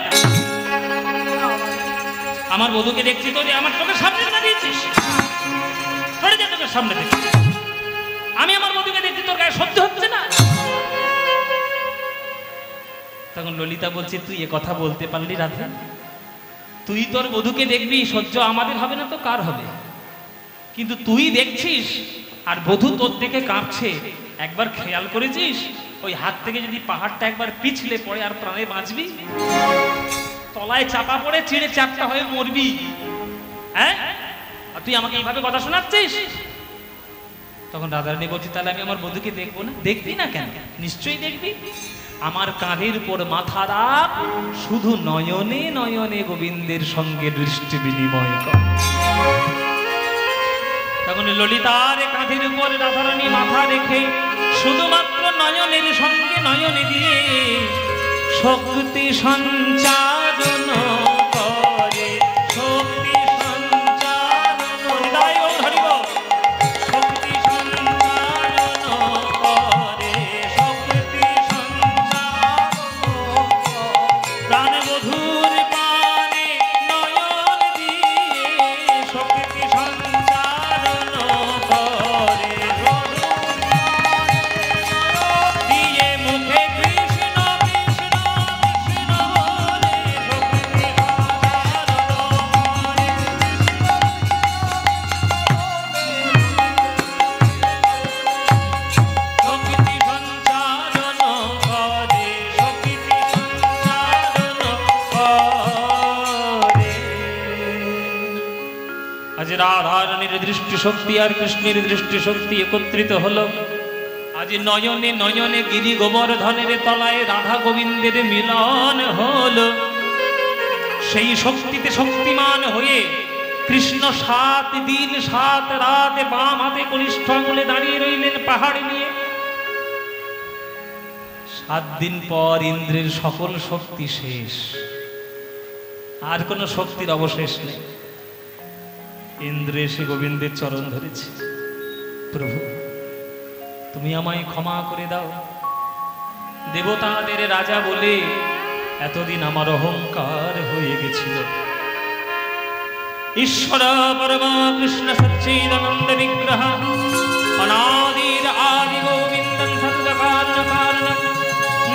আমার বধূকে দেখছি তো যে আমার চোখের সামনে দাঁড়িয়েছিস, সরে যা চোখের সামনে থেকে, আমি আমার বধূকে দেখছি তোর গায়ে সহ্য হচ্ছে না। তখন ললিতা বলছে, তুই এ কথা বলতে পারলি রাধা? তুই তোর বধূকে দেখবি, সহ্য আমাদের হবে না তো কার হবে? কিন্তু তুই দেখছিস আর বধূ তোর দেখে কাঁপছে, একবার খেয়াল করেছিস ওই হাত থেকে যদি পাহাড়টা একবার পিছলে পড়ে আর প্রাণে বাঁচবি? তলায় চাপা পড়ে চিড়ে চাপটা হয়ে মরবি। হ্যাঁ, আর তুই আমাকে এইভাবে কথা শোনাচ্ছিস? তখন রাধারানী বলছি, তাহলে আমি আমার বধূকে দেখবো না? দেখবি না কেন? নিশ্চয়ই দেখবি। আমার কাঁধের উপর মাথা রাখ, শুধু নয়নে নয়নে গোবিন্দের সঙ্গে দৃষ্টি বিনিময় কর। তখন ললিতার কাঁধের উপর রাধারানী মাথা রেখে শুধুমাত্র নয়নের সঙ্গে নয়নে দিয়ে শক্তি সঞ্চারণ করে, শক্তি সঞ্চারণ, হৃদয় ও ধরিব, শক্তি সঞ্চারণ করে, শক্তি সঞ্চারণ প্রাণ বধূর পানে নয়ন দিয়ে শক্তি সঞ্চারণ করে, দিয়ে মুখে কৃষ্ণ কৃষ্ণ কৃষ্ণ বলে শক্তি সঞ্চারণ করে, শক্তি সঞ্চারণ করে। আজ রাধারানীর দৃষ্টি শক্তি আর কৃষ্ণের দৃষ্টি শক্তি একত্রিত হলো। আজ নয়নে নয়নে গিরি গোবর্ধনের তলায় রাধা গোবিন্দের মিলন হলো। সেই শক্তিতে শক্তিমান হয়ে কৃষ্ণ 7 দিন 7 রাত বাম হাতে কনিষ্ঠ আঙুলে দাঁড়িয়ে রইলেন পাহাড় নিয়ে। 7 দিন পর ইন্দ্রের সকল শক্তি শেষ, আর কোনো শক্তির অবশেষ নেই। ইন্দ্র এসে গোবিন্দের চরণ ধরেছে, প্রভু তুমি আমায় ক্ষমা করে দাও, দেবতাদের রাজা বলে এতদিন আমার অহংকার হয়ে গেছিল। ঈশ্বর পরমা কৃষ্ণ সচ্চিদানন্দ বিগ্রহ অনাদির আদি গোবিন্দং সর্বকারণ কারণং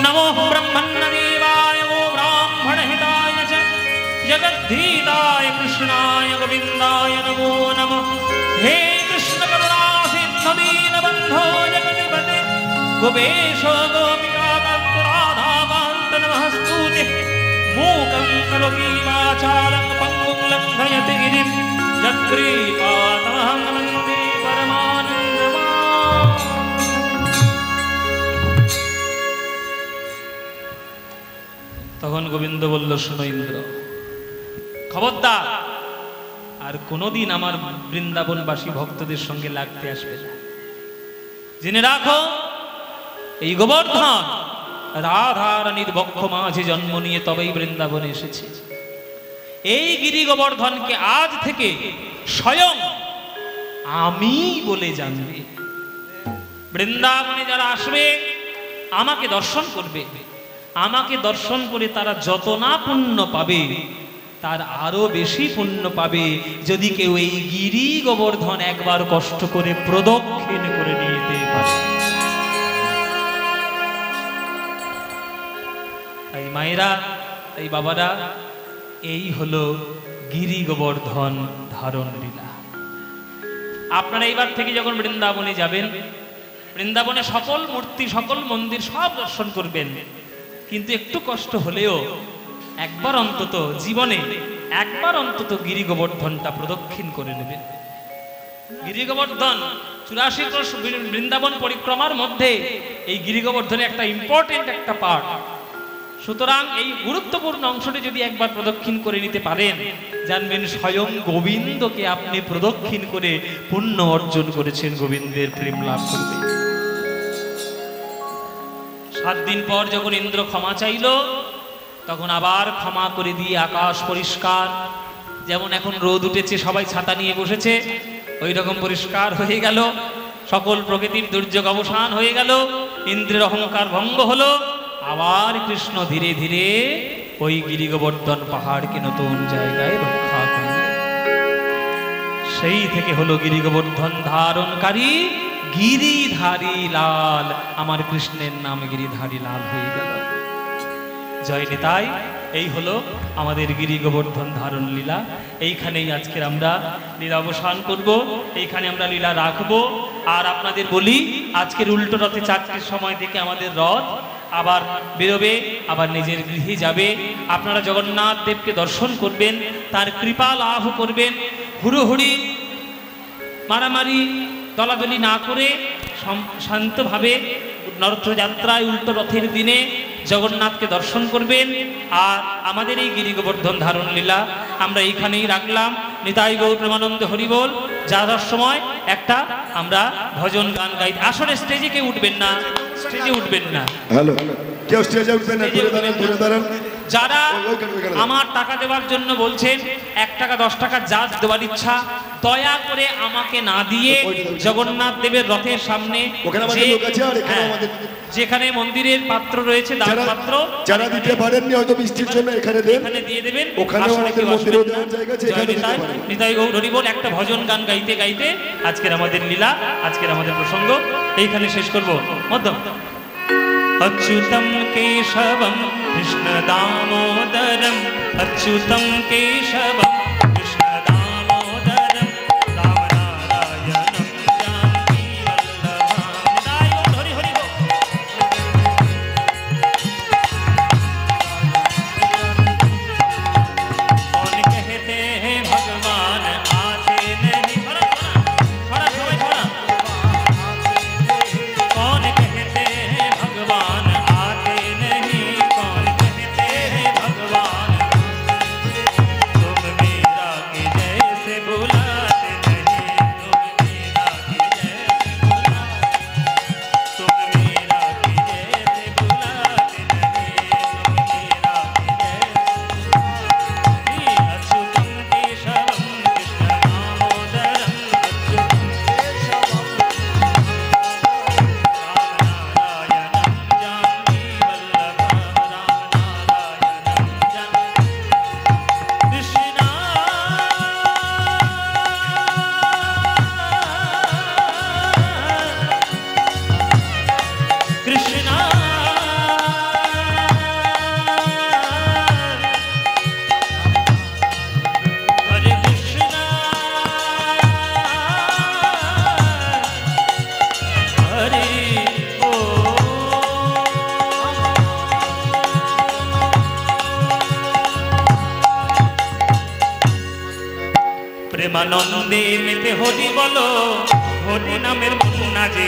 নমো ব্রহ্মণ্য দেবায় ও ব্রাহ্মণ হিতায় চ জগদ্ধীতায় কৃষ্ণায় গোবিন্দায় নমো নমঃ। হে কৃষ্ণ করুণা সিন্ধু দীনবন্ধো জগৎপতে গোপেশ গোপিকা কান্ত রাধা কান্ত নমস্তুতে। मूकं करोति वाचालं पङ्गुं लङ्घयति गिरिं यत्कृपातमहं वन्दे परमानन्दमाधवम्। তখন গোবিন্দ বলল, শোনো ইন্দ্র, খবরদার আর কোনোদিন আমার বৃন্দাবনবাসী ভক্তদের সঙ্গে লাগতে আসবে না। জেনে রাখো, এই গোবর্ধন রাধারানীর বক্ষ মাঝে জন্ম নিয়ে তবেই বৃন্দাবনে এসেছে। এই গিরি গোবর্ধনকে আজ থেকে স্বয়ং আমি বলে জানবে। বৃন্দাবনে যারা আসবে আমাকে দর্শন করবে, আমাকে দর্শন করে তারা যত না পুণ্য পাবে তার আরো বেশি পুণ্য পাবে যদি কেউ এই গিরি গোবর্ধন একবার কষ্ট করে প্রদক্ষিণ করে নিয়ে যেতে পারে। তাই মায়েরা, তাই বাবারা, এই হলো গিরি গোবর্ধন ধারণ লীলা। আপনারা এইবার থেকে যখন বৃন্দাবনে যাবেন, বৃন্দাবনে সকল মূর্তি, সকল মন্দির সব দর্শন করবেন, কিন্তু একটু কষ্ট হলেও একবার অন্তত জীবনে একবার অন্তত গিরি গোবর্ধনটা প্রদক্ষিণ করে নেবেন। গিরি গোবর্ধন 84 ক্রোশ বৃন্দাবন পরিক্রমার মধ্যে এই গিরি গোবর্ধনের একটা ইম্পর্টেন্ট একটা পার্ট। সুতরাং এই গুরুত্বপূর্ণ অংশটি যদি একবার প্রদক্ষিণ করে নিতে পারেন, জানবেন স্বয়ং গোবিন্দকে আপনি প্রদক্ষিণ করে পুণ্য অর্জন করেছেন, গোবিন্দের প্রেম লাভ করবে। 7 দিন পর যখন ইন্দ্র ক্ষমা চাইল, তখন আবার ক্ষমা করে দিয়ে আকাশ পরিষ্কার, যেমন এখন রোদ উঠেছে সবাই ছাতা নিয়ে বসেছে, ওই রকম পরিষ্কার হয়ে গেল, সকল প্রকৃতির দুর্যোগ অবসান হয়ে গেল, ইন্দ্রের অহংকার ভঙ্গ হলো। আবার কৃষ্ণ ধীরে ধীরে ওই গিরি গোবর্ধন পাহাড়কে নতুন জায়গায় রক্ষা করল। সেই থেকে হলো গিরি গোবর্ধন ধারণকারী গিরিধারী লাল, আমার কৃষ্ণের নাম গিরিধারী লাল হয়ে গেল। জয় নিতাই। এই হলো আমাদের গিরি গোবর্ধন ধারণ লীলা। এইখানেই আজকের আমরা লীলা অবসান করব, এইখানে আমরা লীলা রাখবো। আর আপনাদের বলি, আজকের উল্টো রথে 4টের সময় থেকে আমাদের রথ আবার বেরোবে, আবার নিজের গৃহে যাবে। আপনারা জগন্নাথ দেবকে দর্শন করবেন, তার কৃপা লাভ করবেন। হুড়োহুড়ি মারামারি দলাদলি না করে শান্তভাবে রথযাত্রায় উল্টো রথের দিনে জগন্নাথকে দর্শন করবেন। আর আমাদের এই গিরি গোবর্ধন ধারণ লীলা আমরা এইখানেই রাখলাম। নিতাই গৌর প্রেমানন্দ হরি বল। যাওয়ার সময় একটা আমরা ভজন গান গাই। আসলে স্টেজে কেউ উঠবেন না, স্টেজে উঠবেন না। হ্যালো, কেউ স্টেজে উঠবেন না, ঘুরে দাঁড়ান, ঘুরে দাঁড়ান। যারা আমার টাকা দেওয়ার জন্য বলছেন, 1 টাকা 10 টাকা যা দেওয়ার ইচ্ছা, দয়া করে আমাকে না দিয়ে জগন্নাথ দেবের রথের সামনে যেখানে মন্দিরের পাত্র রয়েছে, দান পাত্র, যারা দিতে পারেননি হয়তো বৃষ্টির জন্য এখানে দেন, এখানে দিয়ে দেবেন। ওখানে আমাদের মন্দিরে দেওয়ার জায়গা আছে, এখানে দিতে পারেন। নিতাই গৌর হরি বল। একটা ভজন গান গাইতে গাইতে আজকের আমাদের লীলা, আজকের আমাদের প্রসঙ্গ এইখানে শেষ করব। মধ্যম अच्युतं केशवं कृष्ण दामोदरं, अच्युतं केशवं कृष्ण दामोदरं, रामनारायणं जानकी वल्लभं। हरि हरि बोल। कौन कहते हैं भगवान आते नहीं, थोड़ा सबाई थोड़ा, कौन कहते हैं भगवान आते नहीं, कौन कहते हैं भगवान तुम मीरा की जैसे बुलाते नहीं, तुम मीरा की जैसे बुलाते, तुम मीरा की जैसे बुलाते नहीं, तुम मीरा की जैसे। अच्युतं केशवं कृष्ण दामोदरं, अच्युतं केशवं रामनारायणं जानकी वल्लभं, रामनारायणं जानकी कृष्णा कृष्णा हरे कृष्णा हरे ओ। প্রেমানন্দে মেতে হরি বলো, হরি নামের মুন্না যে